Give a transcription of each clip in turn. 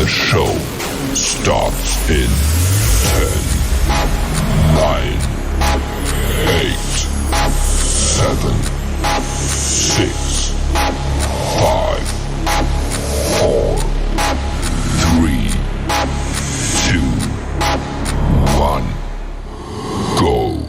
show starts in 10, 9, 8, 7, 6, 5, 4, 3, 2, 1, go.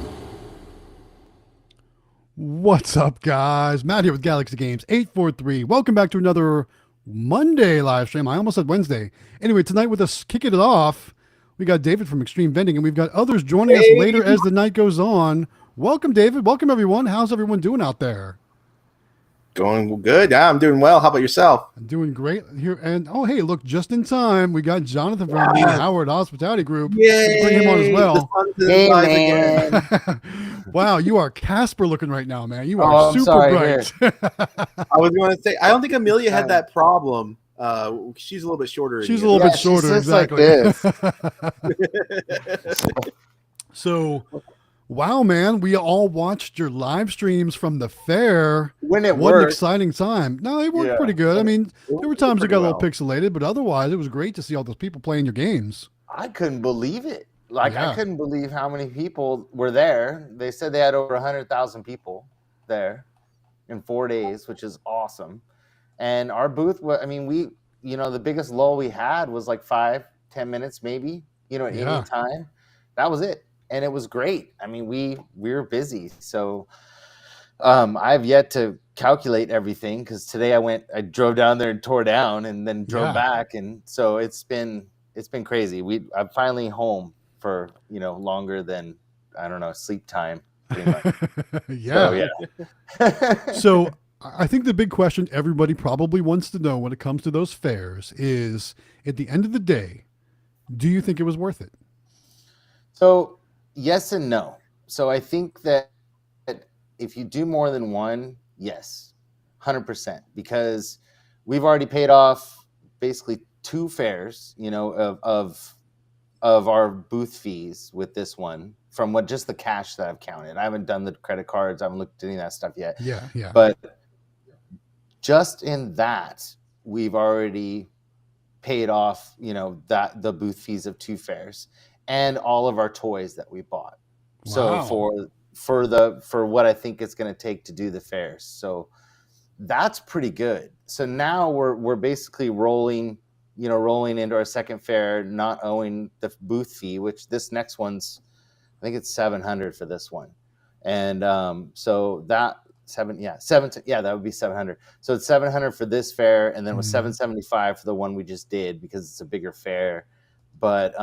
What's up, guys? Matt here with Galaxy Games 843. Welcome back to another Monday live stream. I almost said Wednesday. Anyway, tonight with us kicking it off, we got David from Xtreme Vending, and we've got others joining us later as the night goes on. Welcome, David. Welcome, everyone. How's everyone doing out there? Going good. Yeah, I'm doing well. How about yourself? I'm doing great here. And oh, hey, look, just in time, we got Jonathan from the Howard Hospitality Group. Yay! Bring him on as well. Hey, man. Wow, you are Casper looking right now, man. You are super bright. I was going to say, I don't think Amelia had that problem. She's a little bit shorter. She's a little bit shorter, exactly. Like So, wow, man, we all watched your live streams from the fair. When it What worked. an exciting time. No, it worked pretty good. I mean, there were times it got a little pixelated, but otherwise, it was great to see all those people playing your games. I couldn't believe it. I couldn't believe how many people were there. They said they had over 100,000 people there in 4 days, which is awesome. And our booth, the biggest lull we had was like 5-10 minutes, maybe, at any time. That was it. And it was great. I mean, we were busy. So I've yet to calculate everything because today I drove down there and tore down and then drove back. And so it's been crazy. I'm finally home for, longer than, I don't know, sleep time. Pretty much. So I think the big question everybody probably wants to know when it comes to those fairs is, at the end of the day, do you think it was worth it? So yes and no. So I think that if you do more than one, yes, 100%, because we've already paid off basically 2 fairs, of our booth fees with this one from just the cash that I've counted. I haven't done the credit cards. I haven't looked at any of that stuff yet. Yeah. But just in that, we've already paid off, the booth fees of 2 fairs and all of our toys that we bought. Wow. So for what I think it's going to take to do the fairs. So that's pretty good. So now we're basically rolling into our second fair, not owing the booth fee, which this next one's, I think it's $700 for this one. And so that that would be $700. So it's $700 for this fair, and then it was $775 for the one we just did because it's a bigger fair. But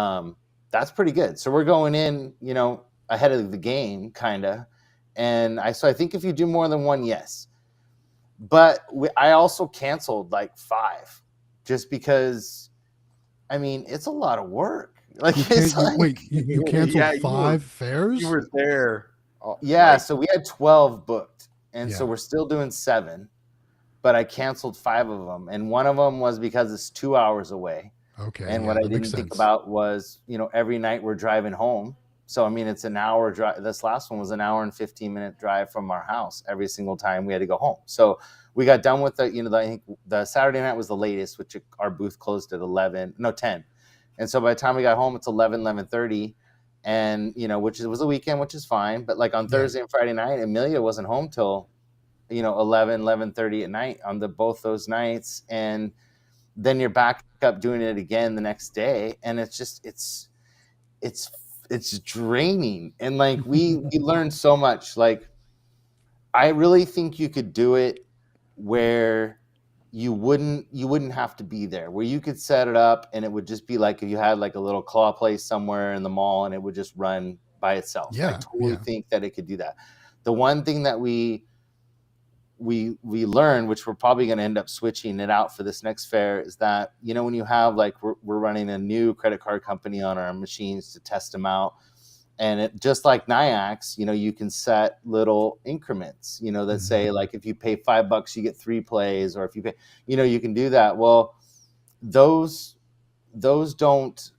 that's pretty good. So we're going in, ahead of the game, kind of. And I think if you do more than one, yes. But I also canceled like 5 just because, I mean, it's a lot of work. You canceled 5 fairs? You were there. So we had 12 booked. And so we're still doing 7, but I canceled 5 of them. And one of them was because it's 2 hours away. Okay. And what I didn't think about was, every night we're driving home. So, I mean, it's an hour drive. This last one was an hour and 15-minute drive from our house every single time we had to go home. So we got done with I think the Saturday night was the latest, which our booth closed at 10. And so by the time we got home, it's 11:30. And, which was a weekend, which is fine. But like on Thursday and Friday night, Amelia wasn't home till, 11:30 at night on both those nights. And then you're back up doing it again the next day. And it's just, it's draining. And like, we learned so much. Like, I really think you could do it where you wouldn't have to be there, where you could set it up and it would just be like if you had like a little claw place somewhere in the mall and it would just run by itself. I totally think that it could do that. The one thing that we learned, which we're probably going to end up switching it out for this next fair, is that, when you have like, we're running a new credit card company on our machines to test them out. And it just like NIAX, you can set little increments, that say like, if you pay $5, you get 3 plays, or if you pay, you can do that. Well, those don't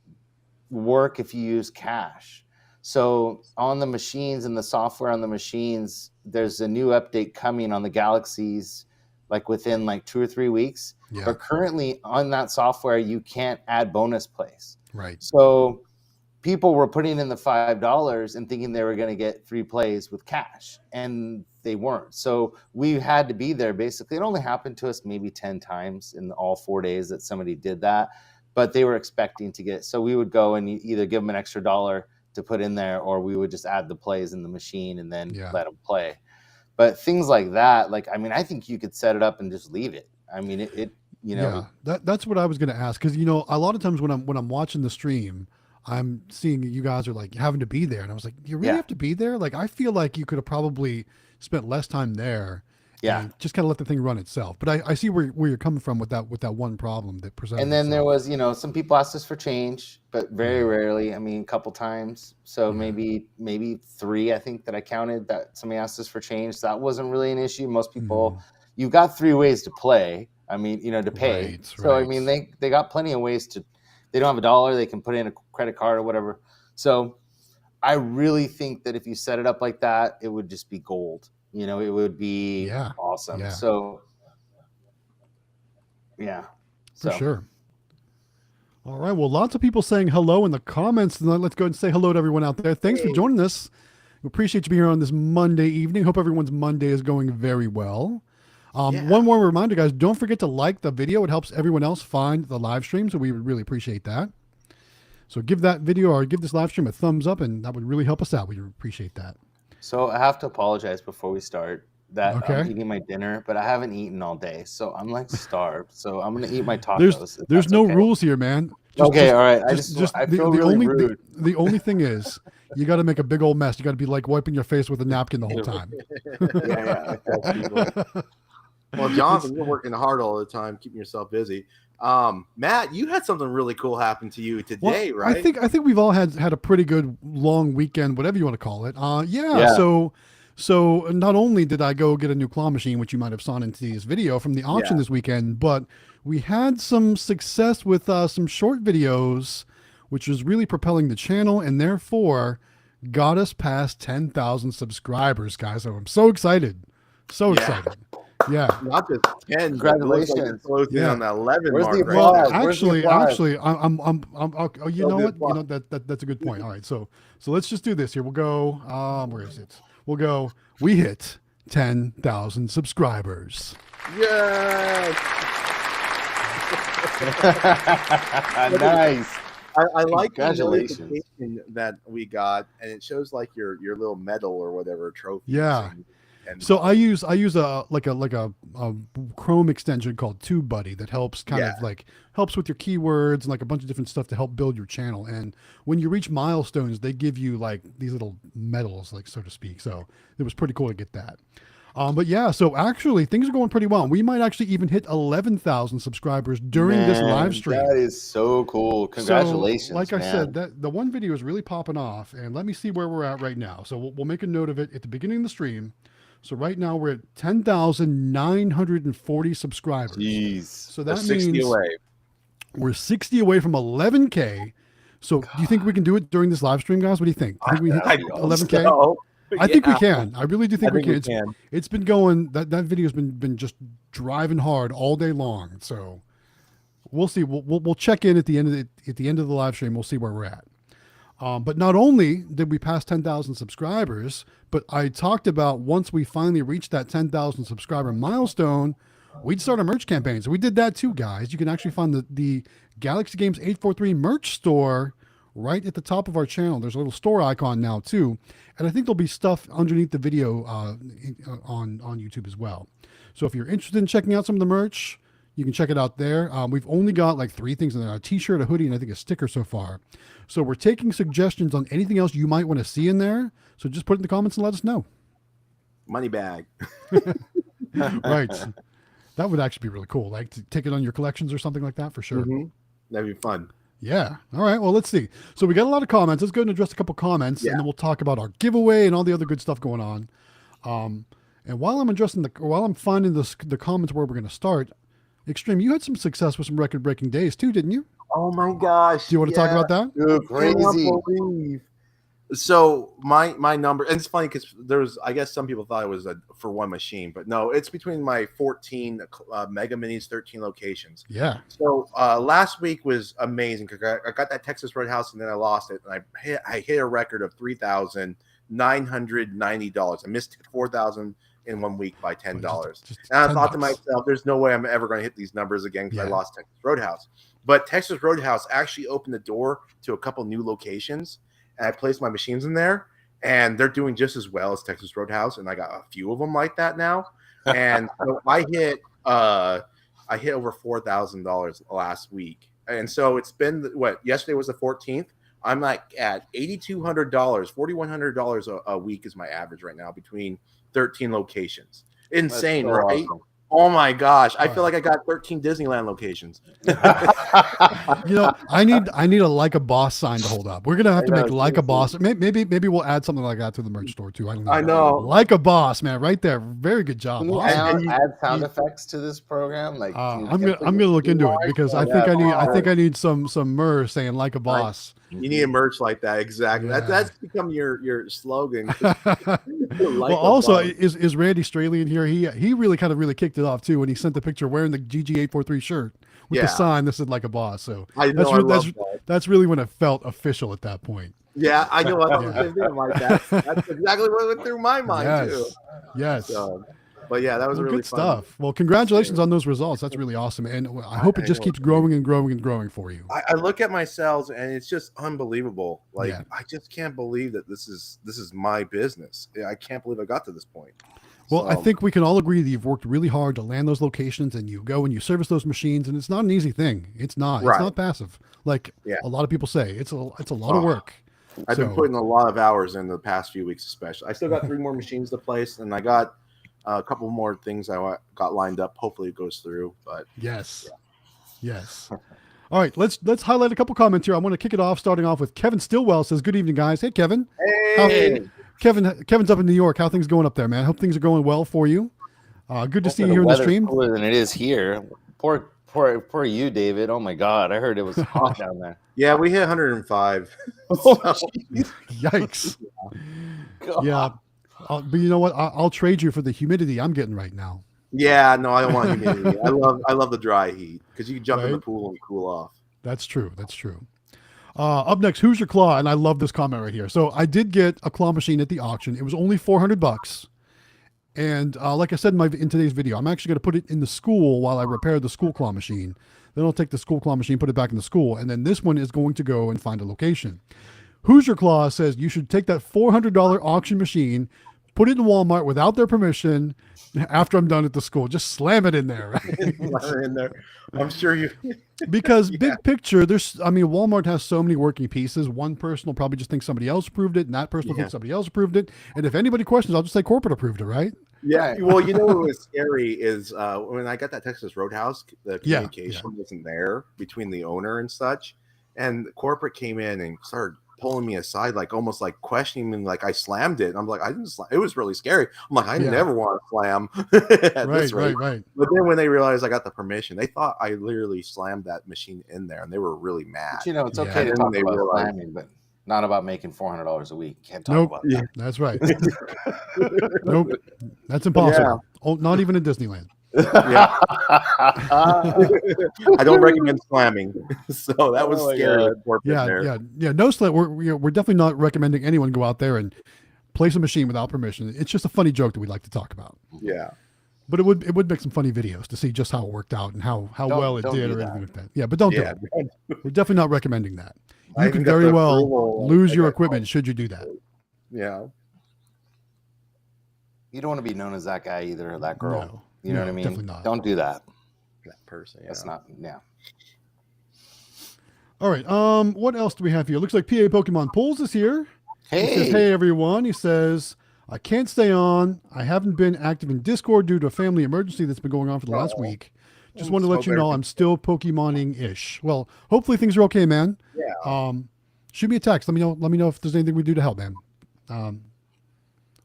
work if you use cash. So on the machines and the software on the machines, there's a new update coming on the Galaxies like within like 2 or 3 weeks. Yeah. But currently on that software, you can't add bonus plays. Right. So people were putting in the $5 and thinking they were going to get free plays with cash, and they weren't. So we had to be there. Basically, it only happened to us maybe 10 times in all 4 days that somebody did that, but they were expecting to get. So we would go and either give them an extra dollar to put in there, or we would just add the plays in the machine and then let them play. But things like that, like, I mean, I think you could set it up and just leave it. I mean, it you know. Yeah, that's what I was going to ask, because, you know, a lot of times when I'm watching the stream, I'm seeing you guys are like having to be there, and I was like, you really have to be there? Like, I feel like you could have probably spent less time there. And just kind of let the thing run itself. But I see where you're coming from with that one problem that presented. And then there was, you know, some people asked us for change, but very rarely. I mean, a couple times. So maybe 3, I think, that I counted that somebody asked us for change. That wasn't really an issue. Most people, you've got 3 ways to play. I mean, you know, to pay. Right, so I mean, they got plenty of ways to. They don't have $1, they can put in a credit card or whatever. So I really think that if you set it up like that, it would just be gold. You know, it would be awesome. Yeah. So, For sure. All right. Well, lots of people saying hello in the comments. And let's go and say hello to everyone out there. Thanks for joining us. We appreciate you being here on this Monday evening. Hope everyone's Monday is going very well. One more reminder, guys, don't forget to like the video. It helps everyone else find the live stream, so we would really appreciate that. So give that video or give this live stream a thumbs up, and that would really help us out. We appreciate that. So I have to apologize before we start that I'm eating my dinner, but I haven't eaten all day, so I'm like starved. So I'm gonna eat my tacos. There's no rules here, man. All right. I feel really rude. The only thing is, you got to make a big old mess. You got to be like wiping your face with a napkin the whole time. Well, Jonathan, you're working hard all the time, keeping yourself busy. Matt, you had something really cool happen to you today, right? I think we've all had a pretty good long weekend, whatever you want to call it. So not only did I go get a new claw machine, which you might have saw in today's video from the auction this weekend, but we had some success with some short videos, which was really propelling the channel and therefore got us past 10,000 subscribers, guys. So I'm so excited. Excited. Yeah. Not just 10. Congratulations. Closing on that 11 Where's mark. the Right? applause? Actually, I'm you know what? You know that's a good point. All right. So let's just do this here. We'll go, where is it? We'll go, we hit 10,000 subscribers. Yes. Nice. I like the Congratulations. notification that we got, and it shows like your little medal or whatever trophy. Yeah. So I use a Chrome extension called TubeBuddy that helps helps with your keywords and like a bunch of different stuff to help build your channel. And when you reach milestones, they give you like these little medals, like so to speak. So it was pretty cool to get that. But yeah, so actually things are going pretty well. We might actually even hit 11,000 subscribers during this live stream. That is so cool. Congratulations. So, like I said, the one video is really popping off, and let me see where we're at right now. So we'll make a note of it at the beginning of the stream. So right now we're at 10,940 subscribers. Jeez. So that means 60 away. We're 60 away from 11K. So do you think we can do it during this live stream, guys? What do you think? Do you think we hit 11K? So, I think we can. I really do think we can. can. It's been going, that video's been just driving hard all day long. So we'll see. We'll check in at the end of the live stream. We'll see where we're at. But not only did we pass 10,000 subscribers, but I talked about once we finally reached that 10,000 subscriber milestone, we'd start a merch campaign. So we did that too, guys. You can actually find the Galaxy Games 843 merch store right at the top of our channel. There's a little store icon now too. And I think there'll be stuff underneath the video on YouTube as well. So if you're interested in checking out some of the merch, you can check it out there. We've only got like 3 things in there: a t-shirt, a hoodie, and I think a sticker so far. So we're taking suggestions on anything else you might want to see in there. So just put it in the comments and let us know. Money bag. Right. That would actually be really cool. Like to take it on your collections or something like that for sure. Mm-hmm. That'd be fun. Yeah. All right. Well, let's see. So we got a lot of comments. Let's go and address a couple comments, and then we'll talk about our giveaway and all the other good stuff going on. And while I'm finding the comments where we're going to start, Xtreme, you had some success with some record-breaking days too, didn't you? Oh my gosh. Do you want to talk about that? Dude, crazy. So my number, and it's funny because I guess some people thought it was for one machine, but no, it's between my 14 Mega Minis, 13 locations. Yeah. So last week was amazing because I got that Texas Roadhouse and then I lost it, and I hit a record of $3,990. I missed 4,000 in 1 week by $10. And I thought to myself, there's no way I'm ever going to hit these numbers again because I lost Texas Roadhouse. But Texas Roadhouse actually opened the door to a couple new locations. And I placed my machines in there, and they're doing just as well as Texas Roadhouse. And I got a few of them like that now. And so I hit over $4,000 last week. And so it's been yesterday was the 14th. I'm like at $8,200, $4,100 a week is my average right now between 13 locations. Insane, right? Awesome. Oh my gosh! I feel like I got 13 Disneyland locations. I need a Like a Boss sign to hold up. We're gonna have to make Like a Boss. Maybe we'll add something like that to the merch store too. I know. Like a Boss, man, right there. Very good job. Can you add sound effects to this program? Like, I'm gonna look into it because I think I need some merch saying Like a Boss. You need a merch like that, exactly. Yeah. That's become your slogan. Well, also is Randy Straley in here? He really kicked it off too when he sent the picture wearing the GG843 shirt with the sign that said Like a Boss. So that's really when it felt official at that point. Yeah, I know. I thought the same thing like that. That's exactly what went through my mind too. Yes. But yeah, that was really good stuff. Well, congratulations on those results. That's really awesome, and I hope it just keeps growing and growing and growing for you. I look at my sales, and it's just unbelievable. Like I just can't believe that this is my business. I can't believe I got to this point. Well, I think we can all agree that you've worked really hard to land those locations, and you go and you service those machines, and it's not an easy thing. It's not. Right. It's not passive, like a lot of people say. It's a lot of work. I've been putting a lot of hours in the past few weeks, especially. I still got 3 more machines to place, and I got a couple more things I got lined up. Hopefully it goes through, but yes. All right, let's highlight a couple comments here. I want to kick it off, starting off with Kevin Stillwell says, "Good evening, guys." Hey, Kevin. Hey. Kevin's up in New York. How things going up there, man? I hope things are going well for you. Good to see you here in the stream. Cooler than it is here. Poor you, David. Oh my God, I heard it was hot down there. Yeah, we hit 105. Yikes. Yeah. But you know what? I'll trade you for the humidity I'm getting right now. Yeah, no, I don't want humidity. I love the dry heat because you can jump in the pool and cool off. That's true. Up next, Who's Your Claw? And I love this comment right here. So I did get a claw machine at the auction. It was only $400. And like I said in today's video, I'm actually going to put it in the school while I repair the school claw machine. Then I'll take the school claw machine, put it back in the school, and then this one is going to go and find a location. Who's Your Claw says you should take that $400 auction machine, put it in Walmart without their permission. After I'm done at the school, just slam it in there. Right? Slam it in there. I'm sure you. Because big picture, Walmart has so many working pieces. One person will probably just think somebody else approved it, and that person will think somebody else approved it. And if anybody questions, I'll just say corporate approved it, right? Yeah. Well, you know what was scary is when I got that Texas Roadhouse, the communication wasn't there between the owner and such, and corporate came in and started pulling me aside, like almost like questioning me, like I slammed it. I'm like, I didn't slam. It was really scary. I'm like, I never want to slam. Right. But then when they realized I got the permission, they thought I literally slammed that machine in there, and they were really mad. But it's okay to talk about slamming, but not about making $400 a week. Can't talk about that. That's right. Nope, that's impossible. Yeah. Oh, not even in Disneyland. Yeah. I don't recommend slamming. So that was scary. Yeah. No slam. We're definitely not recommending anyone go out there and place a machine without permission. It's just a funny joke that we like to talk about. Yeah. But it would make some funny videos to see just how it worked out and how well it did or anything like that. Yeah, but don't do it. We're definitely not recommending that. You can very well lose your equipment should you do that. Yeah. You don't want to be known as that guy either, or that girl. No. You know what I mean? Definitely not. Don't do that. That person. Yeah. That's not. Yeah. All right. What else do we have here? Looks like PA Pokemon Pulls is here. Hey. He says, "Hey everyone." He says, "I can't stay on. I haven't been active in Discord due to a family emergency that's been going on for the last week. Just wanted to let you know I'm still Pokemoning-ish. Well, hopefully things are okay, man. Yeah. Shoot me a text. Let me know if there's anything we do to help, man.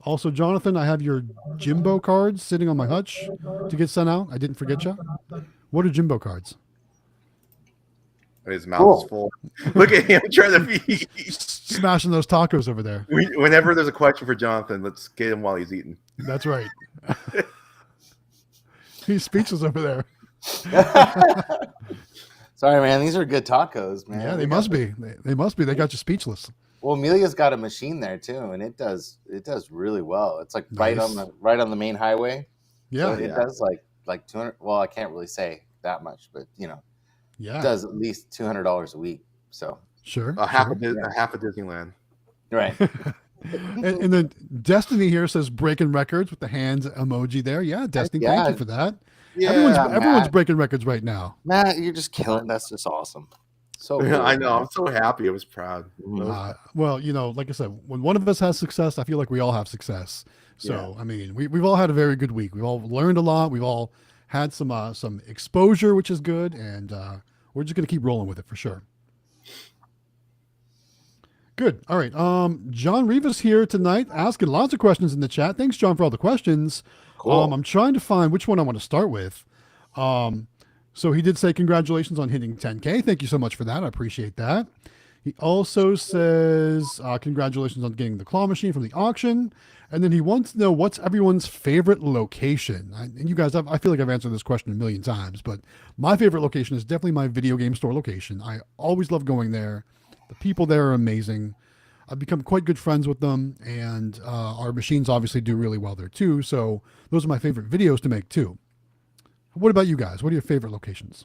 Also, Jonathan, I have your Jimbo cards sitting on my hutch to get sent out. I didn't forget you. What are Jimbo cards?" His mouth is full. Look at him trying to be. smashing those tacos over there. Whenever there's a question for Jonathan, let's get him while he's eating. That's right. He's speechless over there. Sorry, man. These are good tacos, man. Yeah, they must be. They must be. They got you speechless. Well, Amelia's got a machine there too, and it does really well. It's like right on the main highway. Yeah, so it does like 200. Well, I can't really say that much, but it does at least $200 a week. So sure, half a Disneyland. Right. and then Destiny here says breaking records with the hands emoji there. Yeah, Destiny, thank you for that. Yeah, everyone's breaking records right now. Matt, you're just killing. That's just awesome. So cool. I know. I'm so happy. I was proud. Well, like I said, when one of us has success, I feel like we all have success. So, I mean, we've all had a very good week. We've all learned a lot. We've all had some exposure, which is good. And we're just going to keep rolling with it for sure. Good. All right. John Rivas here tonight asking lots of questions in the chat. Thanks, John, for all the questions. Cool. I'm trying to find which one I want to start with. So he did say congratulations on hitting 10K. Thank you so much for that. I appreciate that. He also says congratulations on getting the claw machine from the auction. And then he wants to know what's everyone's favorite location. And you guys, I feel like I've answered this question a million times, but my favorite location is definitely my video game store location. I always love going there. The people there are amazing. I've become quite good friends with them, and our machines obviously do really well there too. So those are my favorite videos to make too. What about you guys? What are your favorite locations?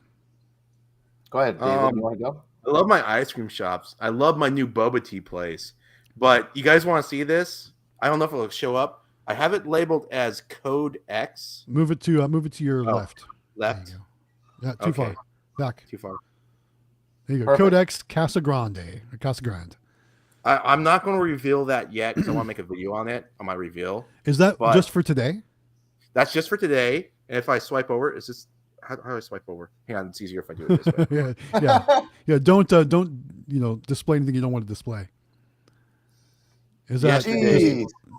Go ahead, David. You want to go? I love my ice cream shops. I love my new boba tea place. But you guys want to see this? I don't know if it'll show up. I have it labeled as Code X. Move it to your left. Left. Yeah, too far. Back. Too far. There you go. Code X Casa Grande. I'm not going to reveal that yet because I want to make a video on it on my reveal. Is that just for today? That's just for today. And if I swipe over, is this how do I swipe over? Hang on, it's easier if I do it this way. yeah. Don't display anything you don't want to display. Is that?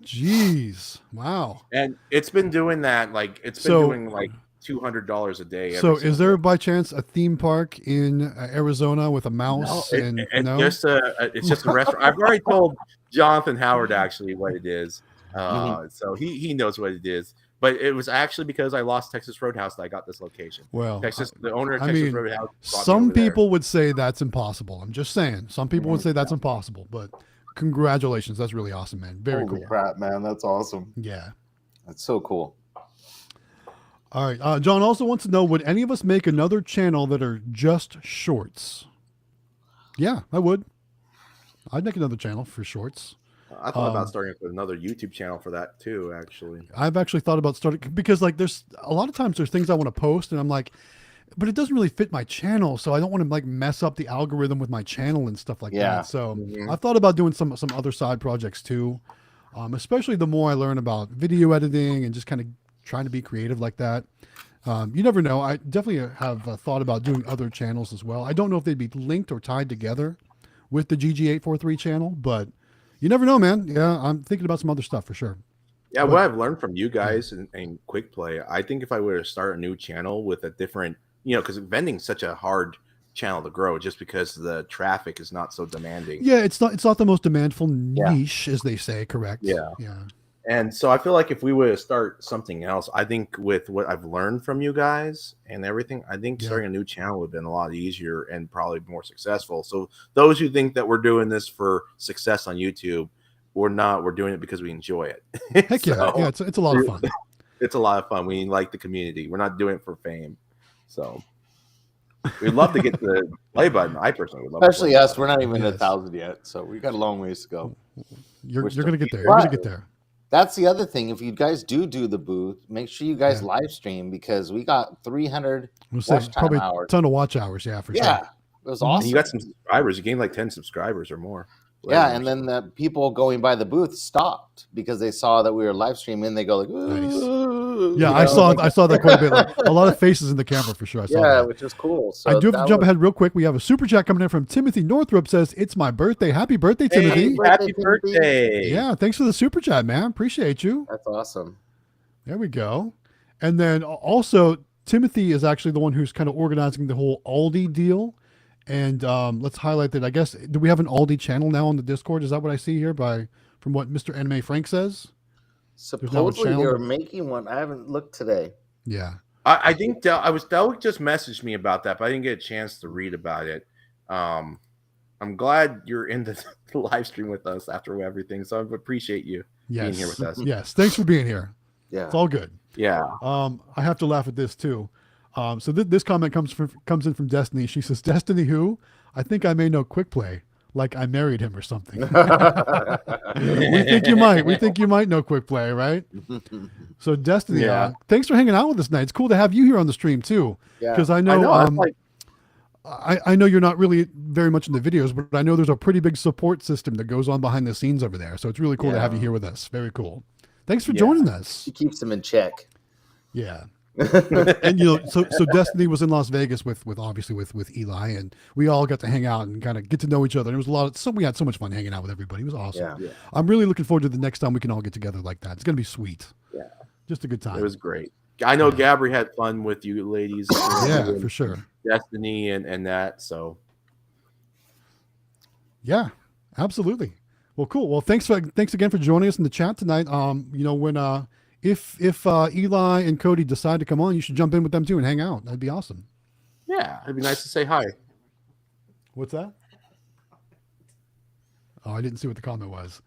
Jeez. Wow. And it's been doing that. Like it's been doing like $200 a day. So is there by chance a theme park in Arizona with a mouse? It's just a restaurant. I've already told Jonathan Howard actually what it is. So he knows what it is. But it was actually because I lost Texas Roadhouse that I got this location. Well, the owner of Texas Roadhouse. Some people would say that's impossible. I'm just saying. Some people would say that's impossible. But congratulations. That's really awesome, man. Very cool. Crap, man. That's awesome. Yeah. That's so cool. All right. John also wants to know, would any of us make another channel that are just shorts? Yeah, I would. I'd make another channel for shorts. I thought about starting with another YouTube channel for that too, actually. I've actually thought about starting because there's a lot of times there's things I want to post and I'm like, but it doesn't really fit my channel. So I don't want to mess up the algorithm with my channel and stuff like that. So I've thought about doing some other side projects too. Especially the more I learn about video editing and just kind of trying to be creative like that. You never know. I definitely have thought about doing other channels as well. I don't know if they'd be linked or tied together with the GG843 channel, but you never know, man. Yeah, I'm thinking about some other stuff for sure. Yeah, what I've learned from you guys in Quick Play, I think if I were to start a new channel with a different, because vending's such a hard channel to grow just because the traffic is not so demanding. Yeah, it's not the most demandful niche, as they say, correct? Yeah. And so I feel like if we were to start something else, I think with what I've learned from you guys and everything, I think starting a new channel would have been a lot easier and probably more successful. So those who think that we're doing this for success on YouTube, we're not. We're doing it because we enjoy it. Heck yeah. Yeah, it's a lot of fun. It's a lot of fun. We like the community. We're not doing it for fame. So we'd love to get the play button. I personally would love especially us. We're not even at 1,000 yet. So we got a long ways to go. You're going to get there. You're going to get there. That's the other thing. If you guys do the booth, make sure you guys live stream because we got 300 probably hours. A ton of watch hours. Yeah, for sure. Yeah, it was awesome. And you got some subscribers. You gained like 10 subscribers or more. Yeah, and then the people going by the booth stopped because they saw that we were live streaming. They go like, nice. Yeah, I saw that quite a bit. Like, a lot of faces in the camera for sure. I saw that. Which is cool. So I do have to jump ahead real quick. We have a super chat coming in from Timothy Northrup. Says it's my birthday. Happy birthday, Timothy! Happy birthday! Yeah, thanks for the super chat, man. Appreciate you. That's awesome. There we go. And then also Timothy is actually the one who's kind of organizing the whole Aldi deal. And let's highlight that. I guess, do we have an Aldi channel now on the Discord? Is that what I see here from what Mr. Anime Frank says? Supposedly they're making one. I haven't looked today. Yeah. I think Del just messaged me about that, but I didn't get a chance to read about it. I'm glad you're in the live stream with us after everything, so I appreciate you being here with us. Yes, thanks for being here. Yeah, it's all good. Yeah. I have to laugh at this too. So this comment comes in from Destiny. She says, "Destiny who? I think I may know Quick Play, like I married him or something." We think you might know Quick Play, right? So Destiny, thanks for hanging out with us tonight. It's cool to have you here on the stream too, because I know I know you're not really very much in the videos, but I know there's a pretty big support system that goes on behind the scenes over there. So it's really cool to have you here with us. Very cool. Thanks for joining us. She keeps them in check. Yeah. And so Destiny was in Las Vegas with Eli, and we all got to hang out and kind of get to know each other. And it was we had so much fun hanging out with everybody. It was awesome. Yeah. I'm really looking forward to the next time we can all get together like that. It's gonna be sweet. Yeah. Just a good time. It was great. I know Gabri had fun with you ladies. Yeah, for sure. Destiny and that. So yeah, absolutely. Well, cool. Well, thanks again for joining us in the chat tonight. When if Eli and Cody decide to come on, you should jump in with them too and hang out. That'd be awesome. Yeah, it'd be nice to say hi. What's that? Oh, I didn't see what the comment was.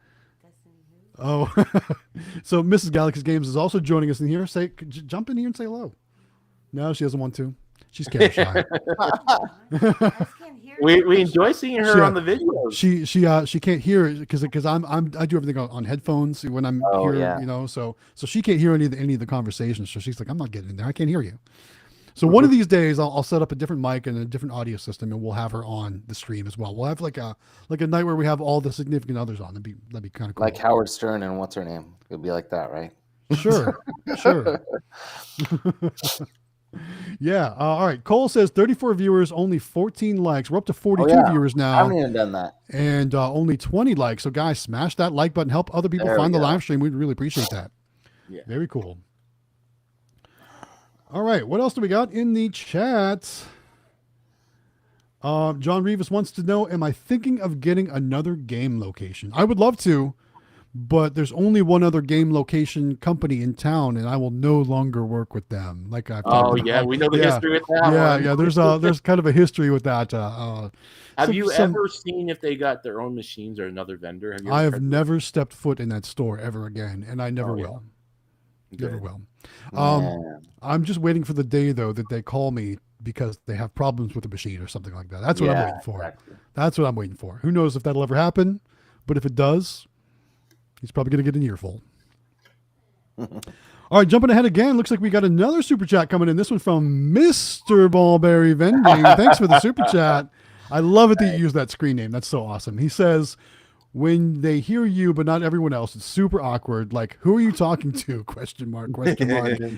Oh, so Mrs. Galaxy Games is also joining us in here. Jump in here and say hello. No, she doesn't want to. She's camera shy. We enjoy seeing her on the videos. She can't hear because I do everything on headphones when I'm here, so she can't hear any of the conversations. So she's like, I'm not getting in there. I can't hear you. So one of these days I'll set up a different mic and a different audio system, and we'll have her on the stream as well. We'll have like a night where we have all the significant others on. That'd be kind of cool. Like Howard Stern and what's her name? It'll be like that, right? Sure. Yeah. All right. Cole says 34 viewers, only 14 likes. We're up to 42 viewers now. I haven't even done that. And only 20 likes. So guys, smash that like button. Help other people find the live stream. We'd really appreciate that. Yeah. Very cool. All right. What else do we got in the chat? John Revis wants to know, am I thinking of getting another game location? I would love to, but there's only one other game location company in town, and I will no longer work with them. Like I've talked about. We know the history with that. Yeah. There's kind of a history with that. Have you ever seen if they got their own machines or another vendor? I have never stepped foot in that store ever again, and I never will. Never will. I'm just waiting for the day though that they call me because they have problems with the machine or something like that. That's what I'm waiting for. Exactly. That's what I'm waiting for. Who knows if that'll ever happen? But if it does, he's probably going to get an earful. All right, jumping ahead again. Looks like we got another super chat coming in. This one from Mr. Ballberry Vending. Thanks for the super chat. I love it that you use that screen name. That's so awesome. He says, when they hear you, but not everyone else, it's super awkward. Like, who are you talking to? Question mark,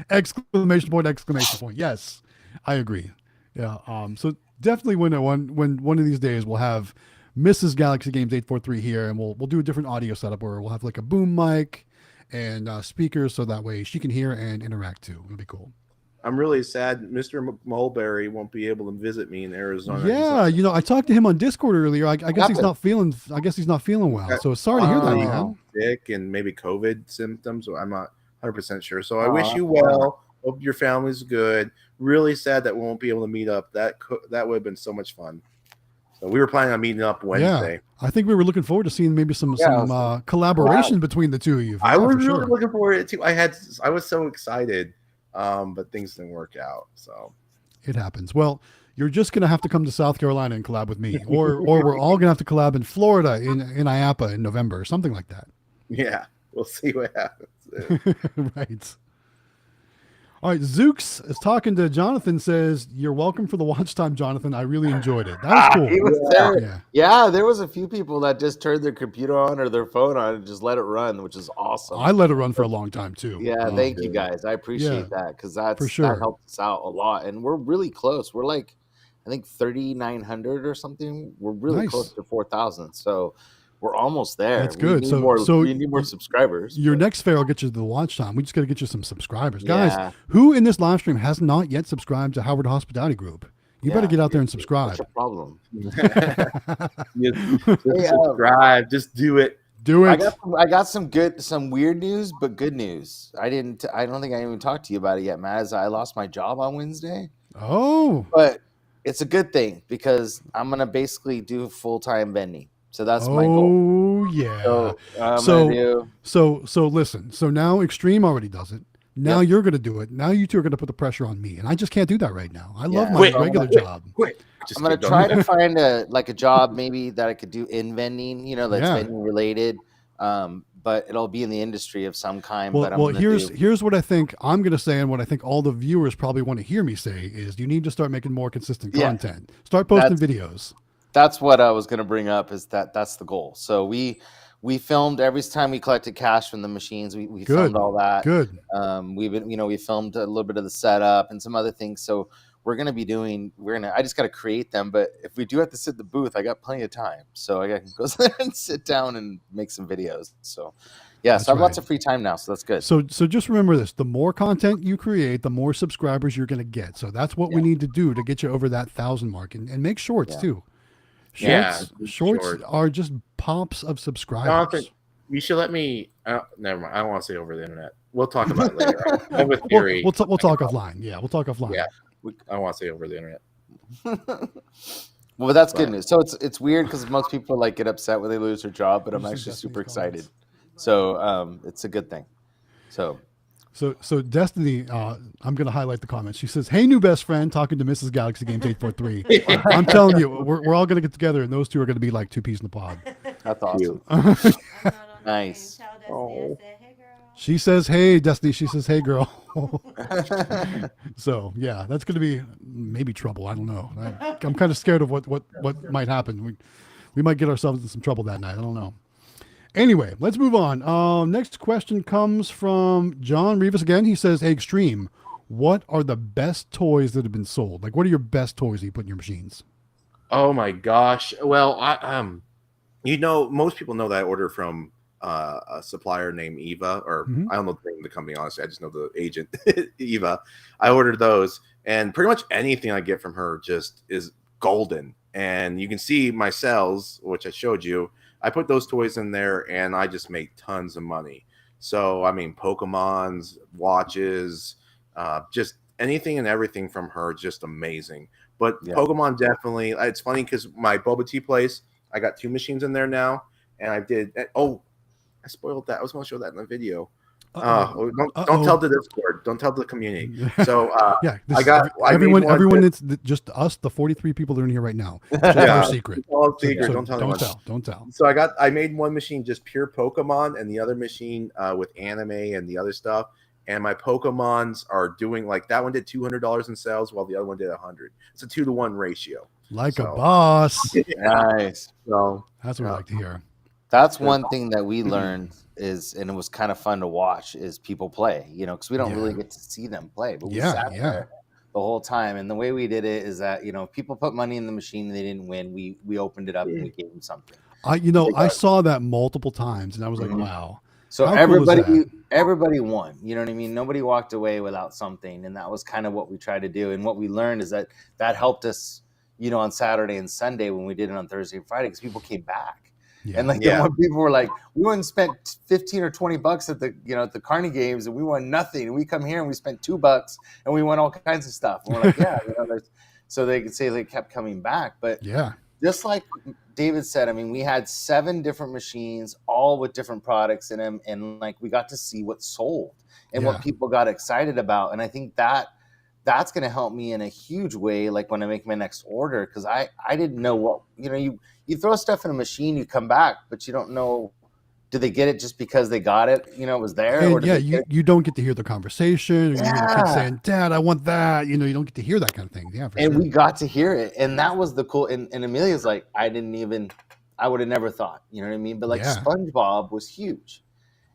exclamation point. Yes, I agree. Yeah. So definitely when one of these days we'll have Mrs. Galaxy Games 843 here, and we'll do a different audio setup where we'll have like a boom mic and speakers, so that way she can hear and interact too. It'll be cool. I'm really sad Mr. Mulberry won't be able to visit me in Arizona. Yeah, I talked to him on Discord earlier. I guess he's not feeling well. So sorry to hear that, man. Sick and maybe COVID symptoms. I'm not 100% sure. So I wish you well. Hope your family's good. Really sad that we won't be able to meet up. That would have been so much fun. So we were planning on meeting up Wednesday. Yeah, I think we were looking forward to seeing maybe some collaboration between the two of you. I was really looking forward to it too. I was so excited. But things didn't work out, so it happens. Well, you're just gonna have to come to South Carolina and collab with me, or we're all gonna have to collab in Florida in IAPA in November, or something like that. Yeah, we'll see what happens. Right. All right, Zooks is talking to Jonathan, says, you're welcome for the watch time, Jonathan. I really enjoyed it. That was cool. He was there. Yeah, there was a few people that just turned their computer on or their phone on and just let it run, which is awesome. I let it run for a long time, too. Yeah, thank you, guys. I appreciate that because that helped us out a lot. And we're really close. We're like, I think 3,900 or something. We're really close to 4,000. So we're almost there. That's good. We need more subscribers. Your next fair will get you the watch time. We just got to get you some subscribers. Guys, who in this live stream has not yet subscribed to Howard Hospitality Group? You better get out there and subscribe. What's your problem? Just subscribe. Just do it. Do it. I got some weird news, but good news. I don't think I even talked to you about it yet, Matt. As I lost my job on Wednesday. Oh. But it's a good thing because I'm gonna basically do full-time vending. So that's my goal. Oh yeah. So listen. So now Xtreme already does it. Now you're gonna do it. Now you two are gonna put the pressure on me, and I just can't do that right now. I love my regular job. I'm gonna try to find a job maybe that I could do in vending. That's vending related. But it'll be in the industry of some kind. Well, here's what I think I'm going to say, and what I think all the viewers probably want to hear me say is you need to start making more consistent content. Start posting videos. That's what I was going to bring up. Is that's the goal. So we filmed every time we collected cash from the machines. We filmed all that. Good. We filmed a little bit of the setup and some other things. So we're going to be doing. I just got to create them. But if we do have to sit in the booth, I got plenty of time. So I can go there and sit down and make some videos. So so I have lots of free time now. So that's good. So just remember this: the more content you create, the more subscribers you're going to get. So that's what we need to do to get you over that 1,000 mark, and make shorts too. Shorts are just pops of subscribers. You should let me. Never mind. I don't want to say over the internet. We'll talk about it later. I'm with Theory. We'll talk offline. Yeah, we'll talk offline. Yeah. I don't want to say over the internet. Well, that's good news. So it's weird because most people get upset when they lose their job, but I'm actually super excited. So it's a good thing. So Destiny, I'm going to highlight the comments. She says, "Hey, new best friend, talking to Mrs. Galaxy Games 843." I'm telling you, we're all going to get together, and those two are going to be like two peas in the pod. That's awesome. Nice. Oh. She says, "Hey, Destiny." She says, "Hey, girl." So yeah, that's going to be maybe trouble. I don't know. I'm kind of scared of what might happen. We might get ourselves in some trouble that night. I don't know. Anyway, let's move on. Next question comes from John Rivas again. He says, "Hey, Xtreme, what are the best toys that have been sold? Like, what are your best toys that you put in your machines?" Oh my gosh. Well, most people know that I order from a supplier named Eva, or I don't know the name of the company, honestly. I just know the agent, Eva. I ordered those, and pretty much anything I get from her just is golden. And you can see my sales, which I showed you. I put those toys in there, and I just make tons of money. So, I mean, Pokemons, watches, just anything and everything from her, just amazing. But Pokemon definitely. It's funny because my boba tea place, I got 2 machines in there now, and I did. I spoiled that. I was going to show that in the video. Don't tell the Discord. Don't tell the community. So everyone. It's just us, the 43 people that are in here right now. It's our secret. It's all secret. So don't tell. So I made one machine just pure Pokemon, and the other machine with anime and the other stuff. And my Pokemons are doing that one did $200 in sales, while the other one did $100. It's a 2-to-1 ratio. A boss. Nice. So that's what I like to hear. That's one thing that we learned and it was kind of fun to watch, is people play, because we don't really get to see them play, but we sat there the whole time. And the way we did it is that, people put money in the machine and they didn't win. We opened it up and we gave them something. I saw that multiple times and I was like, wow. So everybody won, you know what I mean? Nobody walked away without something. And that was kind of what we tried to do. And what we learned is that helped us, on Saturday and Sunday when we did it on Thursday and Friday, because people came back. Yeah. And when people were like, we went and spent $15 or $20 at the at the Carney games and we won nothing, and we come here and we spent $2 and we won all kinds of stuff. And we're like, so they could say they kept coming back. But just like David said, I mean, we had 7 different machines, all with different products in them, and we got to see what sold and what people got excited about. And I think that's going to help me in a huge way, when I make my next order, because I didn't know what, you throw stuff in a machine, you come back, but you don't know, do they get it just because they got it, it was there? And you don't get to hear the conversation. Or you hear the kid saying, "Dad, I want that." You don't get to hear that kind of thing. Yeah, and we got to hear it. And that was the cool. And Amelia's like, I would have never thought, you know what I mean? But SpongeBob was huge.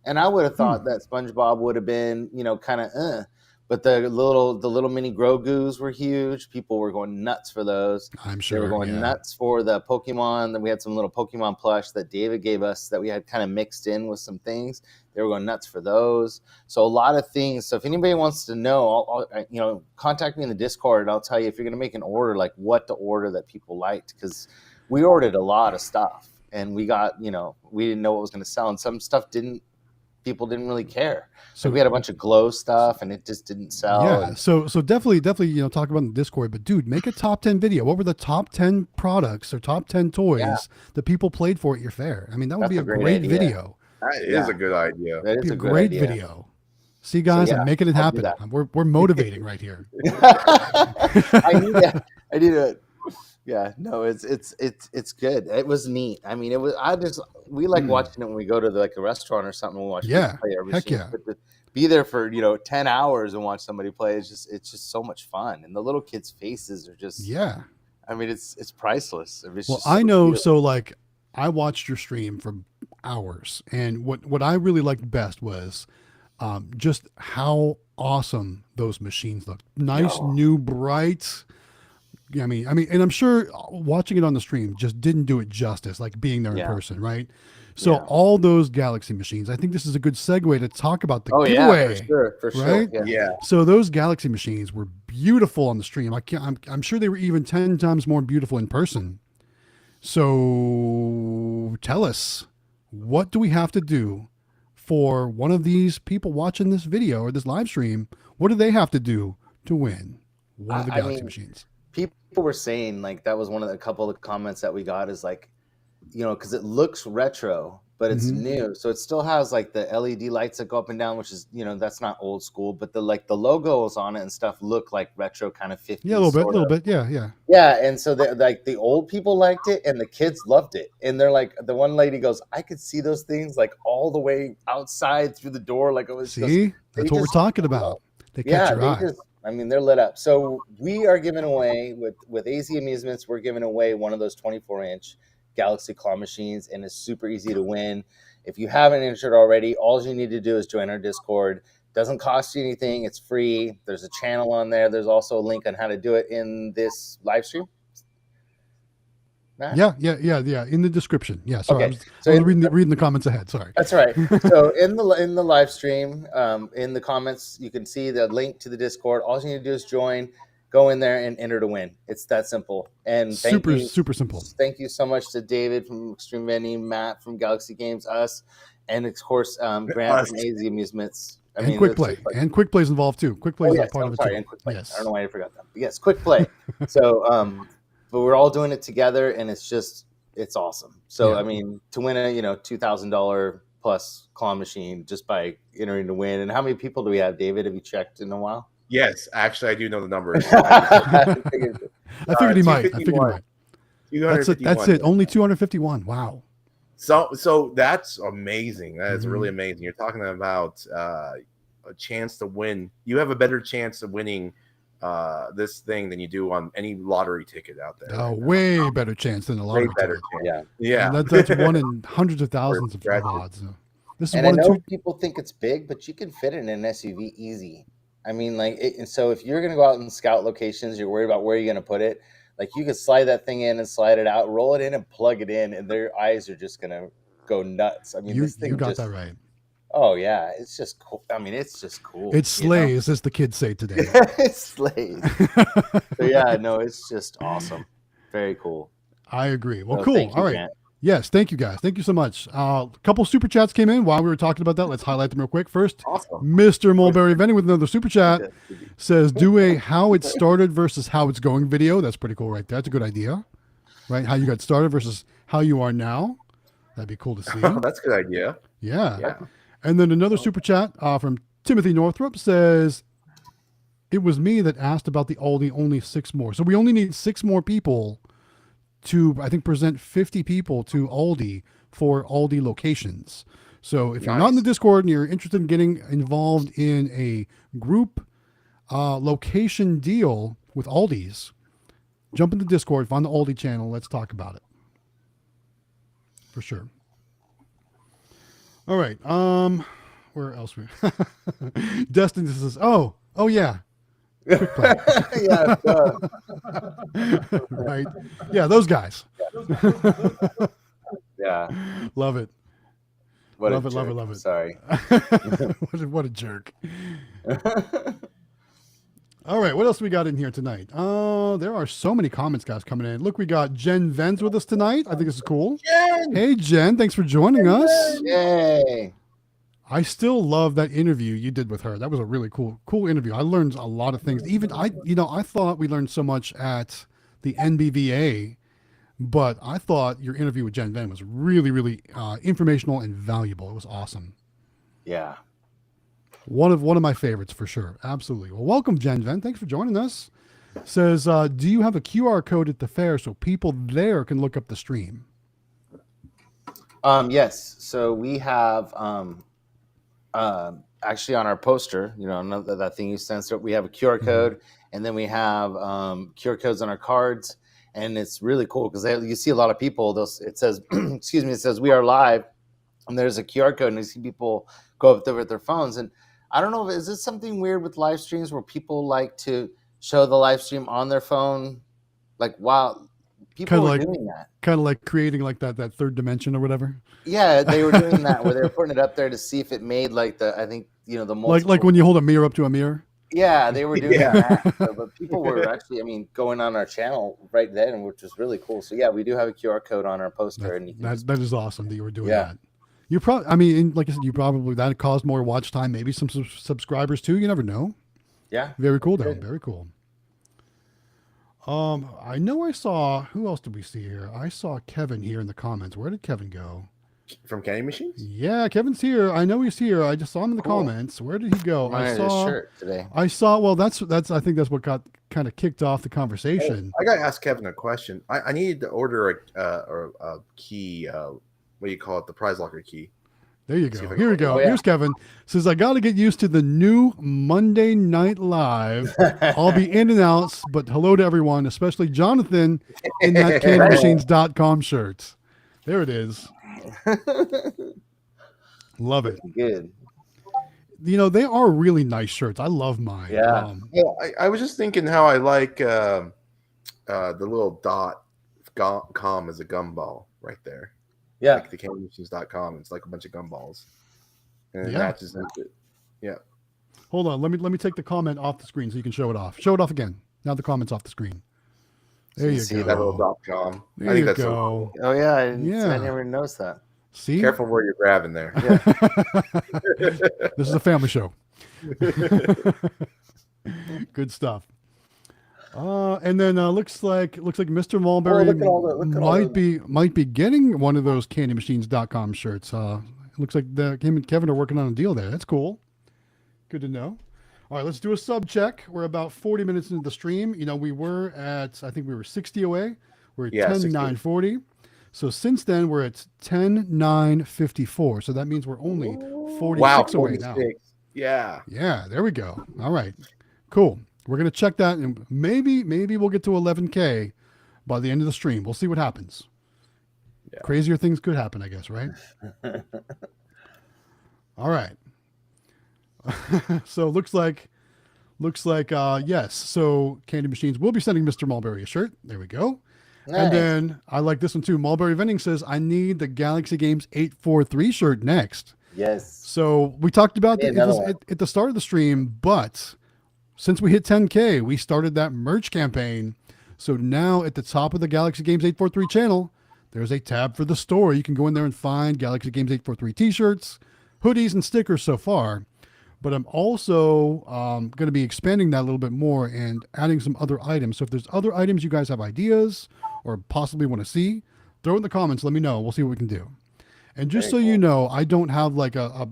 And I would have thought that SpongeBob would have been, kind of, But the little mini Grogu's were huge. People were going nuts for those. I'm sure they were going nuts for the Pokemon. Then we had some little Pokemon plush that David gave us that we had kind of mixed in with some things. They were going nuts for those. So a lot of things. So if anybody wants to know, contact me in the Discord, and I'll tell you if you're going to make an order, like what to order that people liked, because we ordered a lot of stuff and we got, we didn't know what was going to sell, and some stuff people didn't really care. So we had a bunch of glow stuff and it just didn't sell. Yeah. So definitely, talk about in the Discord, but dude, make a top 10 video. What were the top 10 products or top 10 toys that people played for at your fair? I mean, that would be a great video. That is a good idea. That is a great video. See, guys, I'm making it happen. We're motivating right here. I need to. Yeah, no, it's good. It was neat. I mean, we like watching it when we go to a restaurant or something. We watch people play every heck but to be there for 10 hours and watch somebody play, it's just so much fun. And the little kids' faces are just I mean, it's priceless. I know. So I watched your stream for hours, and what I really liked best was just how awesome those machines look. Nice, new, bright. I mean, and I'm sure watching it on the stream just didn't do it justice, like being there in person, right? So all those Galaxy machines, I think this is a good segue to talk about the giveaway. For sure, right? Yeah. So those Galaxy machines were beautiful on the stream. I'm sure they were even 10 times more beautiful in person. So tell us, what do we have to do for one of these people watching this video or this live stream? What do they have to do to win one of the Galaxy machines? People were saying that was a couple of comments that we got is because it looks retro, but it's new. So it still has the LED lights that go up and down, which is, that's not old school, but the logos on it and stuff look like retro kind of 50s. Yeah, a little bit. Yeah. Yeah. And so the old people liked it and the kids loved it. And they're the one lady goes, I could see those things all the way outside through the door. It was that's what we're talking about. They catch your eye. They're lit up. So we are giving away with AZ Amusements. We're giving away one of those 24-inch Galaxy claw machines, and it's super easy to win. If you haven't entered already, all you need to do is join our Discord. Doesn't cost you anything. It's free. There's a channel on there. There's also a link on how to do it in this live stream. Yeah. In the description. Yeah. Sorry, okay. I was reading the comments ahead. Sorry. That's right. So in the live stream, in the comments, you can see the link to the Discord. All you need to do is join, go in there, and enter to win. It's that simple. And super simple. Thank you so much to David from Xtreme Vending, Matt from Galaxy Games, us, and of course Grant from AZ Amusements. Quick Play. And Quick Play's involved too. Quick Play is a part of it too. And Quick Play. Yes. I don't know why I forgot that. But yes, Quick Play. So but we're all doing it together, and it's awesome. So to win a $2,000 plus claw machine just by entering to win. And how many people do we have, David? Have you checked in a while? Yes, actually, I do know the numbers. I figured he might. That's it. Only 251. Wow. So that's amazing. That is really amazing. You're talking about a chance to win. You have a better chance of winning this thing than you do on any lottery ticket out there. Oh, way better chance than a lottery ticket. Yeah. And that's one in hundreds of thousands of odds. This is and I know people think it's big, but you can fit it in an SUV easy. I mean, and so if you're going to go out and scout locations, you're worried about where you're going to put it. You could slide that thing in and slide it out, roll it in and plug it in, and their eyes are just going to go nuts. I mean, this thing you got that right. Oh yeah, it's just cool. I mean, it's just cool. It slays, as the kids say today. It slays. So yeah, no, it's just awesome. Very cool. I agree. Well, cool. All right. Grant. Yes, thank you guys. Thank you so much. A couple super chats came in while we were talking about that. Let's highlight them real quick. First, Mr. Mulberry Vending with another super chat says, do a how it started versus how it's going video. That's pretty cool right there. That's a good idea. Right? How you got started versus how you are now. That'd be cool to see. That's a good idea. Yeah. And then another super chat from Timothy Northrup says, it was me that asked about the Aldi, only 6 more. So we only need 6 more people to, I think, present 50 people to Aldi for Aldi locations. So if you're not in the Discord and you're interested in getting involved in a group location deal with Aldi's, jump in the Discord, find the Aldi channel. Let's talk about it. For sure. All right. Where else? Destiny says, oh, Oh yeah. Quick play. Yeah. Right. Yeah, those guys. Yeah. Love it. What Love a it, jerk. love it. Sorry. What a jerk. All right, what else we got in here tonight? There are so many comments, guys, coming in. Look, we got Jen Venz with us tonight. I think this is cool. Jen! Hey, Jen, thanks for joining us. Yay. I still love that interview you did with her. That was a really cool interview. I learned a lot of things. Even I thought we learned so much at the NBVA, but I thought your interview with Jen Venn was really, really informational and valuable. It was awesome. Yeah. One of my favorites for sure. Absolutely. Well, welcome, Jen Venn. Thanks for joining us. Says, do you have a QR code at the fair so people there can look up the stream? Yes. So we have actually on our poster, that thing you censored, we have a QR code, and then we have QR codes on our cards, and it's really cool because you see a lot of people. It says, excuse me, it says we are live, and there's a QR code, and you see people go up there with their phones. And I don't know, is this something weird with live streams where people like to show the live stream on their phone? Like, wow, people were doing that. Kind of like creating like that third dimension or whatever. Yeah, they were doing that where they were putting it up there to see if it made like the multiple. Like when you hold a mirror up to a mirror. Yeah, they were doing that. So, but people were actually, going on our channel right then, which was really cool. So yeah, we do have a QR code on our poster, that is awesome that you were doing that. You probably, like I said, that caused more watch time, maybe some subscribers too. You never know. Yeah, very cool though. Very cool. I know I saw, who else did we see here? I saw Kevin here in the comments. Where did Kevin go? From Candy Machines? Yeah, Kevin's here. I know he's here. I just saw him in the comments. Where did he go? I saw his shirt today. I saw, well, that's I think that's what got kind of kicked off the conversation. I got to ask Kevin a question. I needed to order a key, what do you call it? The prize locker key. There you go. Here we go. Here's Kevin. Says, I got to get used to the new Monday Night Live. I'll be in and out, but hello to everyone, especially Jonathan in that candymachines.com shirt. There it is. Love it. Good. They are really nice shirts. I love mine. Yeah. I was just thinking how I like the little dot com as a gumball right there. Yeah. Like the candymachines.com. It's like a bunch of gumballs. And it matches into it. Yeah. Hold on. Let me take the comment off the screen so you can show it off. Show it off again. Now the comment's off the screen. There you go. That little .com. There you go. Oh yeah, I never noticed that. See? Careful where you're grabbing there. Yeah. This is a family show. Good stuff. And then looks like Mr. Mulberry might be getting one of those candymachines.com shirts. Looks like him and Kevin are working on a deal there. That's cool. Good to know. All right, let's do a sub check. We're about 40 minutes into the stream. We were at, I think we were 60 away. We're at 10,940. So since then, we're at 10,954. So that means we're only 46 away now. Yeah. Yeah, there we go. All right, cool. We're going to check that, and maybe we'll get to 11K by the end of the stream. We'll see what happens. Yeah. Crazier things could happen, I guess, right? All right. So looks like yes. So Candy Machines will be sending Mr. Mulberry a shirt. There we go. Nice. And then I like this one too. Mulberry Vending says, I need the Galaxy Games 843 shirt next. Yes. So we talked about that at the start of the stream, but since we hit 10K, we started that merch campaign. So now at the top of the Galaxy Games 843 channel, there's a tab for the store. You can go in there and find Galaxy Games 843 t-shirts, hoodies, and stickers so far. But I'm also going to be expanding that a little bit more and adding some other items. So if there's other items you guys have ideas or possibly want to see, throw it in the comments. Let me know. We'll see what we can do. And just so you know, I don't have like a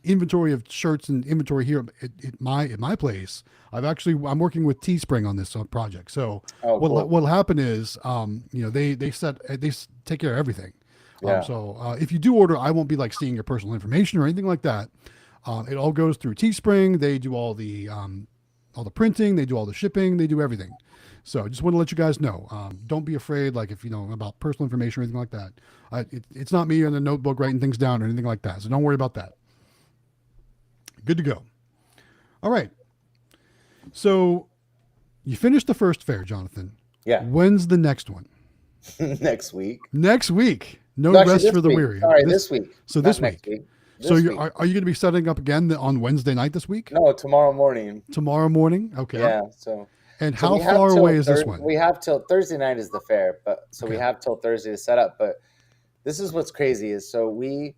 inventory of shirts and inventory here at my place. I'm working with Teespring on this project. So what'll happen is, they take care of everything. Yeah. So if you do order, I won't be like seeing your personal information or anything like that. It all goes through Teespring. They do all the printing, they do all the shipping, they do everything. So I just want to let you guys know. Don't be afraid, like if about personal information or anything like that. It's not me in the notebook writing things down or anything like that. So don't worry about that. Good to go. All right. So you finished the first fair, Jonathan. Yeah. When's the next one? Next week. Next week. No Actually, rest this for the week. weary. Sorry, this week. So Not this next week. week. So This you're, week. are you going to be setting up again on Wednesday night this week? No, tomorrow morning. Tomorrow morning? Okay. Yeah. So. And So how we have far till away is this one? We have till Thursday night is the fair, but so we Okay. have till Thursday to set up. But this is what's crazy is so we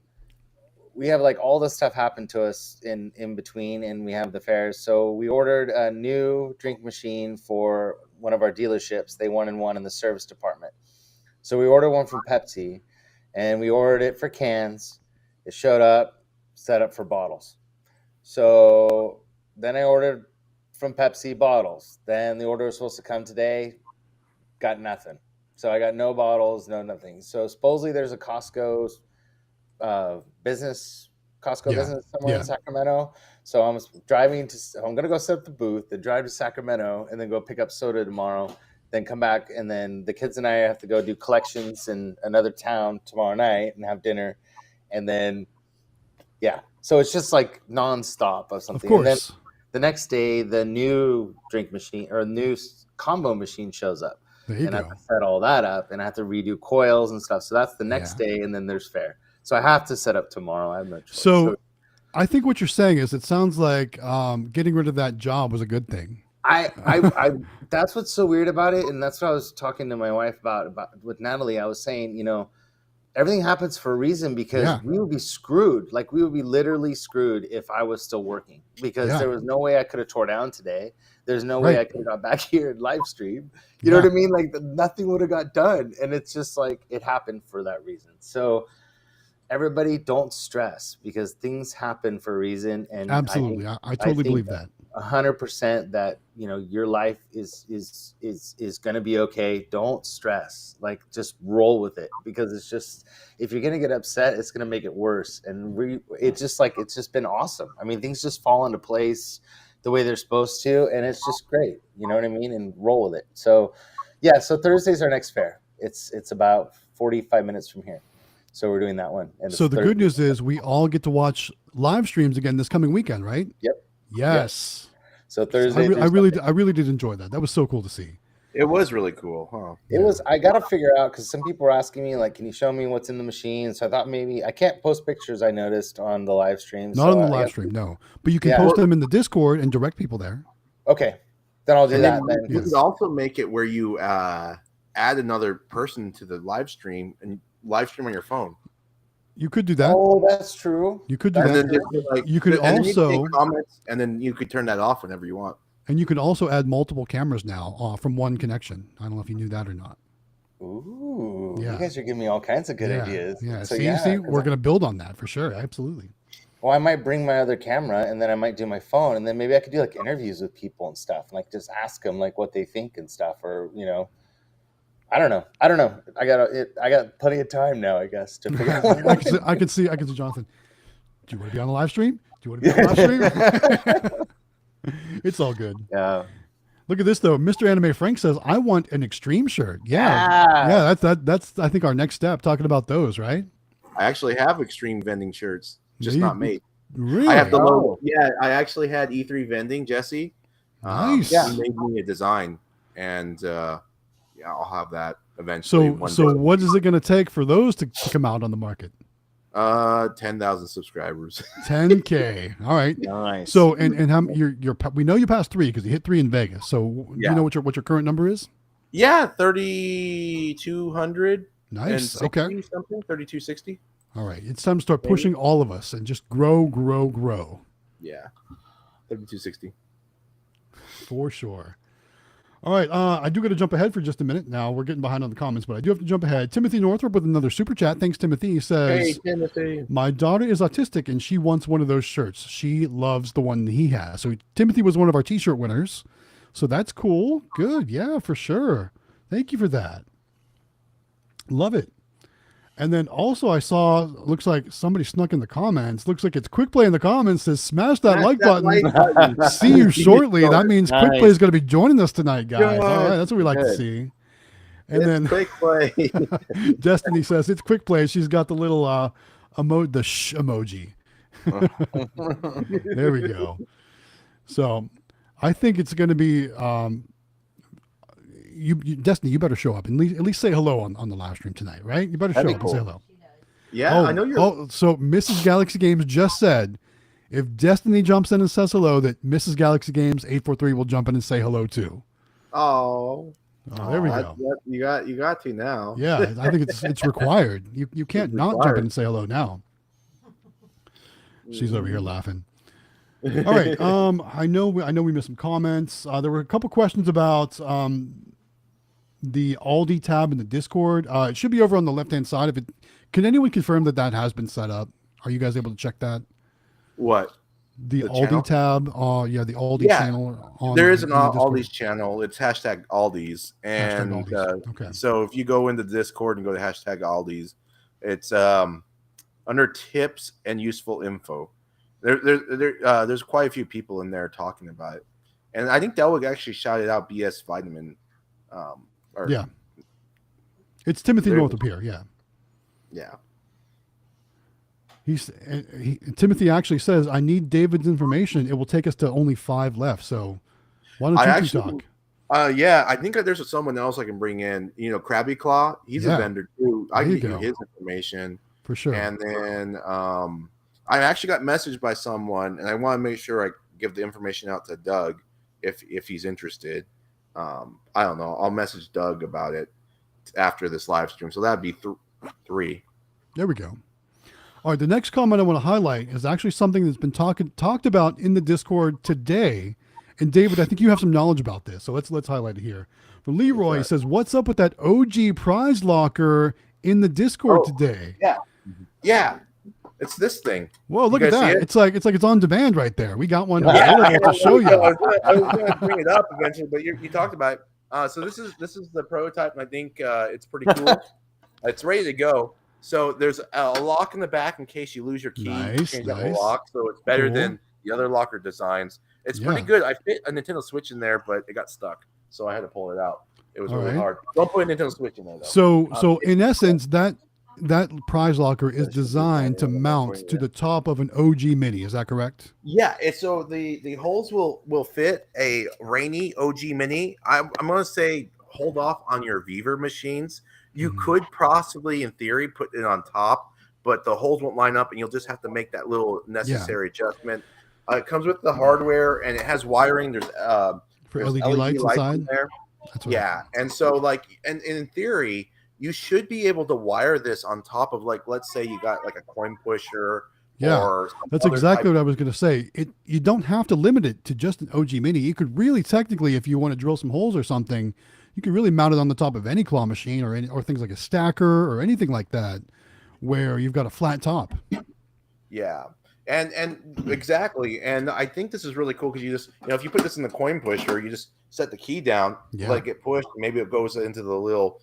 have like all this stuff happen to us in between, and we have the fairs. So we ordered a new drink machine for one of our dealerships. They wanted one in the service department. So we ordered one from Pepsi, and we ordered it for cans. It showed up, set up for bottles. So then I ordered from Pepsi bottles. Then the order was supposed to come today. Got nothing. So I got no bottles, no nothing. So supposedly there's a Costco business somewhere in Sacramento. So I'm going to go set up the booth, then drive to Sacramento, and then go pick up soda tomorrow, then come back, and then the kids and I have to go do collections in another town tomorrow night and have dinner, and then so it's just like nonstop of something. Of course. And then the next day, the new drink machine or new combo machine shows up. There you and I go. have to set all that up, and I have to redo coils and stuff. So that's the next day, and then there's fair. So I have to set up tomorrow. I have no choice. So I think what you're saying is it sounds like getting rid of that job was a good thing. I that's what's so weird about it, and that's what I was talking to my wife about with Natalie. I was saying, everything happens for a reason, because we would be screwed. Like, we would be literally screwed if I was still working, because there was no way I could have tore down today. There's no way I could have got back here and live stream. You know what I mean? Like, nothing would have got done. And it's just like, it happened for that reason. So everybody, don't stress, because things happen for a reason. And absolutely. I totally believe that. 100% that your life is going to be okay. Don't stress. Like, just roll with it, because it's just, if you're going to get upset, it's going to make it worse. And it's just been awesome. I mean, things just fall into place the way they're supposed to, and it's just great. You know what I mean? And roll with it. So so Thursday's our next fair. It's about 45 minutes from here. So we're doing that one. And so the good news is we all get to watch live streams again this coming weekend, right? Yep. Yes. Yep. So Thursday, I really did enjoy that. That was so cool to see. It was really cool, huh? It was. I got to figure out, because some people were asking me, like, can you show me what's in the machine? So I thought maybe I can't post pictures, I noticed, on the live stream. Not on the live stream, no. But you can post them in the Discord and direct people there. Okay. Then I'll do that. Then you could also make it where you add another person to the live stream and live stream on your phone. You could do that. Oh, that's true. You could do that. You could also comments, and then you could turn that off whenever you want. And you can also add multiple cameras now from one connection. I don't know if you knew that or not. Ooh, you guys are giving me all kinds of good ideas. Yeah, so see, we're going to build on that for sure. Absolutely. Well, I might bring my other camera, and then I might do my phone, and then maybe I could do like interviews with people and stuff, and like just ask them like what they think and stuff, or I don't know. I got plenty of time now, I guess, to figure out. I can see Jonathan. Do you want to be on the live stream? Do you want to be on the live stream? It's all good. Yeah. Look at this though. Mr. Anime Frank says, "I want an Xtreme shirt." Yeah. That's I think our next step. Talking about those, right? I actually have Xtreme Vending shirts, just not made. Really? I have the logo. Yeah, I actually had E3 Vending, Jesse. Nice. He made me a design, and I'll have that eventually. So what is it going to take for those to come out on the market? 10,000 subscribers. 10K. All right. Nice. So and how we know you passed 3 because you hit 3 in Vegas. So do you know what your current number is? Yeah, 3,200. Nice. Okay. Something 3,260. All right. It's time to start pushing all of us and just grow. Yeah. 3,260. For sure. All right, I do got to jump ahead for just a minute. Now we're getting behind on the comments, but I do have to jump ahead. Timothy Northrop with another super chat. Thanks, Timothy. He says, "Hey, Timothy, my daughter is autistic and she wants one of those shirts. She loves the one he has." So Timothy was one of our T-shirt winners. So that's cool. Good, yeah, for sure. Thank you for that. Love it. And then also I saw, looks like somebody snuck in the comments. Looks like it's Quick Play in the comments. Says, smash that like button. See you shortly. That means Quick Play is going to be joining us tonight, guys. All right, that's what we like to see. And then Quick Play. Destiny says, it's Quick Play. she's got the little the shh emoji. There we go. So I think it's going to be you Destiny. You better show up and at least say hello on the live stream tonight, right? You better show up and say hello. Yeah, I know you're. Oh, so Mrs. Galaxy Games just said if Destiny jumps in and says hello, that Mrs. Galaxy Games 843 will jump in and say hello too. Oh, there we go. You got to now. Yeah, I think it's required. You can't not jump in and say hello now. She's over here laughing. All right. I know we missed some comments. There were a couple questions about the Aldi tab in the Discord. It should be over on the left-hand side. Can anyone confirm that has been set up? Are you guys able to check that? What? The Aldi channel? Tab. The Aldi channel. There is an Aldi's channel. It's hashtag Aldi's. And okay. So if you go into Discord and go to hashtag Aldi's, it's under tips and useful info. There's quite a few people in there talking about it. And I think Delwig actually shouted out BS Vitamin. It's Timothy Northup here. Yeah. Yeah. Timothy actually says, I need David's information. It will take us to only 5 left. So why don't you talk? I think there's someone else I can bring in. Krabby Claw. He's a vendor too. I can give you his information. For sure. And then I actually got messaged by someone, and I want to make sure I give the information out to Doug if he's interested. I don't know. I'll message Doug about it after this live stream. So that'd be 3. There we go. All right. The next comment I want to highlight is actually something that's been talked about in the Discord today. And David, I think you have some knowledge about this. So let's highlight it here. From Leroy, he says, what's up with that OG prize locker in the Discord today? Yeah. It's this thing. Whoa, look at that. It's like it's on demand right there. We got one available to show you. I was going to bring it up eventually, but you talked about it. So this is the prototype, and I think it's pretty cool. It's ready to go. So there's a lock in the back in case you lose your key. Nice. The lock, so it's better than the other locker designs. It's pretty good. I fit a Nintendo Switch in there, but it got stuck, so I had to pull it out. It was really hard. Don't put a Nintendo Switch in there, though. So in essence, that prize locker is designed to mount to the top of an OG Mini. Is that correct? Yeah. So the holes will fit a Rainy OG Mini. I'm going to say hold off on your Viver machines. You could possibly, in theory, put it on top, but the holes won't line up, and you'll just have to make that little necessary adjustment. It comes with the hardware, and it has wiring. There's for LED lights inside in there. And so and in theory, you should be able to wire this on top of let's say you got like a coin pusher. Yeah, that's exactly what I was going to say. You don't have to limit it to just an OG Mini. You could really technically, if you want to drill some holes or something, you can really mount it on the top of any claw machine or things like a stacker or anything like that, where you've got a flat top. Yeah, and exactly. And I think this is really cool because you just if you put this in the coin pusher, you just set the key down, let it get pushed. Maybe it goes into the little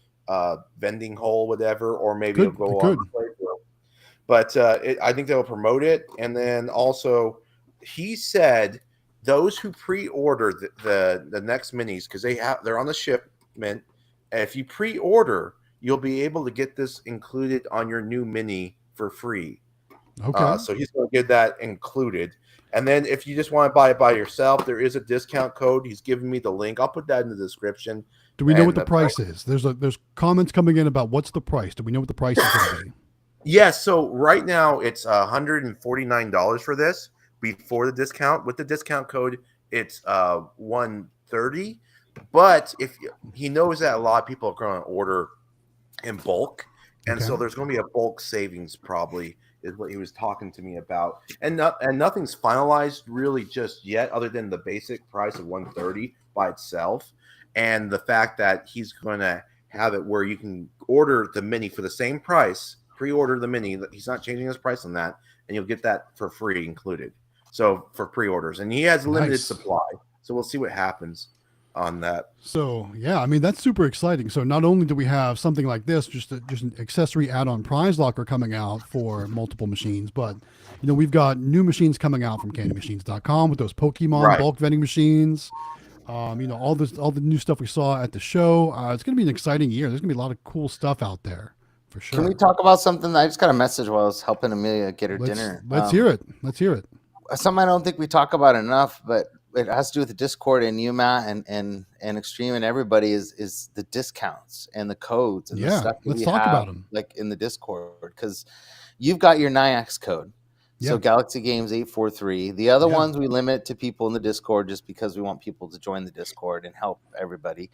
vending hole, whatever, or maybe it'll go on. But I think they'll promote it. And then also, he said those who pre-order the next minis, because they're on the shipment. If you pre-order, you'll be able to get this included on your new mini for free. Okay. So he's going to get that included. And then if you just want to buy it by yourself, there is a discount code. He's giving me the link. I'll put that in the description. Do we know what the price is? There's comments coming in about what's the price. Do we know what the price is going to be? Yes. So right now it's $149 for this before the discount. With the discount code, it's $130. But if he knows that a lot of people are going to order in bulk, and so there's going to be a bulk savings probably is what he was talking to me about. And nothing's finalized really just yet, other than the basic price of $130 by itself, and the fact that he's going to have it where you can order the mini for the same price, pre-order the mini. He's not changing his price on that, and you'll get that for free included. So for pre-orders, and he has limited supply, so we'll see what happens on that. So yeah, I mean that's super exciting. So not only do we have something like this, just an accessory add-on prize locker coming out for multiple machines, but we've got new machines coming out from CandyMachines.com with those Pokemon bulk vending machines. All the new stuff we saw at the show. It's going to be an exciting year. There's going to be a lot of cool stuff out there for sure. Can we talk about something? I just got a message while I was helping Amelia get her dinner. Let's hear it. Let's hear it. Something I don't think we talk about enough, but it has to do with the Discord and you, Matt, and Xtreme and everybody is the discounts and the codes and the stuff that let's we talk have, about them. like in the Discord, because you've got your NIAX code. So Yeah. Galaxy Games 843. The other ones we limit to people in the Discord just because we want people to join the Discord and help everybody.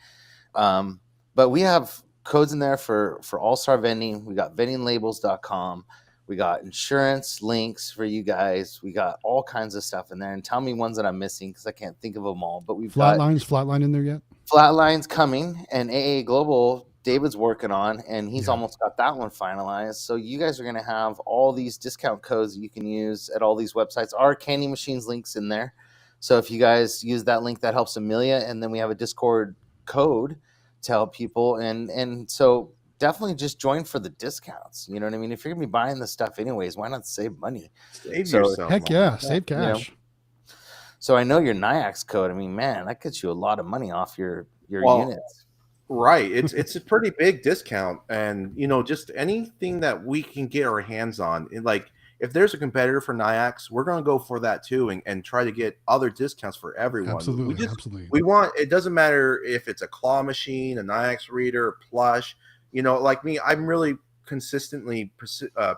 But we have codes in there for All-Star Vending. We got vendinglabels.com. We got insurance links for you guys. We got all kinds of stuff in there. And tell me ones that I'm missing because I can't think of them all. But we've got Flatline in there yet? Flatline's coming, and AA Global David's working on, and he's almost got that one finalized. So you guys are going to have all these discount codes that you can use at all these websites. Our Candy Machines links in there. So if you guys use that link, that helps Amelia. And then we have a Discord code to help people. And so definitely just join for the discounts. You know what I mean? If you're going to be buying this stuff anyways, why not save money? Save yourself. Heck yeah, save cash. You know? So I know your NIAX code. I mean, man, that gets you a lot of money off your units. Right. It's a pretty big discount. And, just anything that we can get our hands on. Like, if there's a competitor for NIAX, we're going to go for that too and try to get other discounts for everyone. Absolutely. We want, it doesn't matter if it's a claw machine, a NIAX reader, plush. Like me, I'm really consistently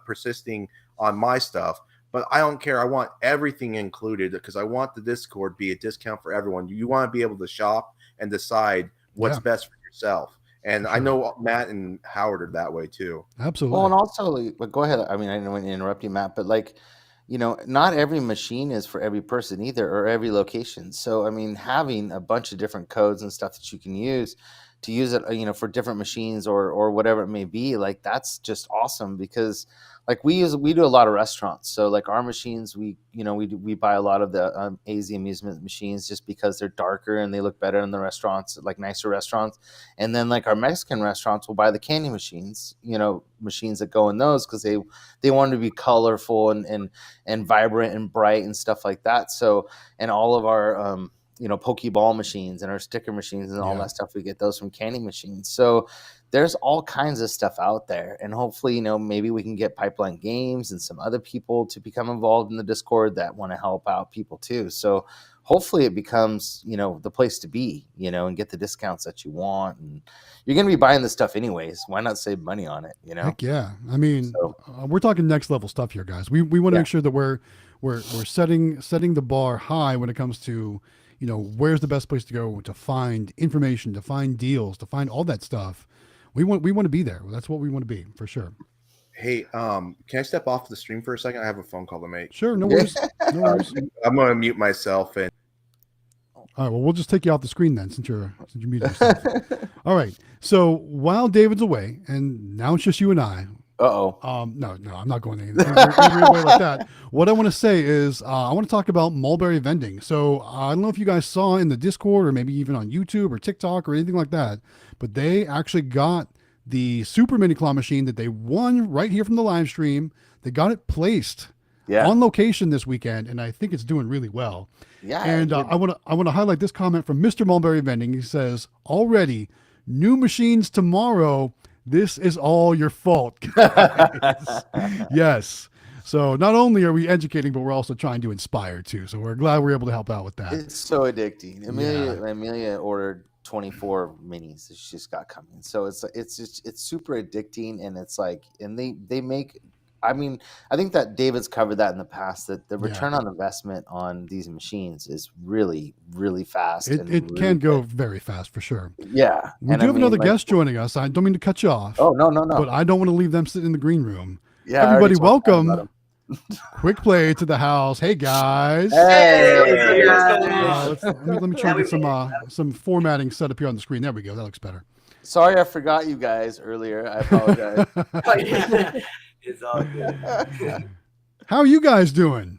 persisting on my stuff. But I don't care. I want everything included because I want the Discord be a discount for everyone. You want to be able to shop and decide what's best for yourself. And I know Matt and Howard are that way too. Absolutely. Well, and also, go ahead. I mean, I didn't want to interrupt you, Matt, but not every machine is for every person either, or every location. So, I mean, having a bunch of different codes and stuff that you can use to use it, for different machines or whatever it may be, like that's just awesome because like we do a lot of restaurants. So like our machines, we buy a lot of the AZ amusement machines just because they're darker and they look better in the restaurants, like nicer restaurants. And then like our Mexican restaurants will buy the candy machines, machines that go in those because they want to be colorful and vibrant and bright and stuff like that. So, and all of our, Pokeball machines and our sticker machines and all that stuff, we get those from candy machines. So there's all kinds of stuff out there. And hopefully, maybe we can get Pipeline Games and some other people to become involved in the Discord that want to help out people too. So hopefully it becomes, the place to be, and get the discounts that you want. And you're going to be buying this stuff anyways. Why not save money on it, Heck yeah. I mean, we're talking next level stuff here, guys. We want to make sure that we're setting the bar high when it comes to, where's the best place to go to find information, to find deals, to find all that stuff. We want to be there. That's what we want to be for sure. Hey, can I step off the stream for a second? I have a phone call to make. Sure, no worries. No worries. I'm going to mute myself and. All right. Well, we'll just take you off the screen then, since you muted yourself. All right. So while David's away, and now it's just you and I. No, I'm not going anywhere like that. What I want to say is I want to talk about Mulberry Vending. So I don't know if you guys saw in the Discord or maybe even on YouTube or TikTok or anything like that, but they actually got the Super Mini Claw machine that they won right here from the live stream. They got it placed on location this weekend, and I think it's doing really well. Yeah. And I want to highlight this comment from Mr. Mulberry Vending. He says, "Already new machines tomorrow. This is all your fault." Yes. So not only are we educating, but we're also trying to inspire too. So we're glad we're able to help out with that. It's so addicting. Amelia ordered 24 minis that she's got coming. So it's super addicting, and it's like, and they make. I mean, I think that David's covered that in the past, that the return on investment on these machines is really, really fast. It can go very fast for sure. Yeah. We do have another guest joining us. I don't mean to cut you off. Oh, no. But I don't want to leave them sitting in the green room. Yeah. Everybody, welcome. Quick play to the house. Hey, guys. Hey. Let me try to get some formatting set up here on the screen. There we go. That looks better. Sorry, I forgot you guys earlier. I apologize. It's all good. How are you guys doing?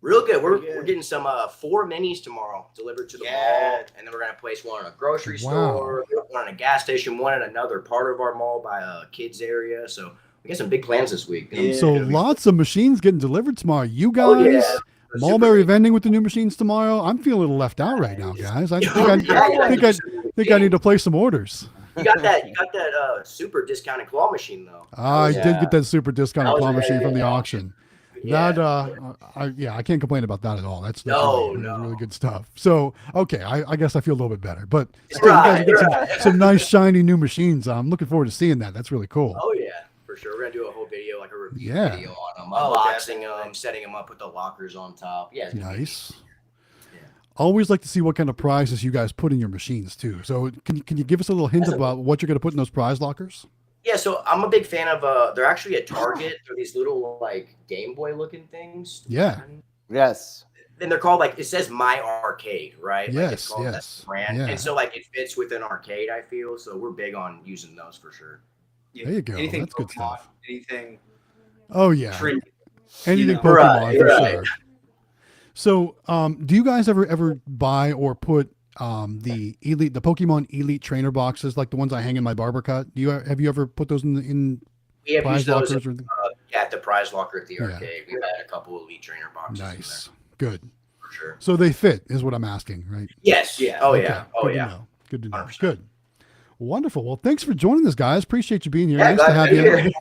Real good. We're getting some 4 minis tomorrow delivered to the mall, and then we're gonna place one in a grocery store, one in a gas station, one in another part of our mall by a kids area. So we got some big plans this week. So lots of machines getting delivered tomorrow. You guys, Mulberry Vending with the new machines tomorrow. I'm feeling a little left out right now, guys. I think I need to place some orders. You got that super discounted claw machine though. I did get that super discounted claw machine from the auction. That I can't complain about that at all. That's No, really good stuff. So okay, I guess I feel a little bit better. But still, Right, you guys are getting some nice shiny new machines. I'm looking forward to seeing that. That's really cool. Oh yeah, for sure. We're gonna do a whole video, like a review Yeah. video on them, unboxing them, setting them up with the lockers on top. Yeah, it's gonna be Nice. Yeah. I always like to see what kind of prizes you guys put in your machines too. So can you give us a little hint about what you're going to put in those prize lockers? Yeah, so I'm a big fan of they're actually at Target. They're these little like Game Boy looking things. Yeah. Yes. And they're called like, it says My Arcade, right? Like, it's Yes, called yes. that brand. Yeah. And so like it fits with an arcade, I feel. So we're big on using those for sure. There you go. Anything That's good Pokemon, stuff. Anything. Oh yeah. Treat. Anything know. Pokemon for Right. sure. So, do you guys ever buy or put the Pokemon Elite trainer boxes like the ones I hang in my barber cut? Have you ever put those in We have prize used those lockers? Or at the prize locker at the Yeah. arcade. We've had a couple Elite Trainer boxes in nice, there good. for sure. So they fit, is what I'm asking, right? Yes. Yeah. Oh Okay, yeah. Oh good to yeah. know. Good to know. 100%. Good. Wonderful. Well, thanks for joining us, guys. Appreciate you being here. Yeah, Nice to glad have to be you. here.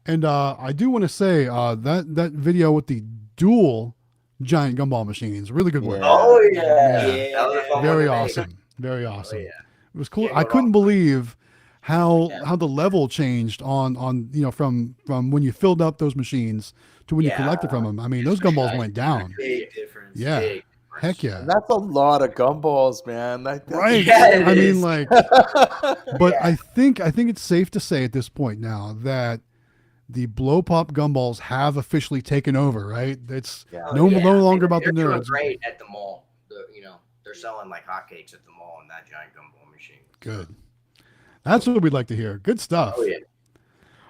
And I do want to say that video with the dual giant gumball machines, really good work. Yeah. Oh yeah. Yeah. That was a fun one Very to make. awesome. Very awesome. Oh, yeah. It was cool. Can't I go couldn't wrong. believe how the level changed on from when you filled up those machines to when you Yeah. collected from them. I mean, those gumballs went down. Big difference. Yeah. Big difference. Heck yeah. That's a lot of gumballs, man. Right. Yeah, it I mean, is. like, but Yeah. I think it's safe to say at this point now that the blow pop gumballs have officially taken over. Right? It's Yeah. no Yeah. longer about the They're doing nerds. great at the mall. They're selling like hotcakes at the mall in that giant gumball machine. Good. That's what we'd like to hear. Good stuff. Oh yeah.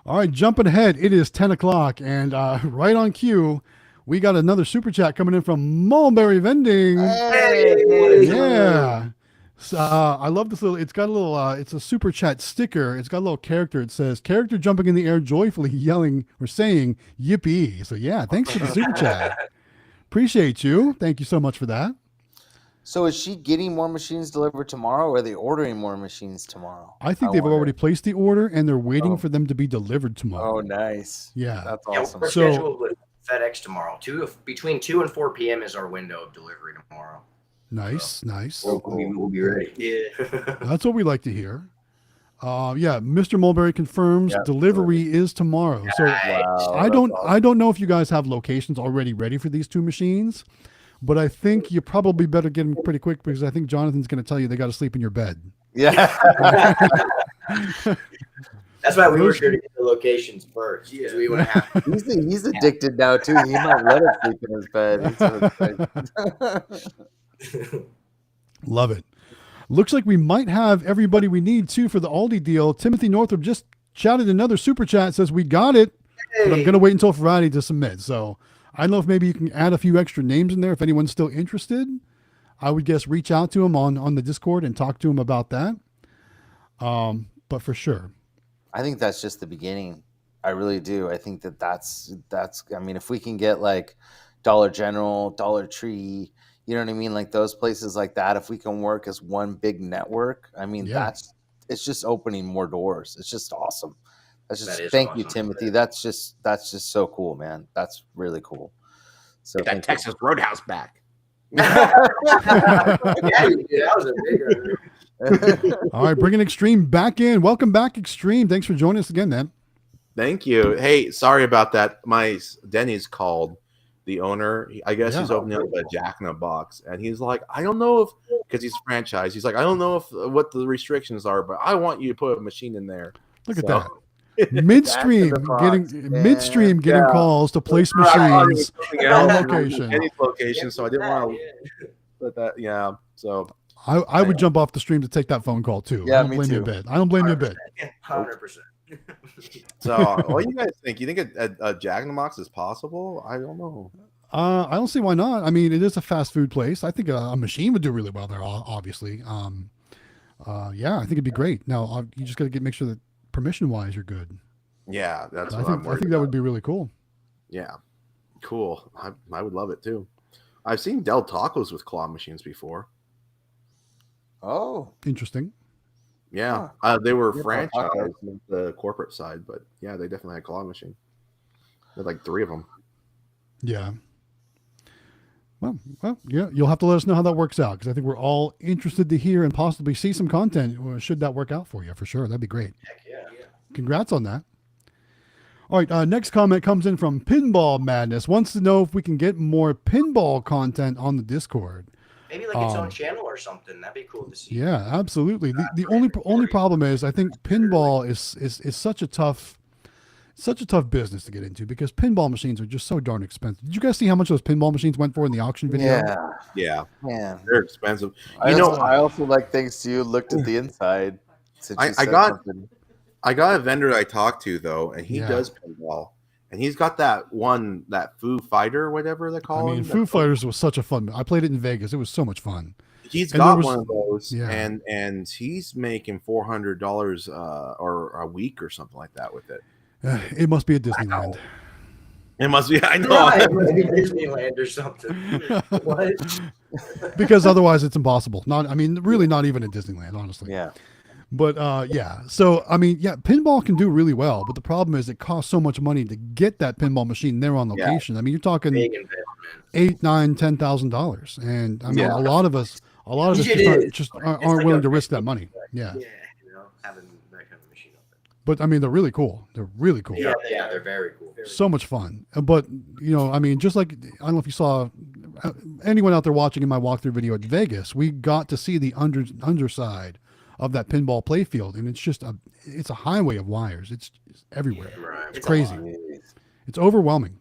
All right, jumping ahead. It is 10 o'clock, and right on cue, we got another super chat coming in from Mulberry Vending. Hey. Yeah. So, I love this little, it's got a little, it's a super chat sticker. It's got a little character. It says, character jumping in the air joyfully yelling or saying, yippee. So yeah, thanks for the super chat. Appreciate you. Thank you so much for that. So is she getting more machines delivered tomorrow, or are they ordering more machines tomorrow? I think they've wonder. already placed the order and they're waiting Oh. for them to be delivered tomorrow. Oh, nice. Yeah. That's Yeah, awesome. we're So- scheduled with FedEx tomorrow. Between 2 and 4 p.m. is our window of delivery tomorrow. Nice, nice. We'll be ready. Yeah. That's what we like to hear. Yeah, Mr. Mulberry confirms Yep. delivery is tomorrow. So Wow, I don't know if you guys have locations already ready for these two machines, but I think you probably better get them pretty quick because I think Jonathan's going to tell you they got to sleep in your bed. Yeah. That's why we were sure to get the locations first. Because we would have. he's addicted now too. He might let us sleep in his bed. Love it. Looks like we might have everybody we need too for the Aldi deal. Timothy Northrup just shouted another super chat, says we got it, but I'm going to wait until Friday to submit. So I don't know if maybe you can add a few extra names in there if anyone's still interested. I would guess reach out to him on the Discord and talk to him about that. But for sure. I think that's just the beginning. I really do. I think that's. I mean, if we can get like Dollar General, Dollar Tree, you know what I mean, like those places like that. If we can work as one big network, I mean, Yeah. it's just opening more doors. It's just awesome. That's just That is thank you, awesome. Timothy. That's just so cool, man. That's really cool. So Get that thank you. Texas Roadhouse back. Yeah, that was a bigger. All right, bringing Xtreme back in. Welcome back, Xtreme. Thanks for joining us again, man. Thank you. Hey, sorry about that. My Denny's called the owner. I guess Yeah. he's opening up a Jack in the Box, and he's like, I don't know if because he's franchised. He's like, I don't know if what the restrictions are, but I want you to put a machine in there. Look at So- that. Midstream Jack in the getting Box, man. midstream getting Yeah. calls to place I thought he machines was putting on out location. Denny's location, so I didn't want to put that. Yeah, so I would jump off the stream to take that phone call too. Yeah, I don't me blame you a too. bit. I don't blame you a bit. 100%. what do you guys think? You think a Jack in the Box is possible? I don't know. I don't see why not. I mean, it is a fast food place. I think a machine would do really well there. Obviously. Yeah, I think it'd be great. Now you just got to make sure that permission wise you're good. Yeah, that's I what think I'm worried that about. would be really cool. Yeah, cool. I would love it too. I've seen Del Tacos with claw machines before. Oh, Interesting. Yeah, they were Yeah, franchised Tacos. with the corporate side, but yeah, they definitely had claw machine. They had like 3 of them. Yeah. Well, yeah, you'll have to let us know how that works out, because I think we're all interested to hear and possibly see some content should that work out for you, for sure. That'd be great. Heck yeah. Congrats on that. All right, next comment comes in from Pinball Madness. Wants to know if we can get more pinball content on the Discord. Maybe like its own channel or something. That'd be cool to see. Yeah, absolutely. The only problem is I think pinball is such a tough business to get into, because pinball machines are just so darn expensive. Did you guys see how much those pinball machines went for in the auction video? Yeah, man, they're expensive. I also like, thanks to you, looked at the inside. I got a vendor I talked to though, and he does pinball, and he's got that Foo Fighter, whatever they call it. I mean, Foo Fighters was such a fun. I played it in Vegas. It was so much fun. He's got one of those, and he's making $400 or a week or something like that with it. It must be at Disneyland. It must be. I know. Right, maybe Disneyland or something. What? Because otherwise, it's impossible. Really, not even at Disneyland, honestly. Yeah. But so pinball can do really well, but the problem is it costs so much money to get that pinball machine there on location. Yeah. I mean, you're talking $8,000, $9,000, $10,000, and I mean, a lot of us just aren't willing to risk that money. Yeah. Yeah, having that kind of machine up there. But I mean, they're really cool. They're really cool. Yeah, they're very cool. So much fun. But just like, I don't know if you saw anyone out there watching in my walkthrough video at Vegas, we got to see the underside of that pinball playfield, and it's a highway of wires. It's everywhere. Right. It's crazy. It's overwhelming,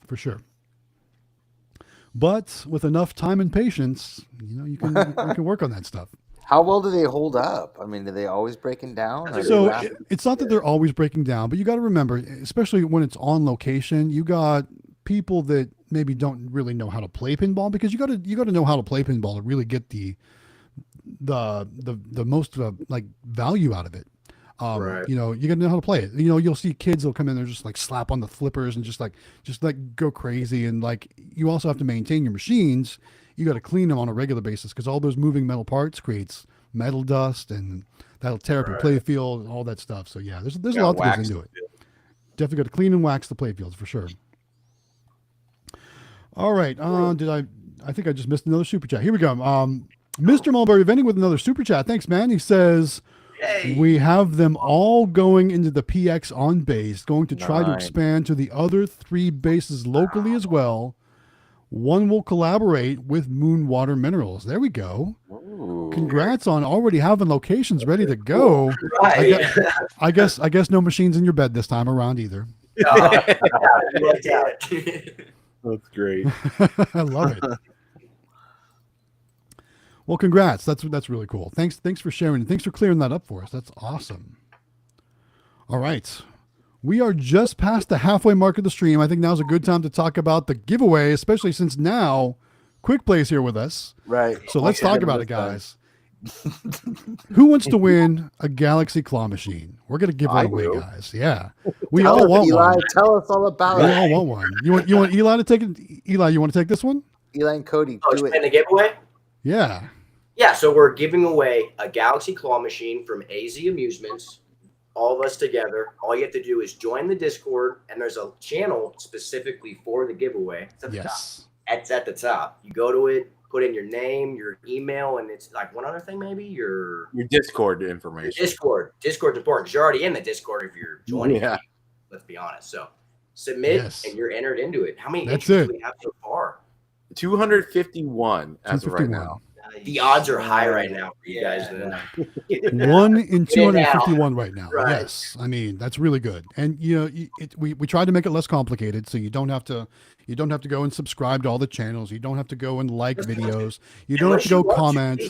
for sure. But with enough time and patience, you can work on that stuff. How well do they hold up? I mean, are they always breaking down? So it's not that they're always breaking down, but you got to remember, especially when it's on location, you got people that maybe don't really know how to play pinball, because you got to know how to play pinball to really get the most like value out of it. Right. You got to know how to play it. You'll see kids will come in there, just like slap on the flippers and just go crazy. And like, you also have to maintain your machines. You got to clean them on a regular basis, because all those moving metal parts creates metal dust, and that'll tear up your play field and all that stuff. So yeah, there's a lot that goes into it. Definitely got to clean and wax the play fields for sure. All right. I think I just missed another super chat. Here we go. Mr. Mulberry Vending with another super chat. Thanks, man. He says, we have them all going into the PX on base, going to try to expand to the other 3 bases locally as well. One will collaborate with Moonwater Minerals. There we go. Ooh. Congrats on already having locations ready to go. I guess no machines in your bed this time around either. That's great. I love it. Well, congrats. That's really cool. Thanks for sharing. Thanks for clearing that up for us. That's awesome. All right. We are just past the halfway mark of the stream. I think now's a good time to talk about the giveaway, especially since now Quick Play's here with us. Right. So let's talk about it, guys. Who wants to win a Galaxy Claw machine? We're going to give one away, guys. Yeah. We all want Eli, one. tell us all about it. We all want one. You want Eli to take it? Eli, you want to take this one? Eli and Cody, do it. And the giveaway? Yeah. Yeah, so we're giving away a Galaxy Claw machine from AZ Amusements. All of us together. All you have to do is join the Discord, and there's a channel specifically for the giveaway. It's at the top. It's at the top. You go to it, put in your name, your email, and it's like one other thing, maybe your Discord information. Discord's important because you're already in the Discord if you're joining. Yeah. Let's be honest. So submit, and you're entered into it. How many entries do we have so far? 251 as of right now. The odds are high right now for you guys. 1 in 251 right now. Right. Yes, I mean that's really good. And we tried to make it less complicated, so you don't have to go and subscribe to all the channels. You don't have to go and like videos. You don't have to go comment.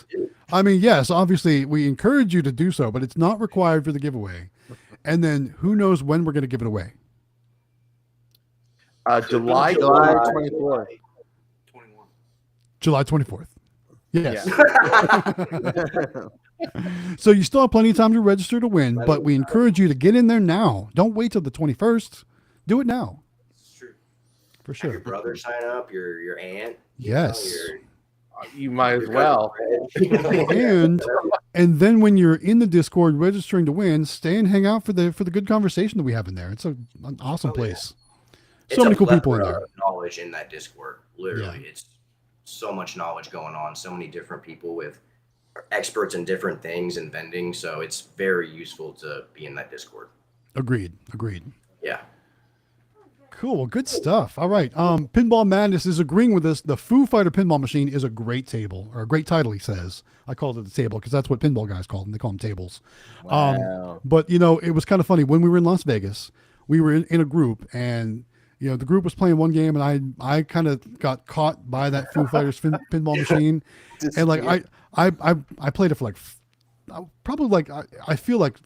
I mean, yes, obviously we encourage you to do so, but it's not required for the giveaway. And then who knows when we're going to give it away? July 24th. July 24th. Yes. So you still have plenty of time to register to win, but we encourage you to get in there now. Don't wait till the 21st. Do it now. It's true. For sure. Have your brother sign up, your aunt. Yes. You might as well. and then when you're in the Discord registering to win, stay and hang out for the good conversation that we have in there. It's an awesome place. So many cool people in there. Knowledge in that Discord. Literally, it's so much knowledge going on. So many different people with experts in different things and vending. So it's very useful to be in that Discord. Agreed. Yeah. Cool. Well, good stuff. All right. Pinball Madness is agreeing with us. The Foo Fighter pinball machine is a great table, or a great title, he says. I called it the table because that's what pinball guys call them. They call them tables. Wow. But, it was kind of funny. When we were in Las Vegas, we were in a group, and, the group was playing one game, and I kind of got caught by that Foo Fighters pinball machine. And, like, I played it for, like, probably, like, I feel like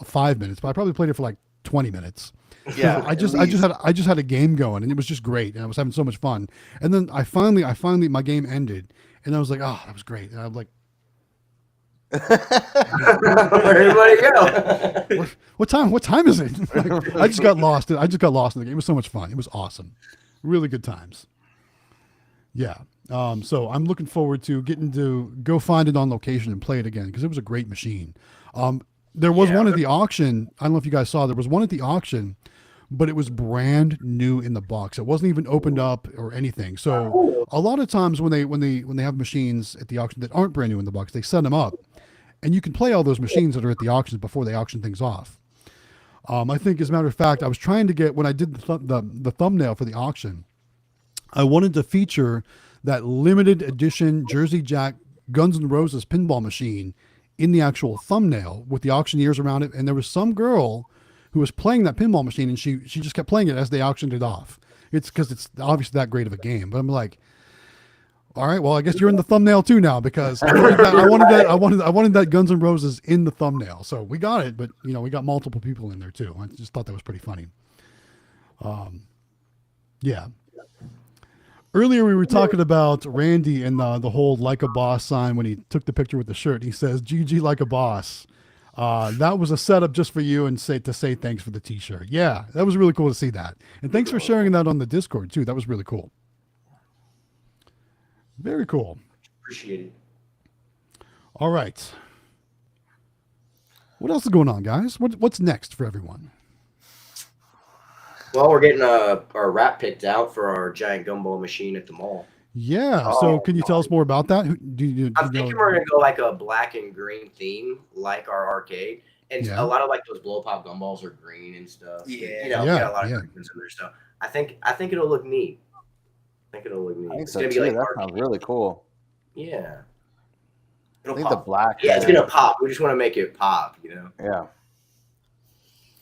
5 minutes, but I probably played it for, like, 20 minutes. Yeah, I just had a game going, and it was just great, and I was having so much fun. And then I finally my game ended, and I was like, oh, that was great. And I'm like, where'd everybody go? what time is it? Like, I just got lost in the game. It was so much fun. It was awesome. Really good times. Yeah. So I'm looking forward to getting to go find it on location and play it again, because it was a great machine. There was one at the auction. I don't know if you guys saw. There was one at the auction, but it was brand new in the box. It wasn't even opened up or anything. So a lot of times when they have machines at the auction that aren't brand new in the box, they set them up, and you can play all those machines that are at the auctions before they auction things off. I think, as a matter of fact, I was trying to get, when I did the thumbnail for the auction, I wanted to feature that limited edition Jersey Jack Guns N' Roses pinball machine in the actual thumbnail with the auctioneers around it. And there was some girl who was playing that pinball machine, and she just kept playing it as they auctioned it off. It's because it's obviously that great of a game. But I'm like, all right, well, I guess you're in the thumbnail too now, because I wanted that Guns N' Roses in the thumbnail. So we got it, but we got multiple people in there too. I just thought that was pretty funny. Yeah. Earlier, we were talking about Randy and the whole "like a boss" sign when he took the picture with the shirt. He says, "GG like a boss." That was a setup just for you, and to say thanks for the T-shirt. Yeah, that was really cool to see that, and thanks for sharing that on the Discord too. That was really cool. Very cool. Appreciate it. All right. What else is going on, guys? What's next for everyone? Well, we're getting our wrap picked out for our giant gumball machine at the mall. Yeah. So can you tell us more about that? I'm thinking we're going to go like a black and green theme, like our arcade. And a lot of like those blow pop gumballs are green and stuff. Yeah. We got a lot of green ones in there. So I think it'll look neat. I think so too. Like that sounds really cool. Yeah. I think the black. Yeah, it's going to pop. We just want to make it pop, Yeah.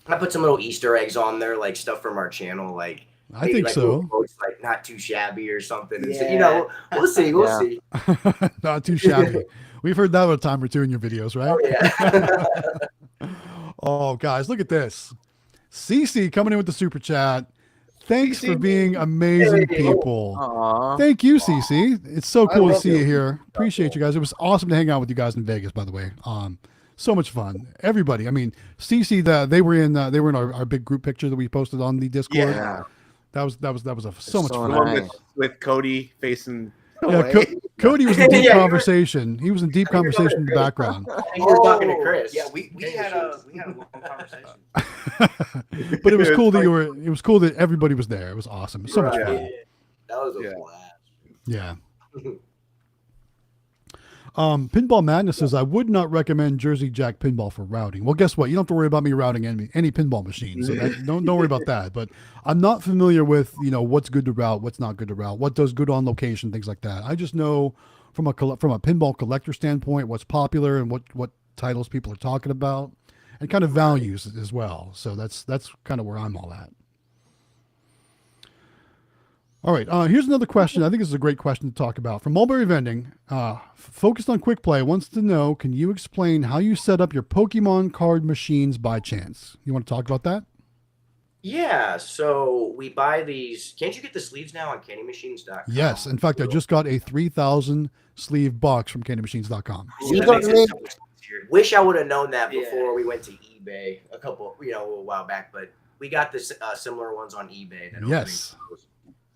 I put some little Easter eggs on there, like stuff from our channel, like I think so. Quotes, like not too shabby or something. Yeah. We'll see. We'll see. Not too shabby. We've heard that a time or two in your videos, right? Oh, yeah. Oh, guys, look at this. Cece coming in with the super chat. Thanks for being amazing people. Aww. Thank you, Cece. It's so cool to see you here. Appreciate you guys. It was awesome to hang out with you guys in Vegas, by the way. So much fun. Everybody. I mean, Cece, they were in our big group picture that we posted on the Discord. Yeah. That was so much fun. Nice. With Cody facing. Yeah, Cody was in deep conversation. He was in deep conversation in the background. I think we were talking to Chris. Yeah, we had a long conversation. But it was cool that it was cool that everybody was there. It was awesome. It was so much fun. Yeah. That was a blast. Yeah. Pinball Madness says, I would not recommend Jersey Jack pinball for routing. Well, guess what? You don't have to worry about me routing any pinball machine. So don't worry about that. But I'm not familiar with, what's good to route, what's not good to route, what does good on location, things like that. I just know from a pinball collector standpoint, what's popular and what titles people are talking about, and kind of values as well. So that's kind of where I'm all at. All right, here's another question. I think this is a great question to talk about. From Mulberry Vending, focused on quick play, wants to know, can you explain how you set up your Pokemon card machines by chance? You want to talk about that? Yeah, so we buy these. Can't you get the sleeves now on candymachines.com? Yes. In fact, I just got a 3,000 sleeve box from candymachines.com. Wish I would have known that before we went to eBay a while back, but we got this similar ones on eBay. Yes.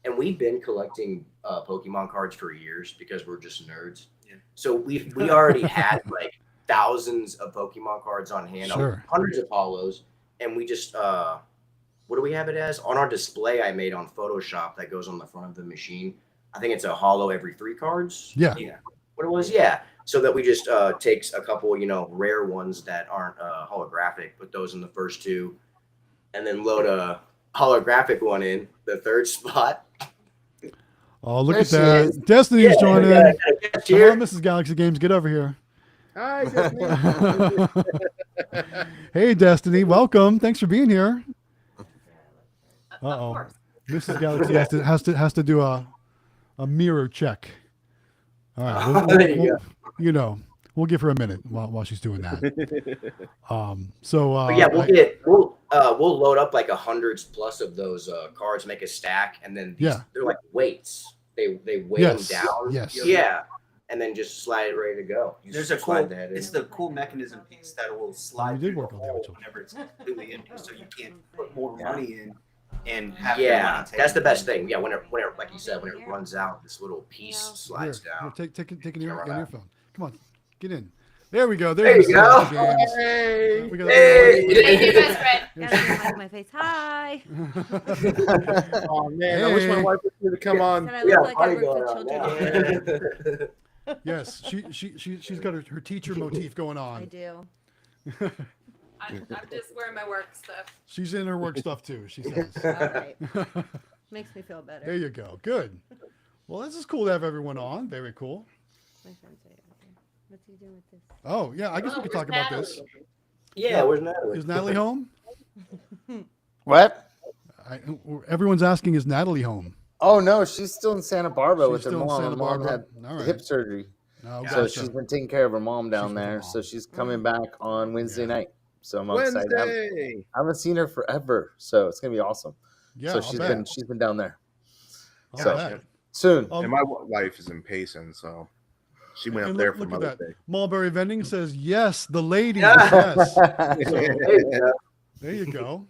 And we've been collecting Pokemon cards for years because we're just nerds. Yeah. So we already had like thousands of Pokemon cards on hand, sure. Hundreds of Holos, and we just what do we have it as? On our display I made on Photoshop that goes on the front of the machine. I think it's a hollow every 3 cards. Yeah. What it was? Yeah. So that we just takes a couple, rare ones that aren't holographic, put those in the first 2, and then load a holographic one in the 3rd spot. Oh, look at that. Destiny's joining in. Come on, Mrs. Galaxy Games, get over here. Hi, Destiny. Hey, Destiny, welcome. Thanks for being here. Uh-oh. Mrs. Galaxy has to do a mirror check. All right. We'll give her a minute while she's doing that. We'll load up like 100+ of those cards, make a stack, and then they're like weights. They weigh them down. Yes. Yeah. And then just slide it ready to go. It's the cool mechanism piece that will slide through the hole whenever it's completely empty, so you can't put more money in and have that's the best thing. Yeah, when it like you said, when it runs out, this little piece slides down. Take an earphone. Come on, get in. There we go. There you go. Hey. Hey, best friend. Gotta my face. Hi. Oh man, I wish my wife was here to come on. I look like I work with children. Yes, she's got her teacher motif going on. I do. I'm just wearing my work stuff. She's in her work stuff too, she says. All right. Makes me feel better. There you go. Good. Well, this is cool to have everyone on. Very cool. My friend's right over there. What's he doing with this? Oh, yeah. I guess we could talk about this. Yeah, where's Natalie? Is Natalie home? What? Everyone's asking, is Natalie home? Oh no, she's still in Santa Barbara with her still in mom. Santa Her mom Barbara. had hip surgery, Oh, so gotcha. she's been taking care of her mom down She's with there. her mom. So she's coming back on Wednesday night. So I'm excited. Wednesday. I haven't seen her forever, so it's gonna be awesome. Yeah, So I'll she's been down there. bet. So I'll bet. soon. And my wife is in Payson, so she went up And there look for at Mother's that. Day. Mulberry Vending says, yes, the ladies. Yes. There you go.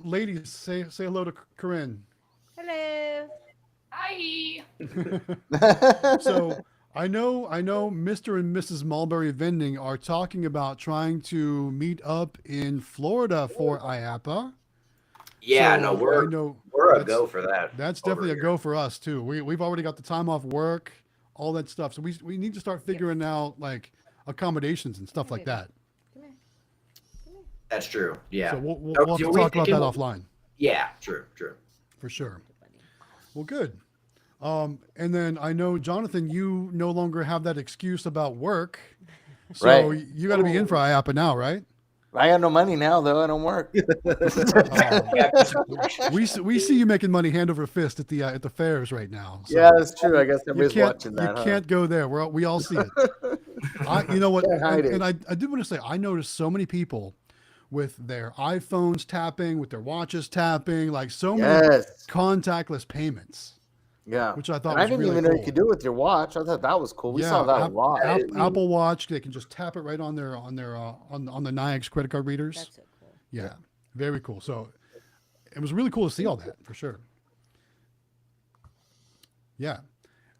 Ladies, say hello to Corinne. Hello. Hi. So I know Mr. and Mrs. Mulberry Vending are talking about trying to meet up in Florida for IAPA. Yeah, So, no, I know we're a that's- go for that. That's over definitely a here. go for us too. We've already got the time off work, all that stuff. So we need to start figuring out like accommodations and stuff like that. Come here. Come here. That's true. Yeah. So we'll Oh, have to do we talk about think that it- offline Yeah, true. for sure. Well, good. And then I know, Jonathan, you no longer have that excuse about work. So Right. you got to be in for IAPA now, right? I got no money now, though. I don't work. We see you making money hand over fist at the fairs right now. So Yeah, that's true. I guess you everybody's can't, watching that. you can't go there. We all see it. You know what? Can't hide it. And I did want to say, I noticed so many people with their iPhones tapping, with their watches tapping, like so many Yes. contactless payments, Yeah. which I thought And I was didn't really even know cool. you could do it with your watch. I thought that was cool. We saw that a lot. Apple Watch, they can just tap it right on the Niag's credit card readers. That's so cool. Yeah, very cool. So it was really cool to see all that for sure. Yeah.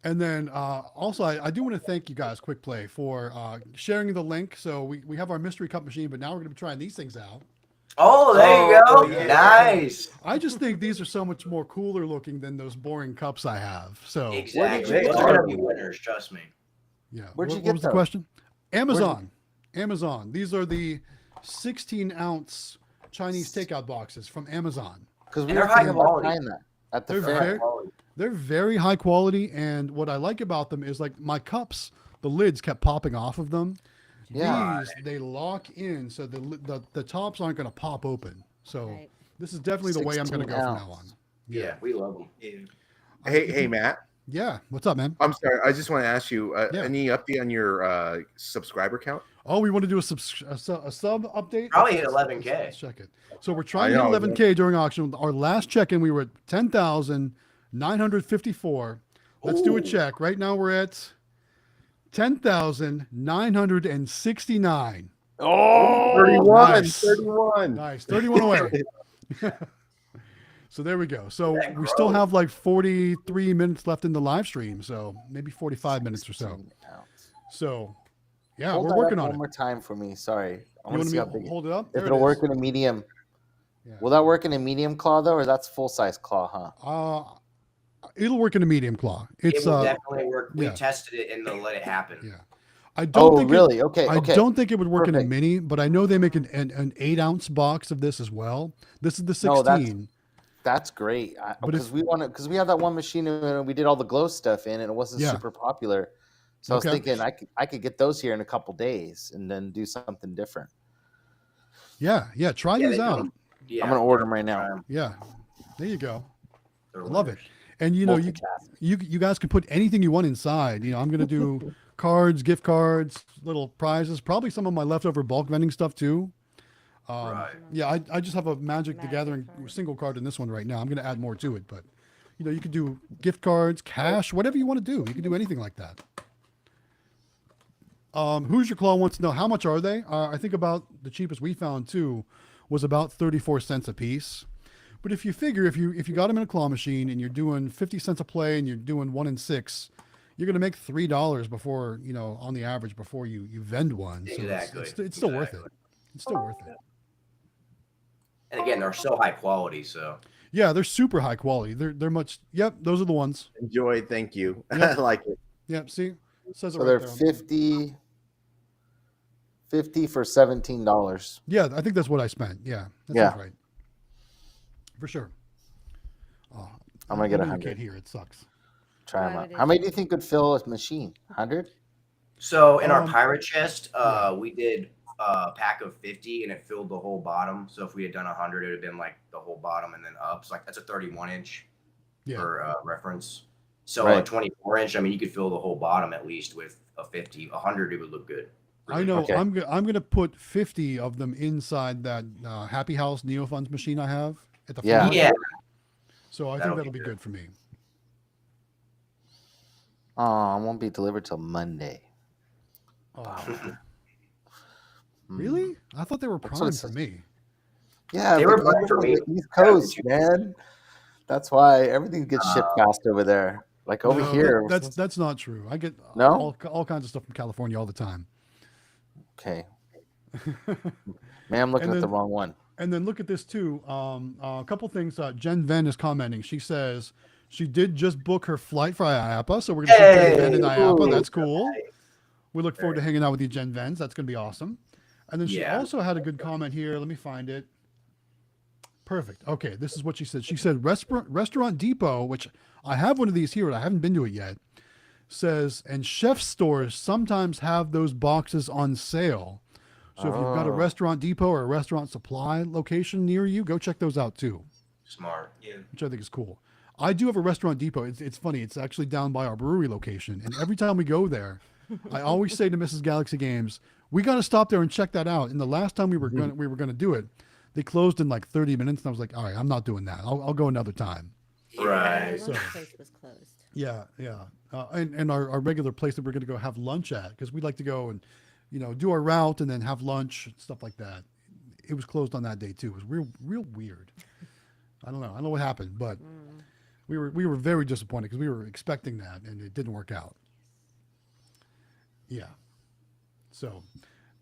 And then also, I do want to thank you guys, Quick Play, for sharing the link. So we have our mystery cup machine, but now we're going to be trying these things out. Oh, there you go. yeah. Nice. I just think these are so much more cooler looking than those boring cups I have. So Exactly. get Those them? are gonna be winners, trust me. yeah. Where'd you What get was the those? question? Amazon. Amazon. These are the 16-ounce Chinese takeout boxes from Amazon. Because we And they're were high thinking about quality. trying that at the They're fair. They're very high quality, and what I like about them is like my cups, the lids kept popping off of them. Yeah. These they lock in, so the tops aren't going to pop open. So Right. this is definitely the way I'm going to go from 16 now on. Yeah, we love them. Yeah. Hey, Matt. Yeah. What's up, man? I'm sorry. I just want to ask you Yeah. any update on your subscriber count? Oh, we want to do a sub update. Probably Let's- hit 11K. Let's check it. So we're trying to I hit know, 11K during auction. Our last check-in, we were at 10,954. Let's do a check. Right now we're at 10,969. Oh, 31. nice. 31. Nice. 31 away. So there we go. So we still have like 43 minutes left in the live stream. So maybe 45 minutes or so. So yeah, Hold we're that working up on one it. more time for me. Sorry. I You want want to see how me big to hold it up? if There it'll it work is. in a medium. Yeah. Will that work in a medium claw though, or that's full size claw? It'll work in a medium claw. It's it will definitely work. We yeah. tested it and they'll let it happen. Yeah. I don't think really? I don't think it would work in a mini, but I know they make an 8-ounce box of this as well. This is the 16. No, that's great. Because we have that one machine and we did all the glow stuff in, and it wasn't super popular. So I was thinking I could get those here in a couple days and then do something different. Yeah, try these out. Yeah. I'm gonna order them right now. Yeah, there you go. I love it. And you guys can put anything you want inside. I'm gonna do cards, gift cards, little prizes, probably some of my leftover bulk vending stuff too. Yeah, I just have a Magic the Gathering single card in this one right now. I'm gonna add more to it, but you could do gift cards, cash, whatever you want to do. You can do anything like that. Who's Your Claw wants to know how much are they? I think about the cheapest we found too was about 34 cents a piece. But if you figure if you got them in a claw machine and you're doing 50 cents a play and you're doing 1 in 6, you're gonna make $3 before on the average before you vend one. So exactly. It's still worth it. It's still worth it. And again, they're so high quality. So yeah, they're super high quality. They're much. Yep, those are the ones. Enjoy. Thank you. Yep. I like it. Yep. See, it says so right they're there. 50 for $17. Yeah, I think that's what I spent. Yeah, that sounds right. For sure. Oh, I'm gonna get 100 here. It sucks. Try them out. How many do you think could fill a machine? 100? So in our pirate chest, we did a pack of 50 and it filled the whole bottom. So if we had done 100, it would have been like the whole bottom and then up. So like that's a 31 inch for reference. So a 24 inch, I mean, you could fill the whole bottom at least with a 50. 100, it would look good. Really. I know. Okay. I'm gonna put 50 of them inside that Happy House NeoFunds machine I have at the front. Yeah. So I think that'll be good for me. Oh, it won't be delivered till Monday. Oh. Really? I thought they were primed for me. Yeah, they were primed for me. East Coast, man. That's why everything gets shipped fast over there. Like over here. That's not true. I get all kinds of stuff from California all the time. Okay. Man, I'm looking at the wrong one. And then look at this too. A couple things. Jen Ven is commenting. She says she did just book her flight for IAPA, so we're going to see Jen Ven in IAPA. That's cool. We look forward to hanging out with you, Jen Vens. That's going to be awesome. And then she also had a good comment here. Let me find it. Perfect. Okay, this is what she said. She said Restaurant Depot, which I have one of these here, but I haven't been to it yet, says, and chef stores sometimes have those boxes on sale. So if you've got a Restaurant Depot or a Restaurant Supply location near you, go check those out too. Smart. Yeah. Which I think is cool. I do have a Restaurant Depot. It's funny. It's actually down by our brewery location. And every time we go there, I always say to Mrs. Galaxy Games, we got to stop there and check that out. And the last time we were going to do it, they closed in like 30 minutes. And I was like, all right, I'm not doing that. I'll go another time. Right. So, the place was closed. Yeah. And our regular place that we're going to go have lunch at, because we'd like to go and, do our route and then have lunch and stuff like that. It was closed on that day too. It was real weird. I don't know what happened, but we were very disappointed because we were expecting that and it didn't work out. Yeah. So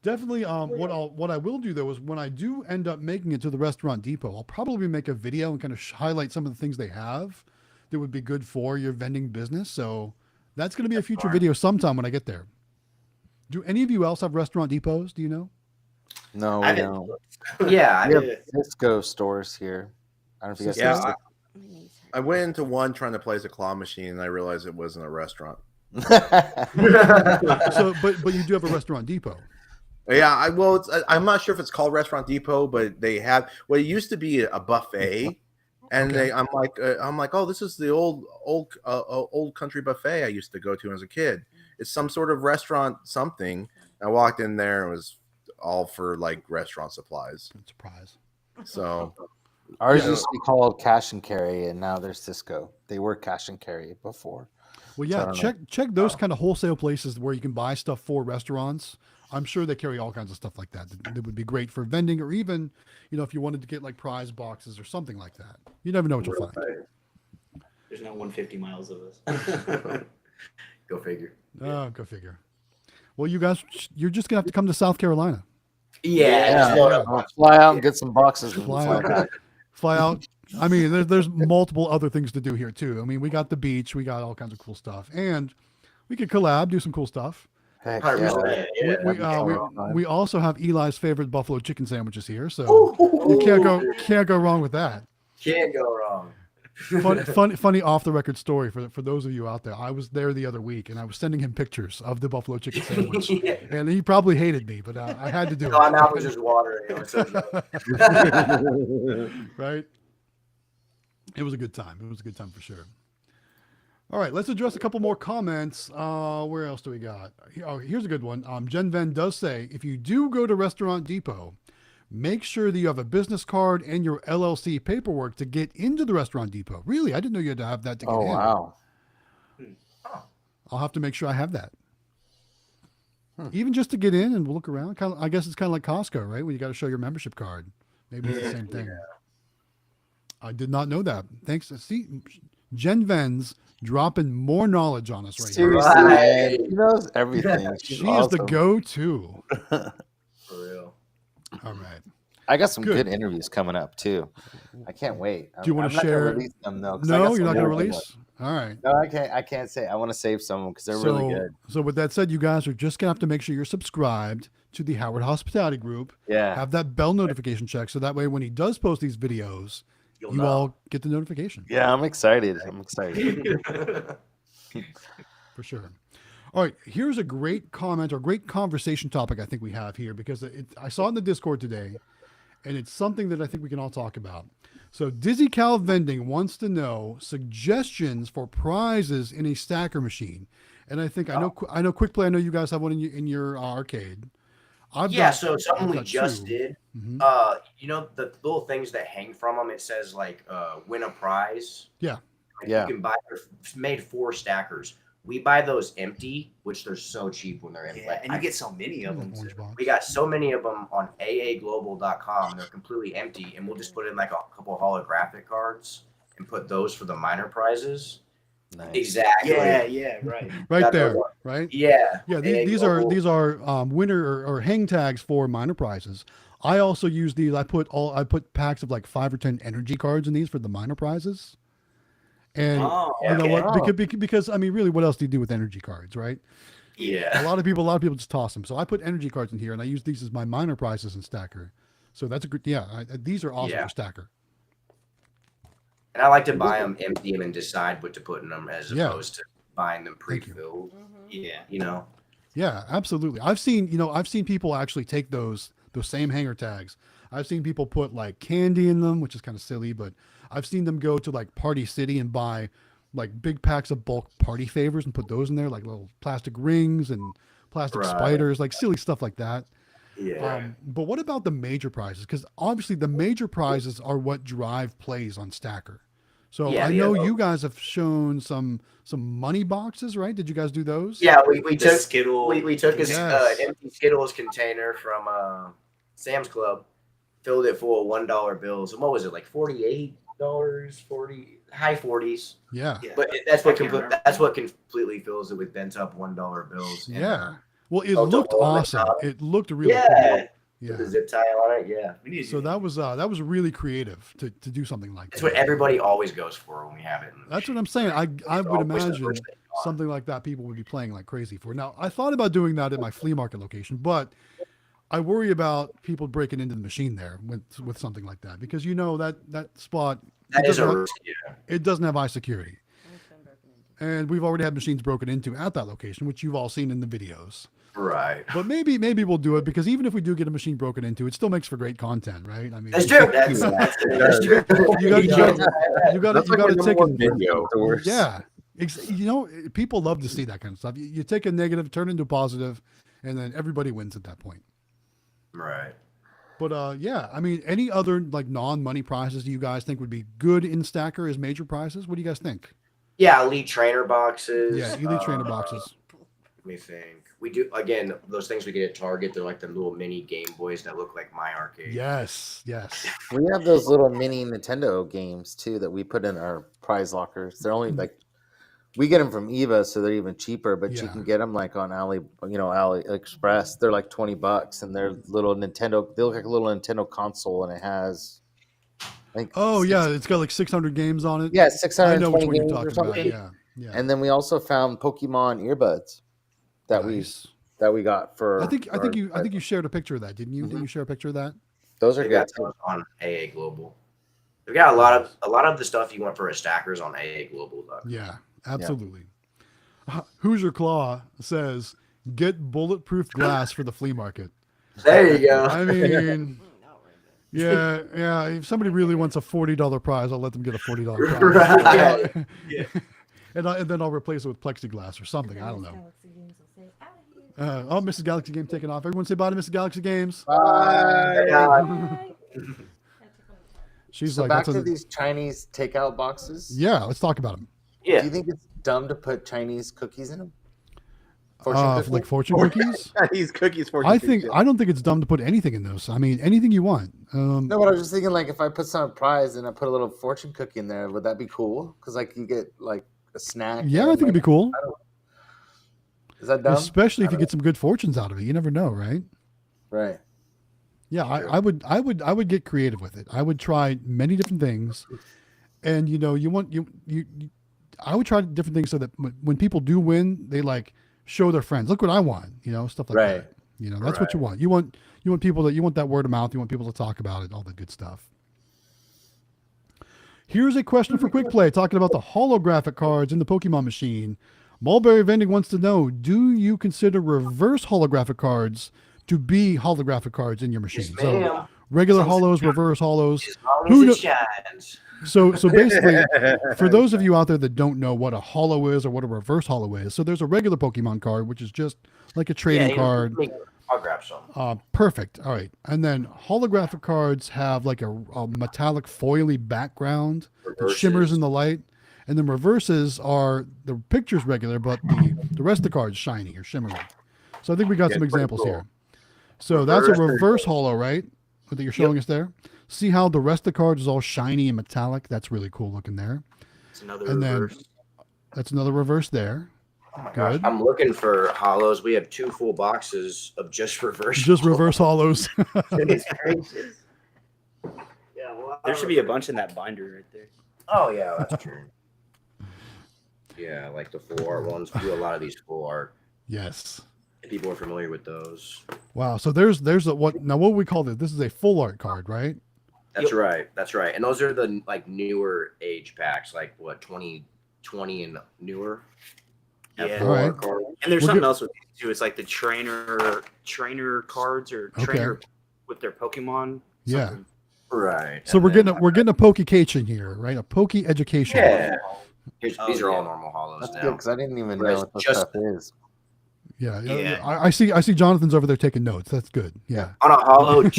definitely what I will do though is when I do end up making it to the Restaurant Depot, I'll probably make a video and kind of highlight some of the things they have that would be good for your vending business. So that's going to be a future video sometime when I get there. Do any of you else have Restaurant Depots? Do you know? No, we don't. Yeah, we have Cisco stores here. I don't know if you guys I went into one trying to place a claw machine and I realized it wasn't a restaurant. So, but you do have a Restaurant Depot. Yeah, I'm not sure if it's called Restaurant Depot, but they have. Well, it used to be a buffet, and I'm like, oh, this is the old country buffet I used to go to as a kid. It's some sort of restaurant something. I walked in there and it was all for like restaurant supplies. Surprise. So ours used to be called Cash and Carry, and now they're Cisco. They were Cash and Carry before. Well, yeah, so check those kind of wholesale places where you can buy stuff for restaurants. I'm sure they carry all kinds of stuff like that. That would be great for vending, or even, if you wanted to get like prize boxes or something like that. You never know what you'll find. There's no 150 miles of us. Go figure. Oh, go figure. Well, you guys, you're just gonna have to come to South Carolina. Yeah, just Yeah. load up. I'll fly out and get some boxes and Fly fly out. back. Fly out. I mean, there's multiple other things to do here too. I mean, we got the beach, we got all kinds of cool stuff, and we could collab, do some cool stuff. Heck 100%. yeah. We also have Eli's favorite buffalo chicken sandwiches here, so you can't go wrong with that. Can't go wrong. Funny off the record story for those of you out there. I was there the other week and I was sending him pictures of the buffalo chicken sandwich, Yeah. and he probably hated me, but I had to do it. My mouth was just watering. It was so Right? It was a good time. It was a good time for sure. All right, let's address a couple more comments. Where else do we got? Oh, here's a good one. Jen Ven does say, if you do go to Restaurant Depot, make sure that you have a business card and your LLC paperwork to get into the Restaurant Depot. Really? I didn't know you had to have that to get in. Oh, wow. I'll have to make sure I have that. Even just to get in and look around. I guess it's kind of like Costco, right? When you got to show your membership card. Maybe it's the same thing. I did not know that. Thanks. See, Jen Ven's dropping more knowledge on us right Seriously, now. man. She knows everything. She She's is awesome. the go-to. For real. All right. I got some Good. good interviews coming up too. I can't wait. Do you want I'm to not gonna share? release them though? 'Cause I got No, you're some not going to really good release? All right. ones. No, I can't say. I want to save some of them because they're really good. So with that said, you guys are just going to have to make sure you're subscribed to the Howard Hospitality Group. Yeah. Have that bell notification check so that way when he does post these videos, You'll you know. all get the notification. Yeah, I'm excited. I'm excited. For sure. All right, here's a great comment or great conversation topic I think we have here because I saw it in the Discord today, and it's something that I think we can all talk about. So Dizzy Cal Vending wants to know suggestions for prizes in a stacker machine, and I think I know Quick Play. I know you guys have one in your arcade. So something we just did. Mhm. You know the little things that hang from them. It says like win a prize. Yeah. Like, Yeah. You can buy. They're made for stackers. We buy those empty, which they're so cheap when they're empty. Yeah, and you get so many of them. Orange box. We got so many of them on aaglobal.com. They're completely empty, and we'll just put in like a couple holographic cards and put those for the minor prizes. Nice. Exactly. Yeah, right. Right Got there, those. right? Yeah. Yeah, AA these Global. are winner or hang tags for minor prizes. I also use these. I put packs of like 5 or 10 energy cards in these for the minor prizes. And Oh, you know okay. what? Because I mean, really, what else do you do with energy cards, right? A Yeah. lot of people just toss them. So I put energy cards in here, and I use these as my minor prizes in stacker. So that's a good. Yeah, these are awesome Yeah. for stacker. And I like to buy them, empty them, and decide what to put in them as Yeah. opposed to buying them Thank you. pre-filled. Yeah. You know. Yeah, absolutely. I've seen people actually take those same hanger tags. I've seen people put like candy in them, which is kind of silly, but I've seen them go to like Party City and buy like big packs of bulk party favors and put those in there, like little plastic rings and plastic Right. spiders, like silly stuff like that. Yeah. But what about the major prizes? Because obviously the major prizes are what drive plays on Stacker. So Yeah, I know yeah. you guys have shown some money boxes, right? Did you guys do those? Yeah, we The took Skittle. we took Yes. an empty Skittles container from Sam's Club, filled it full of $1 bills, and what was it, like $48, high 40s. Yeah. Yeah. But that's what completely fills it with bent up $1 bills. And, Yeah. Well, it Oh, the looked hole in the awesome. top. It looked really Yeah. cool. With Yeah. the zip tie on it. Yeah, We need to So do that was really creative to do something like that's that. what everybody always goes for when we have it. That's what I'm saying. I It's would always the imagine first thing on. something like that people would be playing like crazy for. Now, I thought about doing that at my flea market location, but I worry about people breaking into the machine there with something like that because that spot That is a doesn't have- risk. Yeah. it doesn't have eye security. And we've already had machines broken into at that location, which you've all seen in the videos. Right. But maybe we'll do it because even if we do get a machine broken into, it still makes for great content, right? I mean, That's true. That's true. You got That's like to my take number one it. video. Yeah, people love to see that kind of stuff. You take a negative, turn it into a positive, and then everybody wins at that point. Right. But yeah, I mean, any other like non-money prizes do you guys think would be good in Stacker as major prizes? What do you guys think? Yeah, elite trainer boxes. Yeah, elite trainer boxes. Let me think. We do again those things we get at Target. They're like the little mini Game Boys that look like my arcade. Yes. We have those little mini Nintendo games too that we put in our prize lockers. They're only like We get them from Eva, so they're even cheaper. But you Yeah. can get them like on AliExpress. They're like $20, and they're little Nintendo. They look like a little Nintendo console, and it has like it's got like 600 games on it. Yeah, I know which 620 one you're games or talking about. something. Yeah. And then we also found Pokemon earbuds that Nice. we got for. I think you shared a picture of that, didn't you? Didn't you share a picture of that? Those are They good. got those on AA Global. They've got a lot of the stuff you want for a stackers on AA Global though. Yeah, absolutely. Hoosier Claw says, "Get bulletproof glass for the flea market." There you go. I mean, yeah. If somebody really wants a $40 prize, I'll let them get a $40 prize. Right. Yeah. And then I'll replace it with plexiglass or something. I don't know. Mrs. Galaxy Games taking off. Everyone say bye to Mrs. Galaxy Games. Bye. She's So like, back to these Chinese takeout boxes. yeah. Let's talk about them. Yeah. Do you think it's dumb to put Chinese cookies in them? Like fortune cookies. These cookies for I don't think it's dumb to put anything in those. I mean, anything you want. No, but I was just thinking, like, if I put some prize and I put a little fortune cookie in there, would that be cool? Because like you get like a snack. Yeah, I think it'd be cool. Is that dumb? Especially if you get some good fortunes out of it. You never know, right? Right. Yeah, I would get creative with it. I would try many different things, and I would try different things so that when people do win, they like show their friends. Look what I want, stuff like that. That's what you want. You want people you want that word of mouth. You want people to talk about it, all the good stuff. Here's a question for Quick Play, talking about the holographic cards in the Pokemon machine. Mulberry Vending wants to know, do you consider reverse holographic cards to be holographic cards in your machine? Yes, ma'am. Regular holos, reverse holos. As long as it shines. So basically, for those of you out there that don't know what a holo is or what a reverse holo is, so there's a regular Pokemon card, which is just like a trading card. I'll grab some. Perfect. All right. And then holographic cards have like a metallic foily background that shimmers in the light. And then reverses are the picture's regular, but the rest of the card's shiny or shimmering. So I think we got some examples here. So that's a reverse holo, right? That you're showing us there. See how the rest of the card is all shiny and metallic? That's really cool looking there. It's another reverse. Then that's another reverse there. Oh my gosh, I'm looking for holos. We have 2 full boxes of just reverse. Just reverse holos. It's crazy. Yeah, well, there should be a bunch in that binder right there. Oh yeah, that's true. Yeah, like the full art ones. We do a lot of these full art. Yes. People are familiar with those. Wow. So there's what would we call this? This is a full art card, right? That's right. That's right. And those are the like newer age packs, like what 2020 and newer. Yeah. All right. And there's something else with these too. It's like the trainer cards or trainer with their Pokemon. Yeah. Right. So we're getting a Pokecation here, right? A Poke Education. Yeah. These are all normal holos That's now. good because I didn't even know what this stuff is. Yeah. I see Jonathan's over there taking notes. That's good. Yeah. On a holo,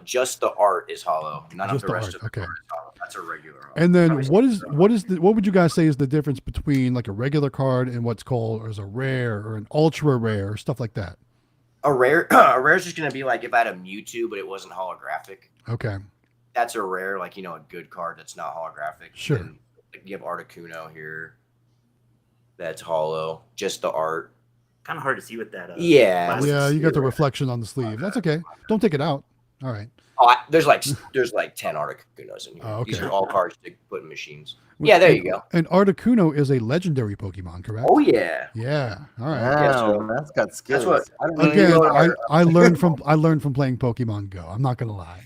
just the art is hollow. None Just of the the rest art, of the okay. card is hollow. That's a regular holo. And then what would you guys say is the difference between like a regular card and what's called as a rare or an ultra rare or stuff like that? A rare is just gonna be like if I had a Mewtwo but it wasn't holographic. Okay. That's a rare, like a good card that's not holographic. Sure. And, like, you have Articuno here. That's hollow. Just the art. Kind of hard to see with that. Yeah. Yeah, you got the reflection on the sleeve. That's okay. Don't take it out. All right. Oh, there's like 10 Articunos in here. Oh, okay. These are all cards to put in machines. Yeah, there you go. And Articuno is a legendary Pokemon, correct? Oh yeah. Yeah. All right. Wow, that's got skills. That's what. Again, I learned from playing Pokemon Go. I'm not gonna lie.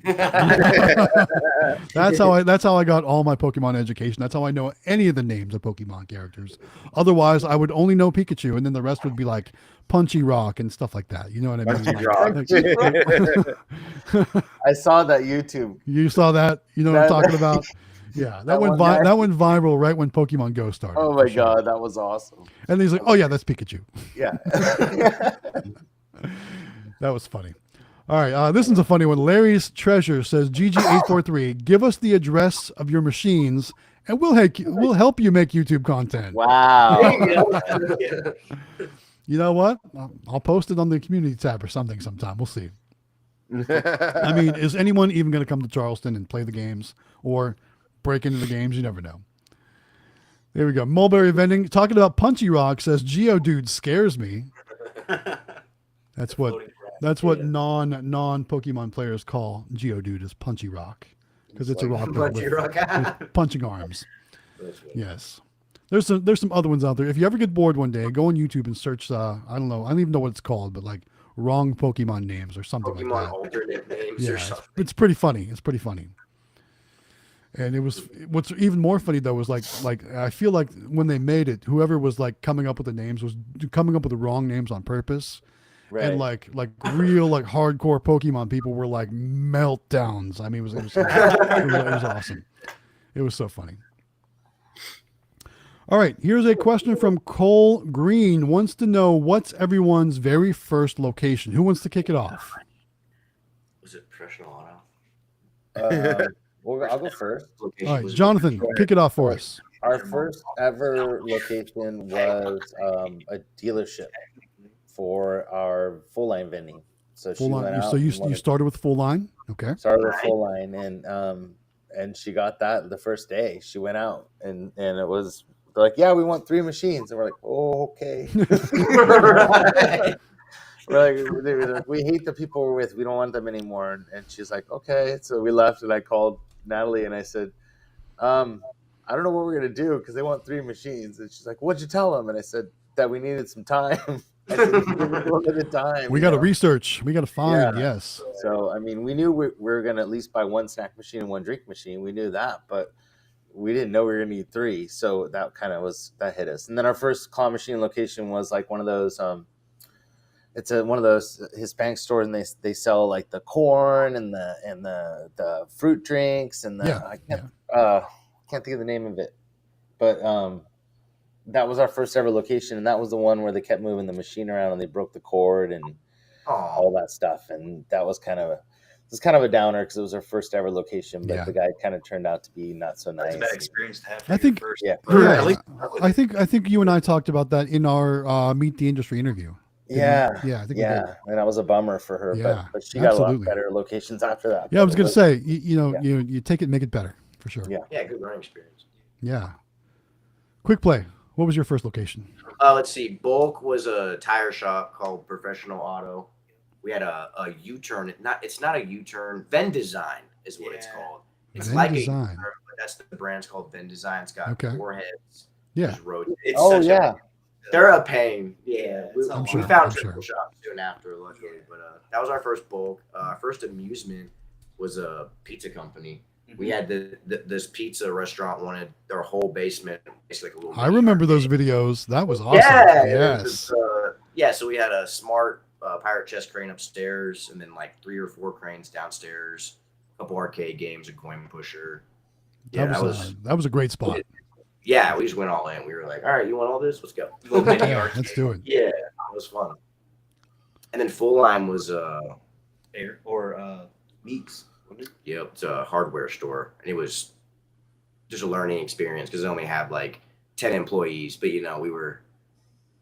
That's how I got all my Pokemon education. That's how I know any of the names of Pokemon characters. Otherwise, I would only know Pikachu, and then the rest would be like Punchy Rock and stuff like that. You know what I mean? I saw that YouTube. You saw that? You know what I'm talking about? Yeah, that went viral right when Pokemon Go started. Oh my god, that was awesome. And he's like, "Oh yeah, that's Pikachu." Yeah. That was funny. All right, this one's a funny one. Larry's Treasure says, "GG843, give us the address of your machines, and we'll help you make YouTube content." Wow. You know what? I'll post it on the community tab or something sometime. We'll see. I mean, is anyone even going to come to Charleston and play the games or break into the games? You never know. There we go. Mulberry Vending talking about Punchy Rock says Geodude scares me. That's what non Pokemon players call Geodude is Punchy Rock because it's a rock with punching arms. Yes. There's some other ones out there. If you ever get bored one day, go on YouTube and search. I don't even know what it's called, but like wrong Pokemon names or something like that. Alternate names or something. It's pretty funny. And what's even more funny though was like I feel like when they made it, whoever was like coming up with the names was coming up with the wrong names on purpose. Right. And like real like hardcore Pokemon people were like meltdowns. I mean, it was awesome. It was so funny. All right, here's a question from Cole Green. Wants to know what's everyone's very first location. Who wants to kick it off? Was it Professional Auto? I'll go first. All right, Jonathan, kick it off for us. Our first ever location was a dealership for our full line vending. So full line. So you started with full line. Okay. Started with full line, and she got that the first day. She went out and it was. They're like, yeah, we want 3 machines. And we're like, oh, okay. We're like, we hate the people we're with. We don't want them anymore. And she's like, okay. So we left, and I called Natalie, and I said, I don't know what we're going to do because they want 3 machines. And she's like, what'd you tell them? And I said that we needed some time. I said, give us a little bit of time. We got to research. We got to find, yes. So, I mean, we knew we were going to at least buy 1 snack machine and 1 drink machine. We knew that, but we didn't know we were going to need 3, so that kind of that hit us. And then our first claw machine location was like one of those. It's one of those Hispanic stores, and they sell like the corn and the fruit drinks and I can't think of the name of it, but that was our first ever location, and that was the one where they kept moving the machine around and they broke the cord and all that stuff, and that was kind of a downer because it was our first ever location, but the guy kind of turned out to be not so nice. That's a bad experience to have. I think, first. I think you and I talked about that in our Meet the Industry interview. I think we did. And that was a bummer for her, but she got a lot better locations after that. Yeah, I was going to say, you take it and make it better for sure. Yeah, good learning experience. Yeah. Quick play. What was your first location? Let's see. Bulk was a tire shop called Professional Auto. We had a U-turn. It's not a U-turn. Vendesign is what it's called. It's like a U-turn, but that's the brand's called Vendesign. It's got 4 heads. Yeah. They're a pain. Yeah. We found triple shops soon after, luckily. But that was our first Bulk. Our first amusement was a pizza company. Mm-hmm. We had this pizza restaurant wanted their whole basement basically like a little. I remember those videos. That was awesome. Yeah. Yes. So we had a smart pirate chest crane upstairs, and then like 3 or 4 cranes downstairs. A couple arcade games, a coin pusher. Yeah, that was a great spot. Yeah, we just went all in. We were like, all right, you want all this? Let's go. Let's do it. Yeah, it was fun. And then Full Line was Air or Meeks. Yep, it's a hardware store, and it was just a learning experience because they only had like 10 employees. But we were,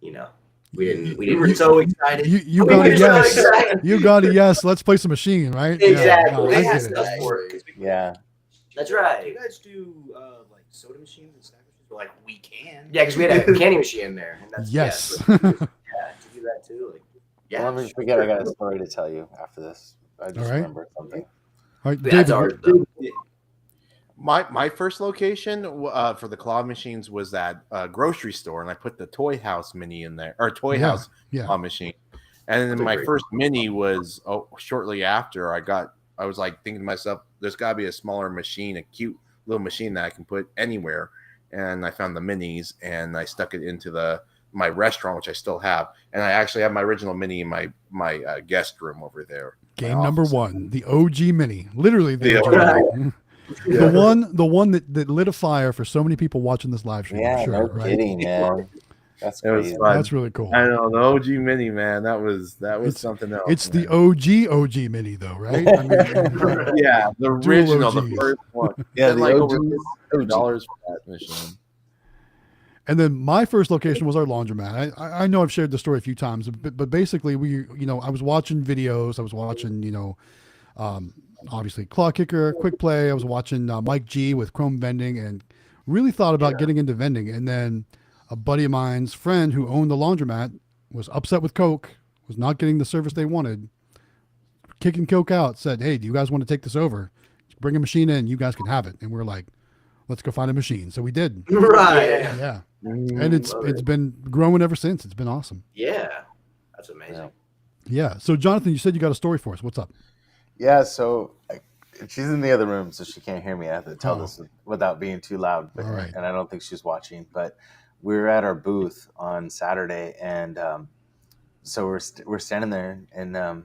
we were so excited. You got a yes. You got a yes. Let's play some machine, right? Exactly. Yeah, I get it. Yeah, that's right. You guys do like soda machines and snack machines? Like we can. Yeah, because we had a candy machine in there. And that's, yes. To do that too. Like, yeah. Let me forget. I got a story to tell you after this. I just remember something. All right, David. My first location for the claw machines was that grocery store, and I put the Toy House mini in there, or Toy House claw machine. And then my first mini was shortly after I was like thinking to myself, there's got to be a smaller machine, a cute little machine that I can put anywhere. And I found the minis, and I stuck it into my restaurant, which I still have. And I actually have my original mini in my guest room over there. Game number 1, the OG mini, literally the OG mini. The one that lit a fire for so many people watching this live stream. Yeah, sure, no kidding, man. That's crazy. That's really cool. I know the OG mini, man. That was something else. It's the OG mini, though, right? I mean, yeah, the original, the first one. Yeah, the like over $2 for that machine. And then my first location was our laundromat. I know I've shared the story a few times, but basically I was watching videos. I was watching, obviously Claw Kicker, Quick Play. I was watching Mike G with Chrome Vending, and really thought about getting into vending, and then a buddy of mine's friend who owned the laundromat was upset with Coke, was not getting the service they wanted, kicking Coke out, said, "Hey, do you guys want to take this over? Bring a machine in, you guys can have it." And we're like, "Let's go find a machine." So we did. Right. Yeah. And it's been growing ever since. It's been awesome. Yeah. That's amazing. Yeah. So Jonathan, you said you got a story for us. What's up? Yeah, so she's in the other room, so she can't hear me. I have to tell this without being too loud. But, All right. And I don't think she's watching. But we were at our booth on Saturday, and so we're standing there, and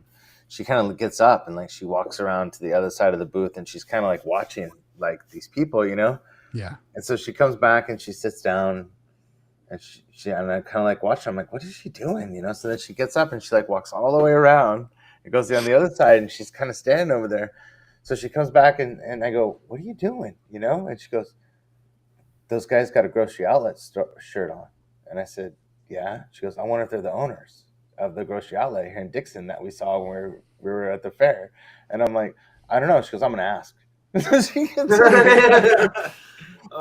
she kind of gets up and like she walks around to the other side of the booth, and she's kind of like watching like these people, you know. Yeah. And so she comes back and she sits down, and she and I kind of like watch her. I'm like, what is she doing, you know? So then she gets up and she like walks all the way around. It goes on the other side, and she's kind of standing over there. So she comes back, and I go, what are you doing, you know? And she goes, those guys got a grocery outlet shirt on. And I said, yeah. She goes, I wonder if they're the owners of the grocery outlet here in Dixon that we saw when we were at the fair. And I'm like, I don't know. She goes, I'm going to ask. She gets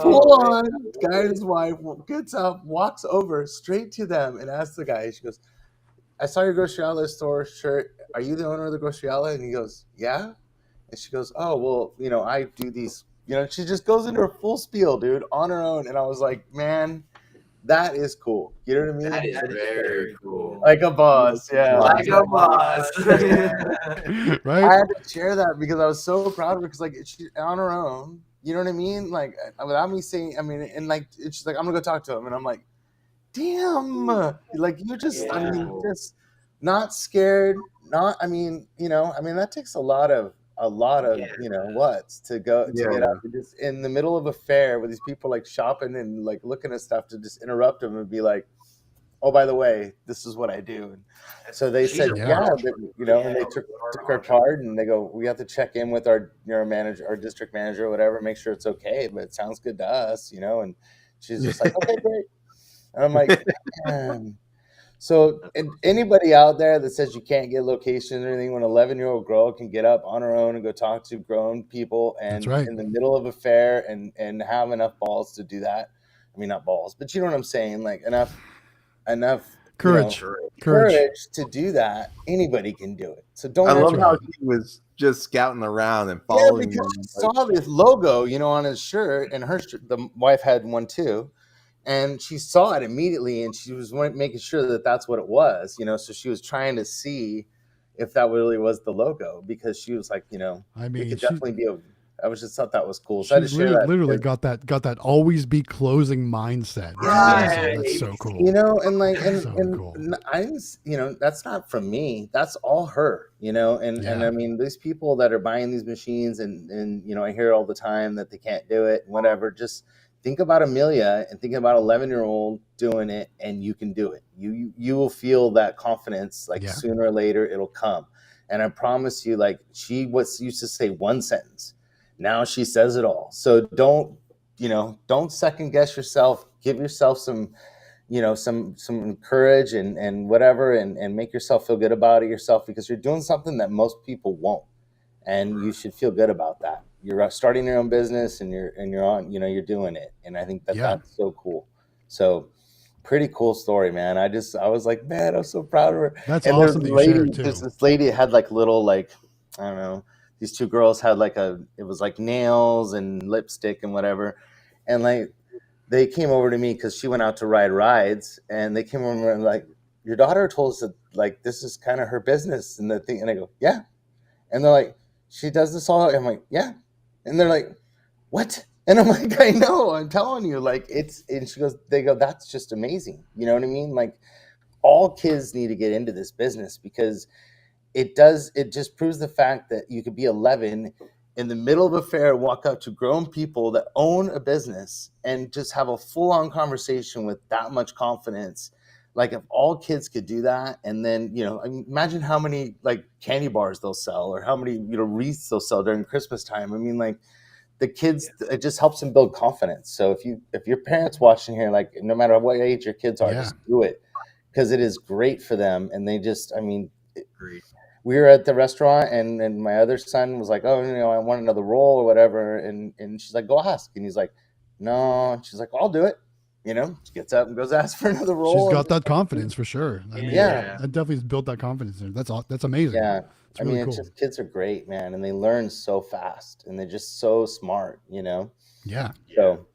full on, guy's wife gets up, walks over straight to them and asks the guy, she goes, I saw your grocery outlet store shirt. Are you the owner of the grocery outlet? And he goes, yeah. And she goes, oh, well, you know, I do these, you know, she just goes into her full spiel, dude, on her own. And I was like, man, that is cool. You know what I mean? That is very cool. Like a boss, yeah. Like a boss. Right? I had to share that because I was so proud of her because, like, she's on her own. You know what I mean? Like, without me saying, I mean, and like, she's like, I'm gonna go talk to him, and I'm like, damn, like you just, I mean, just not scared. Not, I mean, you know, I mean, that takes a lot of, you know, what's to go to get up just in the middle of a fair with these people like shopping and like looking at stuff to just interrupt them and be like, oh, by the way, this is what I do. And so they said, you know, and they took our card and they go, we have to check in with our manager, our district manager, or whatever, make sure it's okay, but it sounds good to us, you know. And she's just like, okay, great. And I'm like, man. So anybody out there that says you can't get locations or anything, when an 11-year-old girl can get up on her own and go talk to grown people and in the middle of a fair and have enough balls to do that. I mean, not balls, but you know what I'm saying? Like enough courage, you know, courage to do that. Anybody can do it. So don't. I love how he was just scouting around and following. Yeah, because she saw this logo, you know, on his shirt, and the wife had one too. And she saw it immediately, and she was making sure that that's what it was, you know. So she was trying to see if that really was the logo, because she was like, you know, I mean, it could definitely be a. I just thought that was cool. So I just literally got that always be closing mindset. That's so cool. You know, and like, and I didn't, you know, that's not from me. That's all her, you know. And I mean, these people that are buying these machines, and you know, I hear all the time that they can't do it, whatever. Just think about Amelia and think about 11-year-old doing it, and you can do it. You will feel that confidence, like sooner or later it'll come. And I promise you, like she used to say one sentence. Now she says it all. So don't second guess yourself. Give yourself some, you know, some courage and whatever, and make yourself feel good about it yourself, because you're doing something that most people won't. And you should feel good about that. You're starting your own business, and you're on, you know, you're doing it. And I think that's so cool. So pretty cool story, man. I was like, man, I'm so proud of her. That's awesome. There's this lady had like little, like, I don't know, these two girls had like it was like nails and lipstick and whatever. And like, they came over to me because she went out to ride rides, and they came over and like, your daughter told us that like, this is kind of her business and the thing. And I go, yeah. And they're like, she does this all. I'm like, yeah. And they're like, what? And I'm like, I know, I'm telling you, like and she goes, they go, that's just amazing. You know what I mean? Like, all kids need to get into this business, because it just proves the fact that you could be 11 in the middle of a fair, walk up to grown people that own a business and just have a full-on conversation with that much confidence. Like, if all kids could do that, and then, you know, imagine how many like candy bars they'll sell, or how many, you know, wreaths they'll sell during Christmas time. I mean, like, the kids, it just helps them build confidence. So if your parents watching here, like, no matter what age your kids are, just do it, because it is great for them. And they just, I mean, we were at the restaurant, and my other son was like, oh, you know, I want another roll or whatever. And she's like, go ask. And he's like, no. And she's like, I'll do it. You know, she gets up and goes ask for another roll. She's got that confidence for sure. I mean, yeah, that definitely has built that confidence there. That's amazing. Yeah. It's really cool. It's just kids are great, man, and they learn so fast, and they're just so smart, you know. Yeah. So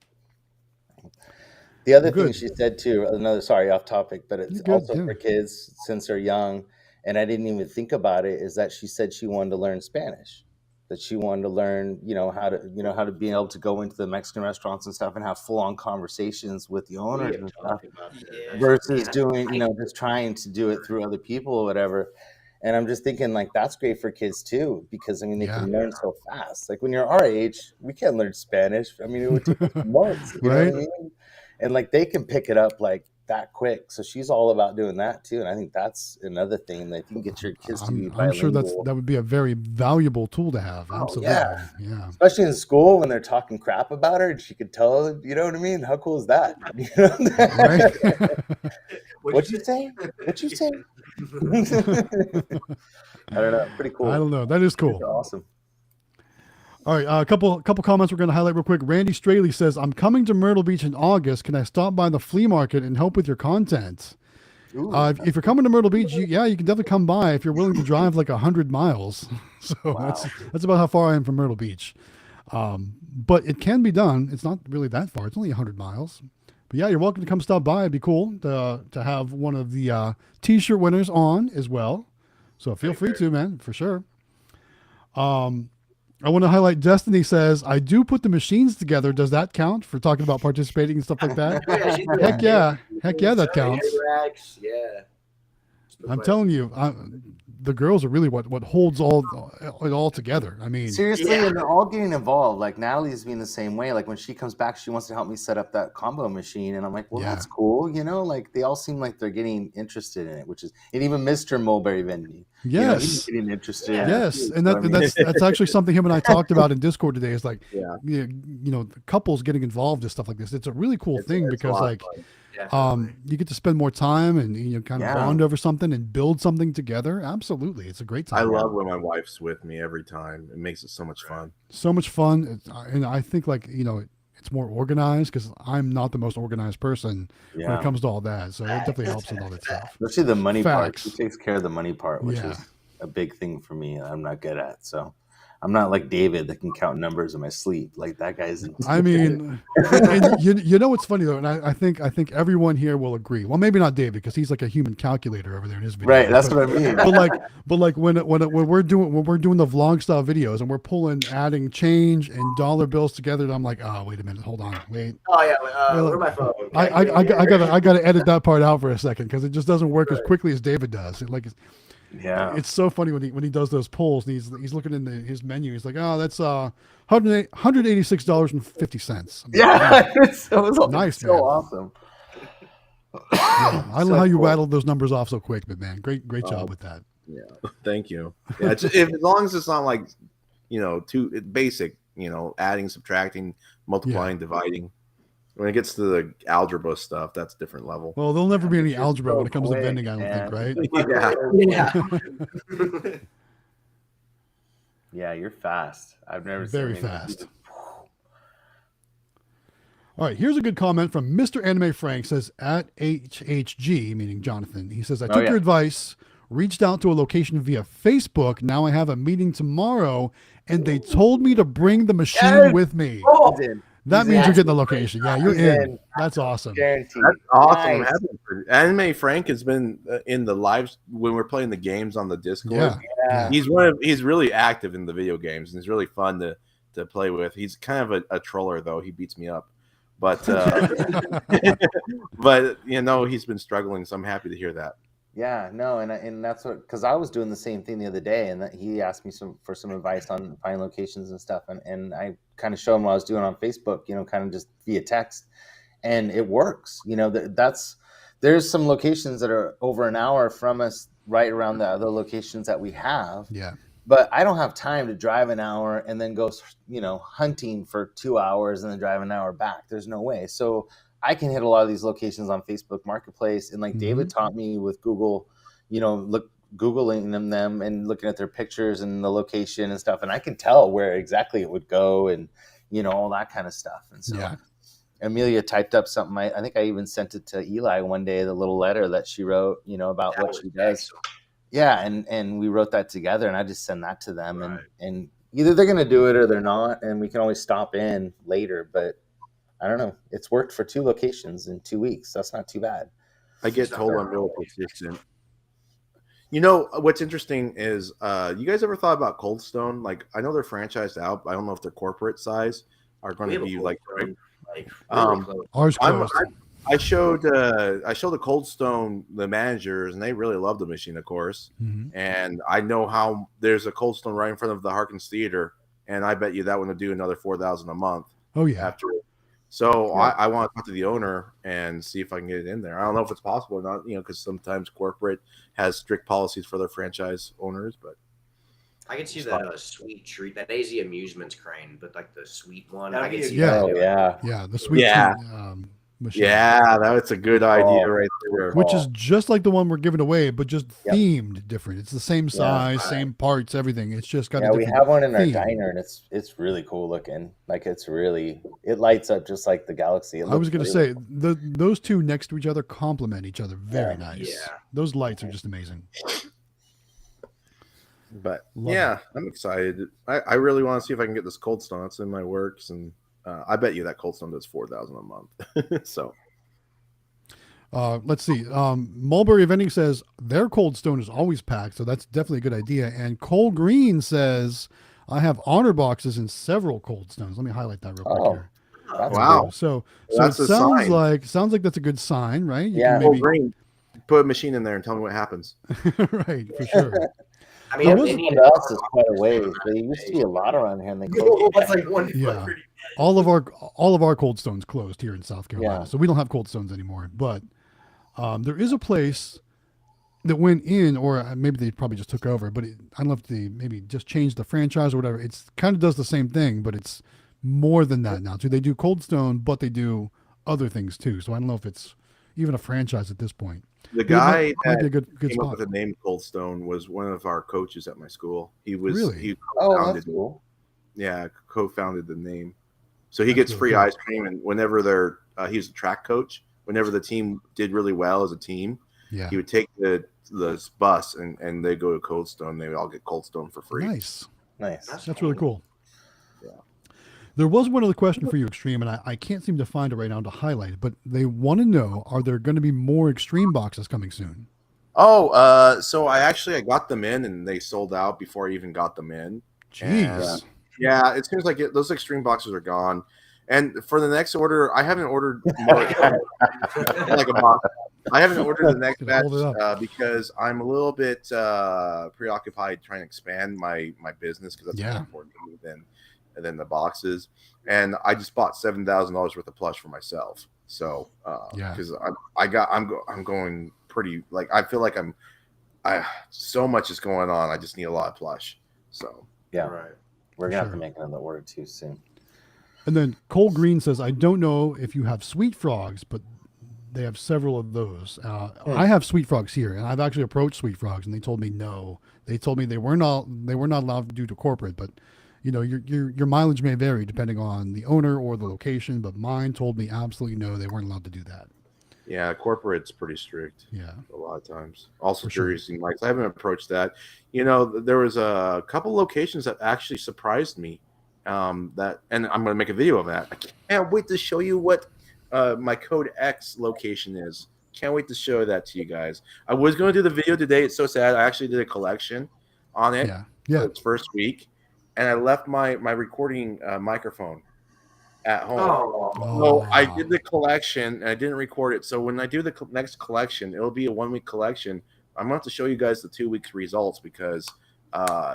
the other thing she said too, sorry, off topic, but it's also for kids since they're young, and I didn't even think about it, is that she said she wanted to learn Spanish, that she wanted to learn, how to be able to go into the Mexican restaurants and stuff and have full on conversations with the owners and stuff, versus doing, just trying to do it through other people or whatever. And I'm just thinking, like, that's great for kids too, because they can learn so fast. Like when you're our age, we can't learn Spanish. I mean, it would take us months, you know what I mean? And like they can pick it up like that quick. So she's all about doing that too. And I think that's another thing that you can get your kids to be bilingual. I'm sure that would be a very valuable tool to have. Absolutely. Yeah. Especially in school when they're talking crap about her and she could tell, you know what I mean? How cool is that? What'd you say? What'd you say? I don't know. Pretty cool. I don't know. That is cool. That's awesome. All right, a couple comments we're going to highlight real quick. Randy Straley says, "I'm coming to Myrtle Beach in August. Can I stop by the flea market and help with your content?" If you're coming to Myrtle Beach, you can definitely come by if you're willing to drive like 100 miles. So that's about how far I am from Myrtle Beach. But it can be done. It's not really that far. It's only 100 miles. But yeah, you're welcome to come stop by. It'd be cool to have one of the T-shirt winners on as well. So feel free to, man, for sure. I want to highlight Destiny says, "I do put the machines together. Does that count for talking about participating and stuff like that?" Heck yeah, that counts. Yeah. I'm telling you, the girls are really what holds it all together. I mean, seriously, and they're all getting involved. Like Natalie's being the same way. Like when she comes back, she wants to help me set up that combo machine, and I'm like, well, that's cool. Like they all seem like they're getting interested in it, and even Mr. Mulberry Vending. Yes, he's getting interested. Yes, and that's actually something him and I talked about in Discord today. Is like, couples getting involved in stuff like this. It's a really cool thing because like. You get to spend more time and kind of bond over something and build something together. Absolutely. It's a great time. I love when my wife's with me every time. It makes it so much fun. So much fun. And I think it's more organized because I'm not the most organized person when it comes to all that. So it definitely helps with all that stuff. Especially the money part. She takes care of the money part, which is a big thing for me. I'm not good at. So I'm not like David that can count numbers in my sleep. Like that guy's. I mean, and you know what's funny though, and I think everyone here will agree. Well, maybe not David because he's like a human calculator over there in his video. Right, that's what I mean. But like when we're doing the vlog style videos and we're adding change and dollar bills together, I'm like, oh wait a minute, hold on, wait. Oh yeah, where's my phone? I gotta edit that part out for a second because it just doesn't work as quickly as David does. It's so funny when he does those polls and he's looking in his menu. He's like, oh, that's $186.50. It's nice, so awesome. I don't know how you rattled those numbers off so quick, but man, great job with that. Yeah, thank you. Yeah, as long as it's not like too basic, adding, subtracting, multiplying, dividing. When it gets to the algebra stuff, that's a different level. Well, there'll never be any algebra when it comes to vending, I don't think, right? Yeah, you're fast. I've never seen very fast. All right, here's a good comment from Mr. Anime Frank. Says at HHG, meaning Jonathan. He says, I took your advice, reached out to a location via Facebook. Now I have a meeting tomorrow, and they told me to bring the machine with me. That means you're getting the location. Yeah, you're in. That's awesome. Guaranteed. That's awesome. Nice. Anime Frank has been in the lives when we're playing the games on the Discord. Yeah. He's really active in the video games and he's really fun to play with. He's kind of a troller though. He beats me up, but but he's been struggling. So I'm happy to hear that. Yeah, no, and that's what, because I was doing the same thing the other day, and he asked me for some advice on finding locations and stuff, and I kind of showed him what I was doing on Facebook, kind of just via text, and it works. There's some locations that are over an hour from us, right around the other locations that we have. Yeah. But I don't have time to drive an hour and then go, hunting for 2 hours and then drive an hour back. There's no way. So I can hit a lot of these locations on Facebook Marketplace, and like David taught me with Google, Googling them and looking at their pictures and the location and stuff, and I can tell where exactly it would go and all that kind of stuff. And so Amelia typed up something. I think I even sent it to Eli one day, the little letter that she wrote, about what she does. Excellent. Yeah, and we wrote that together, and I just send that to them, and either they're going to do it or they're not, and we can always stop in later. But I don't know. It's worked for 2 locations in 2 weeks. That's not too bad. I get told I'm real persistent. You know what's interesting is, you guys ever thought about Cold Stone? Like, I know they're franchised out, but I don't know if their corporate size are going to be like. Ours closed. I showed the Cold Stone the managers, and they really love the machine, of course. Mm-hmm. And I know how there's a Cold Stone right in front of the Harkins Theater, and I bet you that one would do another $4,000 a month. Oh yeah. After it. So I want to talk to the owner and see if I can get it in there. I don't know if it's possible or not, because sometimes corporate has strict policies for their franchise owners, but I can see that sweet treat, that AZ Amusements crane, but like the sweet one. That'd I can be a see good- that. Oh yeah. Yeah, the sweet Yeah. machine. yeah, that's a good idea right there. Which is just like the one we're giving away, but just Yep. themed different. It's the same size, same parts, everything. It's just got a we different have one in our theme. diner, and it's really cool looking. Like it lights up just like the Galaxy. I was going to say those two next to each other complement each other very Yeah. nice. Yeah. Those lights are just amazing. But Love yeah, I'm excited. I really want to see if I can get this Cold Stone. That's in my works, and I bet you that Cold Stone does $4,000 a month. So Let's see. Mulberry Vending says their Cold Stone is always packed, so that's definitely a good idea. And Cole Green says, I have honor boxes in several Cold Stones. Let me highlight that real quick Oh, here. that's wow. So That's it a sounds sign. like that's a good sign, right? You Yeah. can Cole maybe, Green, put a machine in there and tell me what happens. right, for sure. I mean, There if was- they need To us, it's quite a ways. There used to be a lot around here, and they closed. That's like one Yeah. foot. All of our Cold Stones closed here in South Carolina, Yeah. so we don't have Cold Stones anymore. But there is a place that went in, or maybe they probably just took over. But I don't know if they maybe just changed the franchise or whatever. It's kind of does the same thing, but it's more than that now. So they do Cold Stone, but they do other things too. So I don't know if it's even a franchise at this point. The But it guy might be that a good came up spot. with the name Cold Stone was one of our coaches at my school. He was Really? he Oh, co-founded that's cool. Yeah, co-founded the name. So he That's gets really free cool. ice cream, and whenever he's a track coach, whenever the team did really well as a team, Yeah, he would take the bus and they go to Cold Stone. They would all get Cold Stone for free. nice. Nice. That's really cool. Yeah. There was one other question for you, Extreme, and I can't seem to find it right now to highlight it, but they want to know, are there going to be more Extreme boxes coming soon? Oh, so I got them in, and they sold out before I even got them in. Jeez. Yeah, it seems like those Extreme boxes are gone. And for the next order, I haven't ordered more, like a box. I haven't ordered the next Could batch hold it up. because I'm a little bit preoccupied trying to expand my business, because that's Yeah. more important to me than the boxes. And I just bought $7,000 worth of plush for myself. So Yeah. because I'm going pretty, like, I feel like so much is going on. I just need a lot of plush. So Yeah, Right. we're gonna have Sure. to make another order too soon. And then Cole Green says, I don't know if you have Sweet Frogs, but they have several of those. I have Sweet Frogs here, and I've actually approached Sweet Frogs, and they told me no. They told me they were not allowed due to corporate, but your mileage may vary depending on the owner or the location. But mine told me absolutely no, they weren't allowed to do that. yeah, corporate's pretty strict. Yeah. A lot of times. Also, For sure. Jersey Mike's. I haven't approached that. There was a couple locations that actually surprised me. And I'm going to make a video of that. I can't wait to show you what my Code X location is. Can't wait to show that to you guys. I was going to do the video today. It's so sad. I actually did a collection on it. Yeah. Yeah. For its first week, and I left my recording microphone at home. So I did the collection and I didn't record it. So when I do the next collection, it'll be a 1 week collection. I'm going to have to show you guys the 2 weeks results, because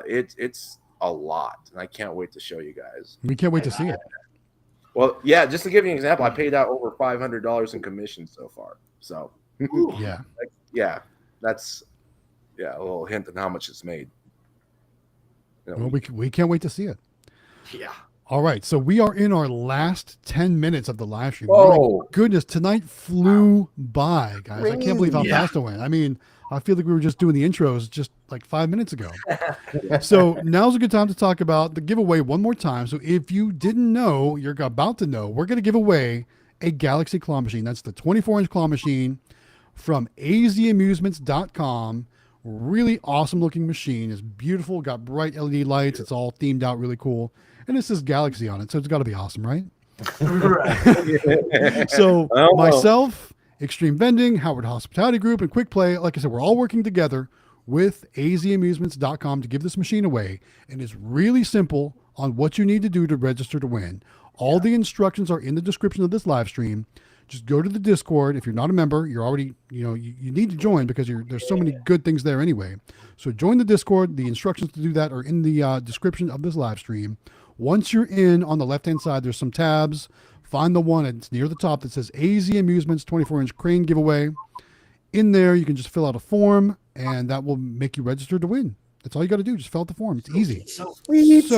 it's a lot, and I can't wait to show you guys. We can't wait to see it. Well, yeah, just to give you an example, I paid out over $500 in commissions so far. So Yeah. that's a little hint on how much it's made. Well, we can't wait to see it. Yeah. All right, so we are in our last 10 minutes of the live stream. Whoa. My goodness, tonight flew by, guys. I can't believe how Yeah. fast it went. I mean, I feel like we were just doing the intros just like 5 minutes ago. So now's a good time to talk about the giveaway one more time. So if you didn't know, you're about to know, we're going to give away a Galaxy claw machine. That's the 24-inch claw machine from azamusements.com. Really awesome looking machine. It's beautiful, got bright LED lights. It's all themed out really cool. And it says Galaxy on it, so it's got to be awesome, right? So myself, Xtreme Vending, Howard Hospitality Group, and Quick Play, like I said, we're all working together with azamusements.com to give this machine away. And it's really simple on what you need to do to register to win. All the instructions are in the description of this live stream. Just go to the Discord. If you're not a member, you're already, you need to join because there's so many good things there anyway. So join the Discord. The instructions to do that are in the description of this live stream. Once you're in, on the left-hand side, there's some tabs. Find the one that's near the top that says AZ Amusements 24-inch crane giveaway. In there, you can just fill out a form, and that will make you register to win. That's all you got to do. Just fill out the form. It's easy. So easy.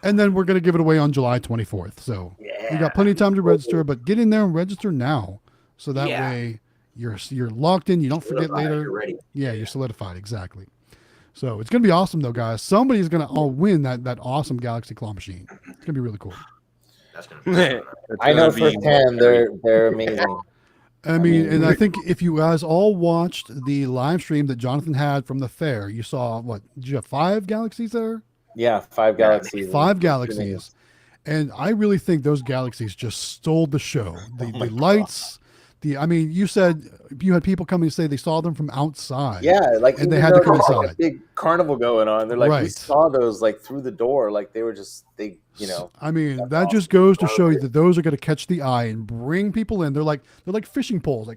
And then we're going to give it away on July 24th. So you got plenty of time to register, but get in there and register now. So that way you're locked in. You don't forget later. You're ready. Yeah, you're solidified. Exactly. So it's going to be awesome, though, guys. Somebody's going to all win that awesome Galaxy claw machine. It's going to be really cool. That's gonna be I know firsthand they're amazing. I mean, and I think if you guys all watched the live stream that Jonathan had from the fair, you saw, did you have 5 Galaxies there? Yeah, 5 Galaxies. 5 Galaxies. And I really think those Galaxies just stole the show. The lights, you said you had people come and say they saw them from outside. Yeah, and they had to come inside. Like a big carnival going on. They're like, we saw those through the door. Like they were just that just goes to show you that those are going to catch the eye and bring people in. They're like fishing poles,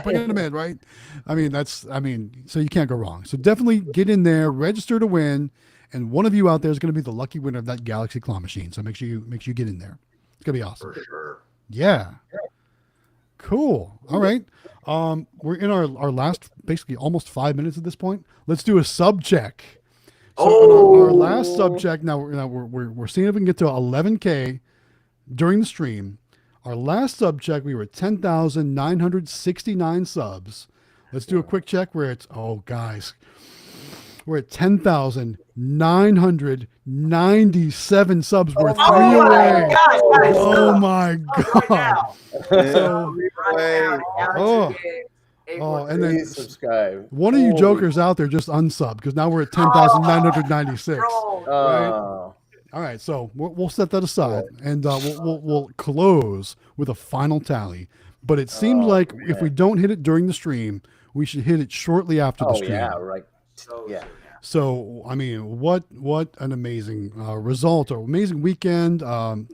bringing them in, right? So you can't go wrong. So definitely get in there, register to win, and one of you out there is going to be the lucky winner of that Galaxy claw machine. So make sure you get in there. It's going to be awesome. for sure. Yeah. Cool. All right. We're in our last, basically almost 5 minutes at this point. Let's do a sub check. So our last sub check. Now we're seeing if we can get to 11K during the stream. Our last sub check, we were at 10,969 subs. Let's do a quick check where it's guys. We're at 10,997 subs. We're 3 away. Oh my God. And then subscribe. One of you jokers out there just unsub because now we're at 10,996. Right? All right, so we'll set that aside and we'll close with a final tally. But it seems like if we don't hit it during the stream, we should hit it shortly after the stream. Yeah, right. So, what an amazing result or amazing weekend.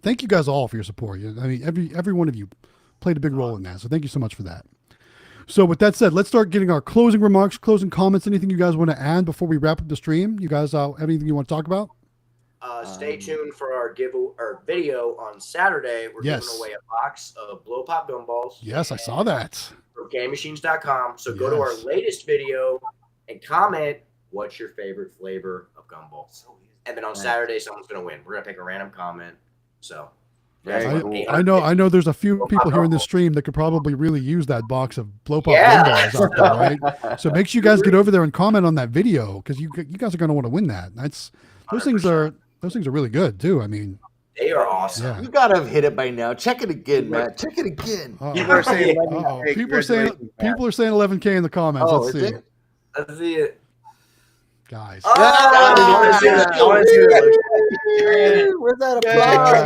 Thank you guys all for your support. Every one of you played a big role in that. So thank you so much for that. So with that said, let's start getting our closing remarks, closing comments, anything you guys want to add before we wrap up the stream. You guys have anything you want to talk about? Stay tuned for our video on Saturday. We're giving away a box of blow pop gumballs. Yes, I saw that. From GameMachines.com. So go to our latest video and comment what's your favorite flavor of gumballs. And then on Saturday, someone's going to win. We're going to pick a random comment. So I know there's a few people here in the stream that could probably really use that box of blow pop gumballs out there, right? So make sure you guys get over there and comment on that video because you guys are going to want to win that. Those things are really good too. They are awesome. Yeah. You gotta have hit it by now. Check it again, Matt. Check it again. People are saying people are saying 11K in the comments. Let's see. Let's see it. Guys. Where's that applause?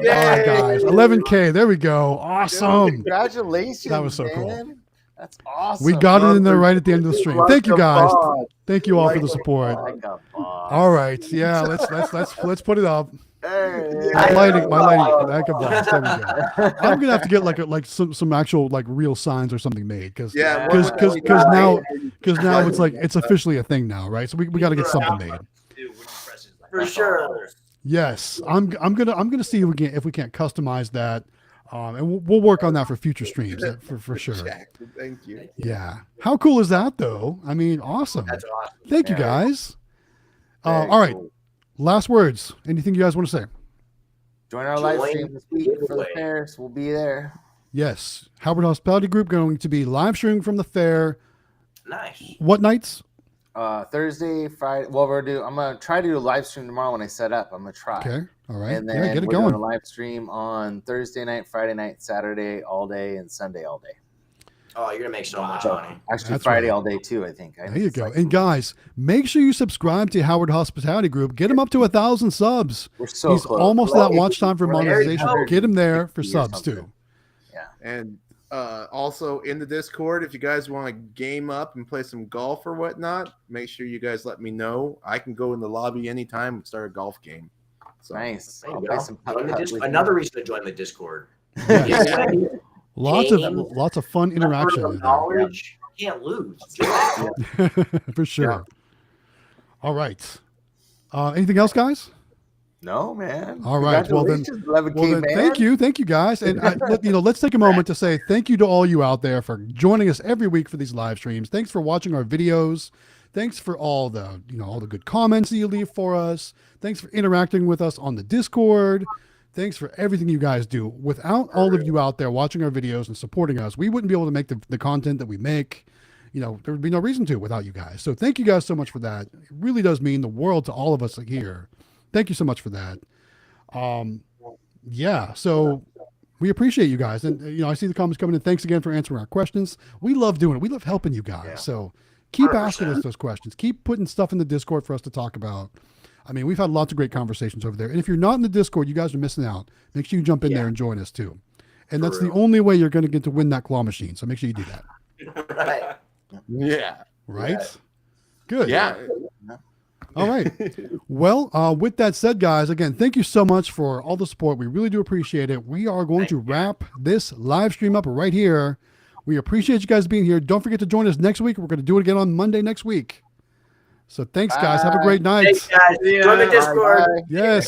Guys. 11K. There we go. Awesome. Congratulations. That was so man. cool. That's awesome. We got it in there right at the end of the stream. Thank you guys. Thank you all for the support. All right. Yeah, let's put it up. Hey. My lighting. There we go. I'm gonna have to get like some actual real signs or something made because now it's officially a thing now, right? So we got to get something made. For sure. Yes, I'm gonna see if we can't customize that. And we'll work on that for future streams for sure. Thank you. Yeah. How cool is that though? Awesome. That's awesome. Thank you guys. All right. Last words. Anything you guys want to say? Join our live stream this week for the fairs. We'll be there. Yes. Howard Hospitality Group going to be live streaming from the fair. Nice. What nights? Thursday, Friday. Well, I'm gonna try to do a live stream tomorrow when I set up. I'm gonna try. Okay. All right. And then get it we're going. doing a live stream on Thursday night, Friday night, Saturday all day, and Sunday all day. Oh, you're gonna make so much money. Actually, That's Friday right. all day too. I think. There you go. And guys, make sure you subscribe to Howard Hospitality Group. Get him up to 1,000 subs. We're so He's close. almost We're that like- watch time for we're like monetization. 800 Get him there for or subs something. too. Yeah. And also in the Discord, if you guys want to game up and play some golf or whatnot, make sure you guys let me know. I can go in the lobby anytime and start a golf game. So Nice. There I'll you play go. some Join the putt-putt Discord. with Another you. reason to join the Discord. Yes. Yeah. Lots of fun interaction in there. Knowledge. Can't lose. For sure. All right. Anything else, guys? No, man. All right. Well then, Congratulations, 11K man. thank you guys, and let's take a moment to say thank you to all you out there for joining us every week for these live streams. Thanks for watching our videos. Thanks for all the all the good comments that you leave for us. Thanks for interacting with us on the Discord. Thanks for everything you guys do. Without all of you out there watching our videos and supporting us, we wouldn't be able to make the content that we make. There would be no reason to without you guys. So thank you guys so much for that. It really does mean the world to all of us here. Thank you so much for that. So we appreciate you guys. And, I see the comments coming in. Thanks again for answering our questions. We love doing it. We love helping you guys. Yeah. So keep 100%. asking us those questions. Keep putting stuff in the Discord for us to talk about. I mean, we've had lots of great conversations over there. And if you're not in the Discord, you guys are missing out. Make sure you jump in there and join us too. And that's the only way you're going to get to win that claw machine. So make sure you do that. Right. yeah. Right? Yeah. Good. Yeah. All right. Well, with that said, guys, again, thank you so much for all the support. We really do appreciate it. We are going to wrap this live stream up right here. We appreciate you guys being here. Don't forget to join us next week. We're going to do it again on Monday next week. So thanks, guys. Have a great night. Thanks, guys. Join the Discord. Yes.